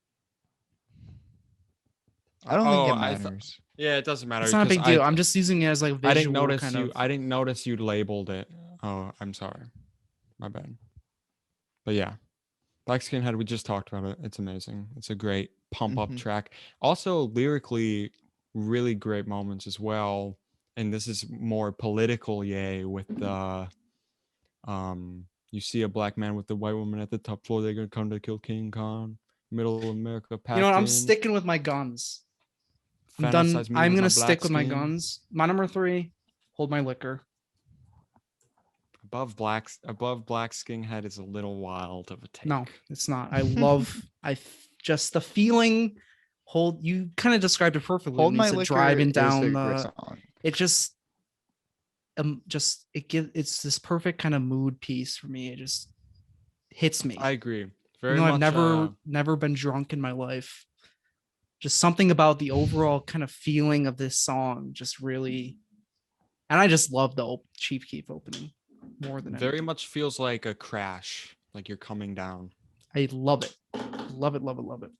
I don't think it I th- matters. yeah, it doesn't matter. It's not a big because deal. I'm just using it as like visual I didn't notice kind you. of. I didn't notice you labeled it. Oh, I'm sorry. My bad. But yeah, Black Skinhead. We just talked about it. It's amazing. It's a great pump up Mhm. track. Also lyrically, really great moments as well. And this is more political, yay, with the you see a black man with the white woman at the top floor. They're gonna come to kill King Kong. Middle of America. You know what? I'm packed in, sticking with my guns. I'm done. fantasize I'm memes gonna on stick black with my skin. guns. My number 3. Hold my liquor. Above black skinhead is a little wild of a take. No, it's not. I love. Just the feeling. Hold. You kind of described it perfectly. Hold when you My said Liquor driving is down a the. great song. It just it's this perfect kind of mood piece for me. It just hits me. I agree. Very Even though much. I've never been drunk in my life. Just something about the overall kind of feeling of this song just really, and I just love the Chief Keef opening more than very anything. much feels like a crash, like you're coming down. I love it, love it, love it, love it.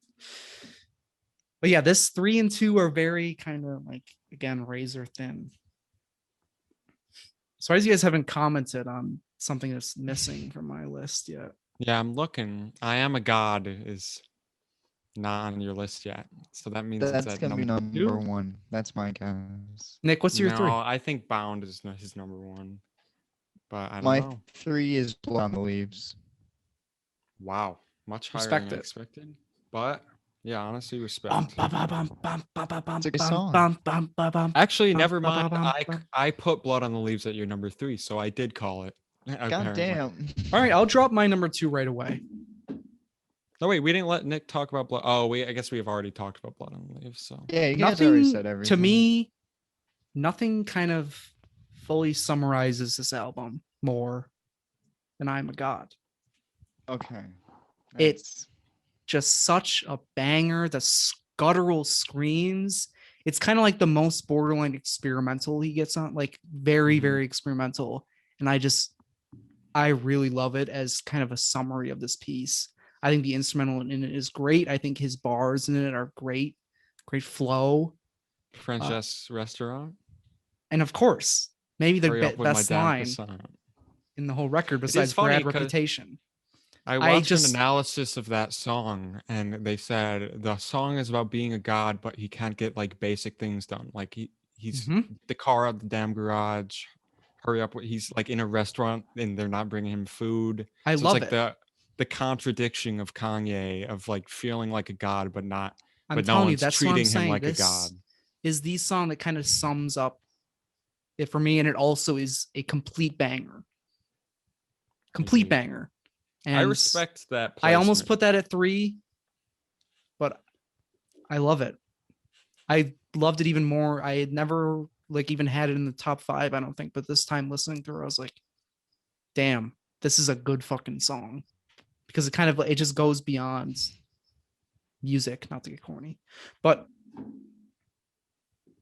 But yeah, this 3 and 2 are very kind of like again razor thin. So as you guys haven't commented on something that's missing from my list yet. Yeah, I'm looking. I Am a God is not on your list yet, so that means That's it's at gonna be number number 2. 1. That's my guess. Nick, what's your no, 3? I think Bound is his number 1, but I don't My know. 3 is Blood on the Leaves. Wow, much higher Respect than I it. expected. But yeah, honestly, respect. It's a good song. Actually, Bum, never bum, mind. bum, I bum. I put Blood on the Leaves at your number 3, so I did call it. God apparently. damn. All right, I'll drop my number 2 right away. No, wait, we didn't let Nick talk about Blood. Oh, I guess we have already talked about Blood on the Leaves. So Yeah, you guys already Nothing said everything. to me, nothing kind of fully summarizes this album more than I'm a God. Okay. It's just such a banger. The guttural screams. It's kind of like the most borderline experimental he gets on, like very, Mhm. very experimental. And I really love it as kind of a summary of this piece. I think the instrumental in it is great. I think his bars in it are great flow. French restaurant. And of course, maybe the Hurry up with my best damn line croissant. in the whole record It is besides funny Brad 'cause Reputation. I watched an analysis of that song, and they said the song is about being a god, but he can't get like basic things done. Like he's the car out the damn garage. Hurry up! He's like in a restaurant, and they're not bringing him food. I So love it's like it. the contradiction of Kanye of like feeling like a god, but not. But no telling you, one's that's what I'm treating him saying. like a This god. is the song that kind of sums up it for me, and it also is a complete banger. Complete banger. And I respect that. I almost put that at 3, but I love it. I loved it even more. I had never like even had it in the top 5, I don't think, but this time listening through, I was like, damn, this is a good fucking song. Because it just goes beyond music, not to get corny. But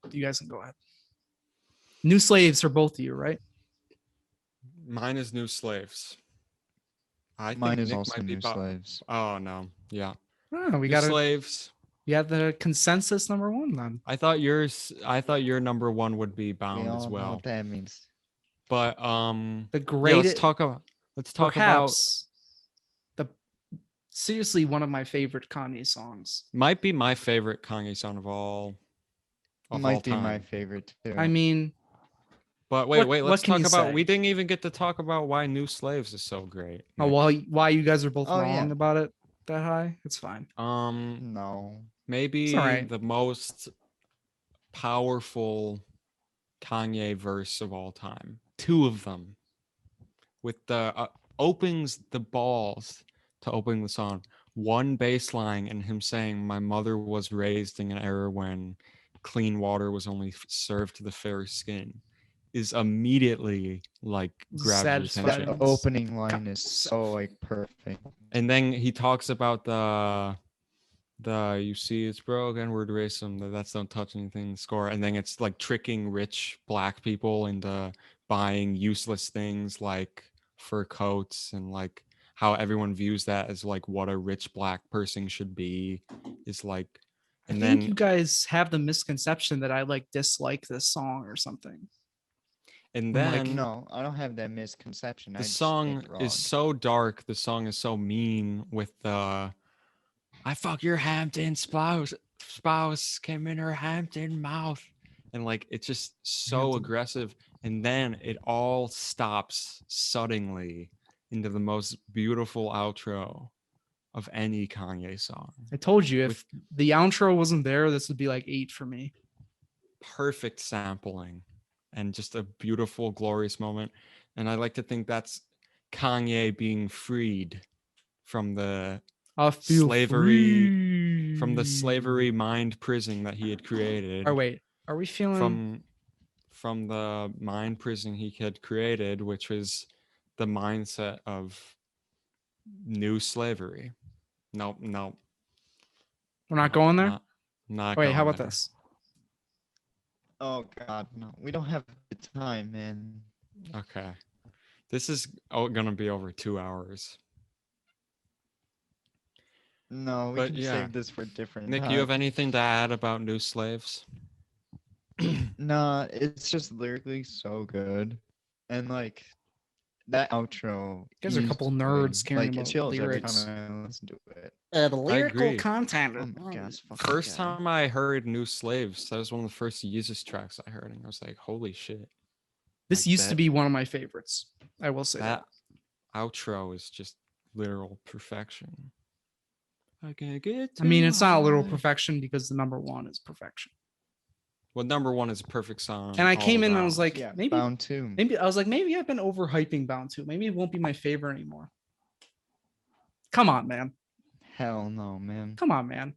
you guys can go ahead. New Slaves for both of you, right? Mine is New Slaves. I Mine think is Nich also might be New Slaves. Oh no, yeah. Oh, we New got Slaves. We have the consensus number 1 then. I thought your number 1 would be Bound We all as know well. what that means. But the greatest. Yeah, let's talk about seriously one of my favorite Kanye songs. Might be my favorite Kanye song of all. Might be time. my favorite too. I mean, but wait, let's talk about. say? We didn't even get to talk about why New Slaves is so great. Oh, why you guys are both wrong about it that high? It's fine. No. Maybe right. the most powerful Kanye verse of all time. 2 of them, with the opens the balls to open the song. One bass line and him saying, "My mother was raised in an era when clean water was only served to the fair skin," is immediately like grabs your attention. That opening line is so like perfect. And then he talks about the "you see it's broken, we're racism, that's don't touch anything" score, and then it's like tricking rich black people into buying useless things like fur coats, and like how everyone views that as like what a rich black person should be is like. And I think you guys have the misconception that I like dislike this song or something. And then no, I don't have that misconception. The song is so dark. The song is so mean with the "I fuck your Hampton spouse came in her Hampton mouth," and like it's just so aggressive. And then it all stops suddenly into the most beautiful outro of any Kanye song. I told you, if the outro wasn't there, this would be like 8 for me. Perfect sampling and just a beautiful, glorious moment. And I like to think that's Kanye being freed from the slavery, from the slavery mind prison that he had created. Oh wait, are we feeling from the mind prison he had created, which was the mindset of new slavery? Nope. We're not going there? Not wait, how about there. this? Oh God, no. We don't have the time, man. Okay. This is gonna be over 2 hours. No, we can save this for different Nich, time. you have anything to add about New Slaves? Nah, it's just lyrically so good. And like that outro. You guys are a couple nerds caring about lyrics. Every time I listen to it. The lyrical content. Oh my gosh, First time I heard New Slaves, that was one of the first Yeezus tracks I heard, and I was like, holy shit. This used to be one of my favorites. I will say that. Outro is just literal perfection. I can't get I mean, it's not a literal perfection because the number 1 is perfection. Well, number 1 is a perfect song. And I came in and I was like, maybe Bound 2. Maybe I was like, maybe I've been overhyping Bound 2. Maybe it won't be my favorite anymore. Come on, man. Hell no, man. Come on, man.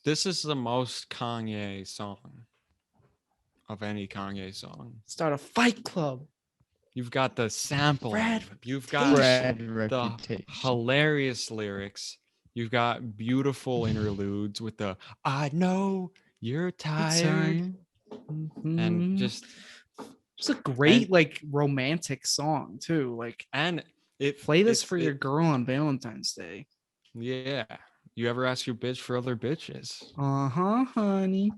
This is the most Kanye song of any Kanye song. Start a fight club. You've got the sample. You've got the hilarious lyrics. You've got beautiful interludes with the "I know you're tired. and just a great and- like romantic song too. Like and it play this it's- for your girl on Valentine's Day. Yeah. You ever ask your bitch for other bitches? Honey.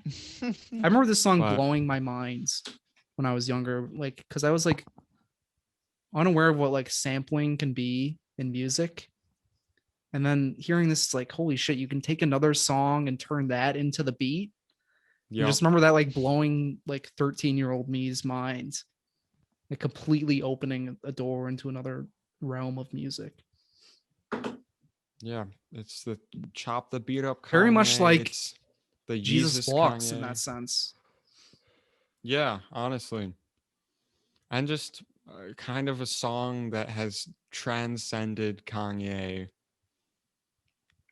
I remember this song But- blowing my mind when I was younger, like because I was like unaware of what like sampling can be in music. And then hearing this, like, holy shit, you can take another song and turn that into the beat. I Yup. just remember that like blowing like 13-year-old me's mind, like completely opening a door into another realm of music. Yeah, it's the chop the beat up. Very much Kanye, like it's the Jesus Yeezus Walks in Kanye. that sense. Yeah, honestly, and just kind of a song that has transcended Kanye,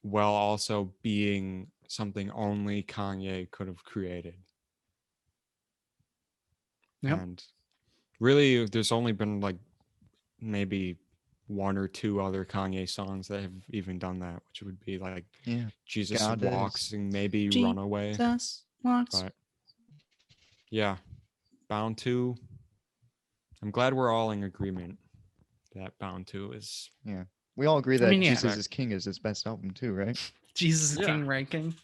while also being something only Kanye could have created. Yep. And really, there's only been like maybe one or two other Kanye songs that have even done that, which would be like Yeah. Jesus Goddess. Walks and maybe Jesus Runaway. Walks. But yeah, Bound to. I'm glad we're all in agreement that Bound to is. We all agree that mean, yeah. Jesus is King is his best album too, right? Jesus Yeah. King ranking.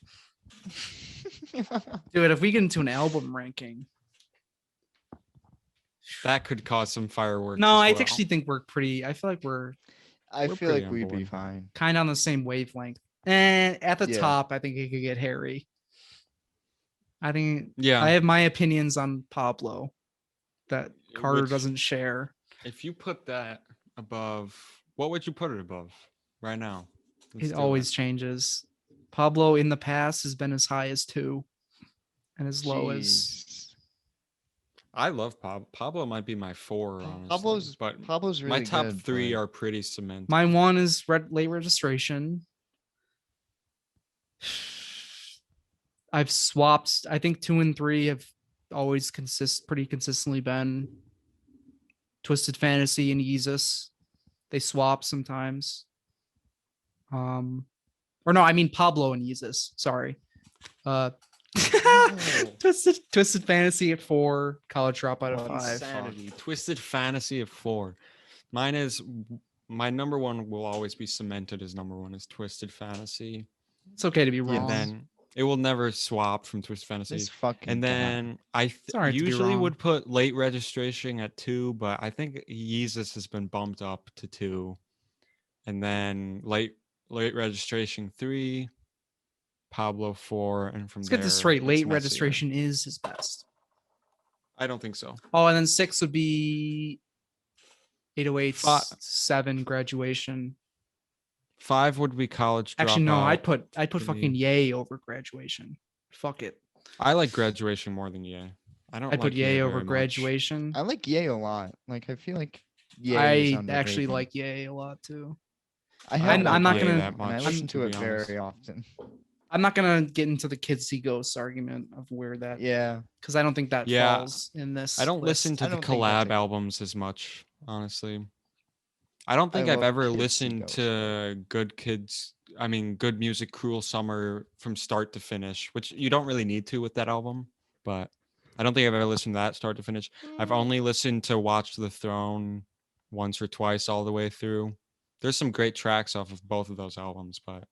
Dude, if we get into an album ranking. That could cause some fireworks. No, as I well. actually think we're pretty. I feel like we're I We're feel pretty like on we'd be board. fine. kind of on the same wavelength. And at the Yeah. top, I think it could get hairy. I think Yeah. I have my opinions on Pablo that Carter Which- doesn't share. If you put that above, what would you put it above right now? Let's It do always changes. Pablo in the past has been as high as 2 and as low as Jeez. I love Pablo. Might be my 4, honestly. Pablo's really my top good, 3 but- are pretty cemented. my 1 is late registration. I've swapped. I think 2 and 3 have always pretty consistently been Twisted Fantasy and Yeezus. They swap sometimes. Or no, I mean Pablo and Yeezus. Sorry. Twisted Fantasy at 4, College Dropout at 5. Insanity. Twisted Fantasy of 4. Mine is my number 1 will always be cemented as number 1 is Twisted Fantasy. It's okay to be wrong. And then it will never swap from Twisted Fantasy. This fucking And guy. then I alright to be usually wrong. would put Late Registration at 2, but I think Yeezus has been bumped up to 2. And then late Registration 3, Pablo 4, and from Let's there. get this straight. it's Late messier. registration is his best. I don't think so. Oh, and then 6 would be 808, Fi- 7 Graduation. 5 would be College Dropout. Actually, no, I'd put for fucking me. Yay over Graduation. Fuck it. I like Graduation more than Ye. I don't. I'd put like Yay Ye over very much. Graduation. I like Ye a lot. Like I feel like Ye is I actually underrated. like Yay a lot too. I I have don't I'm like not Ye gonna- that and much. I listen to be it honest. very often. I'm not gonna get into the Kids See Ghosts argument of where that, Yeah. because I don't think that Yeah, falls in this. I don't list. listen to I the don't think that's collab a- albums as much, honestly. I don't think I I've love ever Kids See listened Ghosts, to Good Music, Cruel Summer from start to finish, which you don't really need to with that album, but I don't think I've ever listened to that start to finish. I've only listened to Watch the Throne once or twice all the way through. There's some great tracks off of both of those albums, but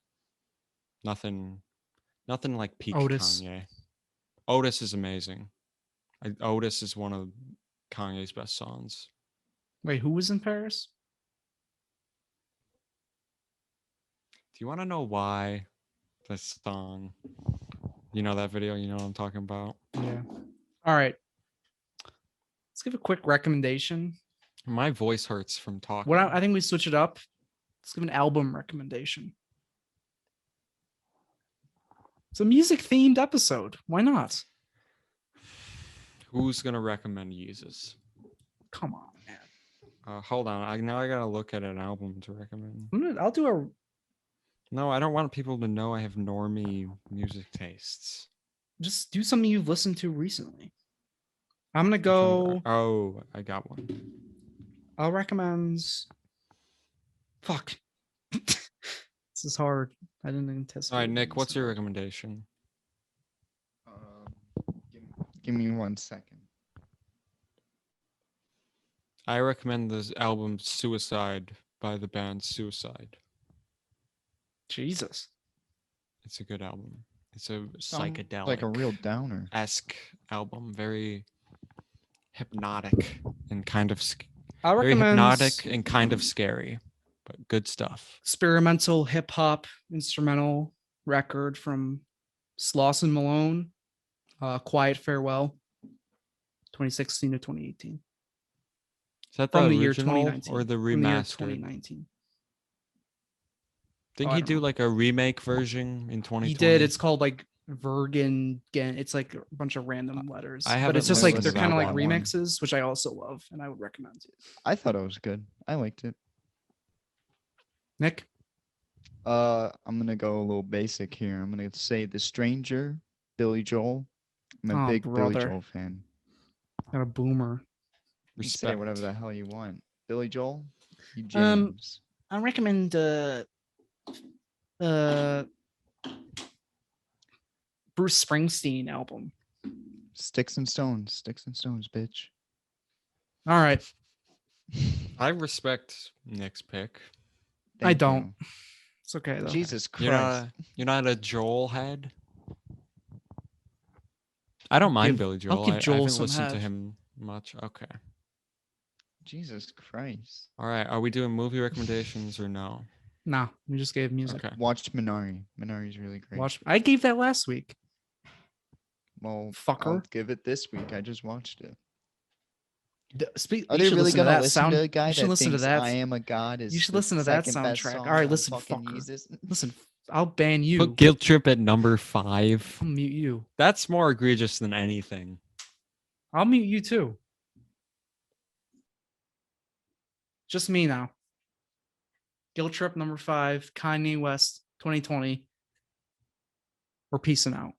nothing like peak Otis. Kanye. Otis is amazing. Otis is one of Kanye's best songs. Wait, who was in Paris? Do you want to know why this song? You know that video? You know what I'm talking about? Yeah. All right. Let's give a quick recommendation. My voice hurts from talking. What I think we switch it up. Let's give an album recommendation. It's a music themed episode. Why not? Who's gonna recommend Yeezus? Come on, man. Hold on. I gotta look at an album to recommend. I'll do a. No, I don't want people to know I have normie music tastes. Just do something you've listened to recently. I'm gonna go. Oh, I got one. I'll recommend. Fuck. This is hard. I didn't anticipate. All right, Nick. this. What's your recommendation? Give me 1 second. I recommend this album Suicide by the band Suicide. Jesus. It's a good album. It's a Sound psychedelic like a real downer. esque album, very hypnotic and kind of I very recommend hypnotic and kind of scary, but good stuff. experimental hip hop instrumental record from Sloss and Malone, Quiet Farewell, 2016 to 2018. Is that From the the year original 2019. or the From the year remastered? 2019. Didn't I he don't do know. like a remake version in 2020? He did. It's called like Vergen. It's like a bunch of random letters. I But it's haven't just listened like to they're kind that of like one. remixes, which I also love and I would recommend. I thought it was good. I liked it. Nick? I'm gonna go a little basic here. I'm gonna say The Stranger, Billy Joel. I'm a Oh, big Billy brother. Joel fan. Got a boomer. You can say Respect. whatever the hell you want. Billy Joel, you Um, James. I recommend Bruce Springsteen album. Sticks and Stones, bitch. All right. I respect Nick's pick. I Thank don't. you. It's okay though. Jesus You're Christ. not a Joel head. I don't mind Billy Joel. I'll give I Joel haven't some listened to head. him much. Okay. Jesus Christ. All right. Are we doing movie recommendations or no? No, we just gave music. Okay. Watch Minari. Minari's really great. Watch. I gave that last week. Well, I'll Fucker. give it this week. I just watched it. Are You they should really listen to gonna that listen sound. to a guy You should that listen to thinks that. I Am a God is You should the listen to that second best soundtrack. song All right, on listen, fucking fucker. Yeezus? Listen, I'll ban you. Put Guilt Trip at number 5. I'll mute you. That's more egregious than anything. I'll mute you too. Just me now. Guilt Trip number 5, Kanye West 2020. We're peacing out.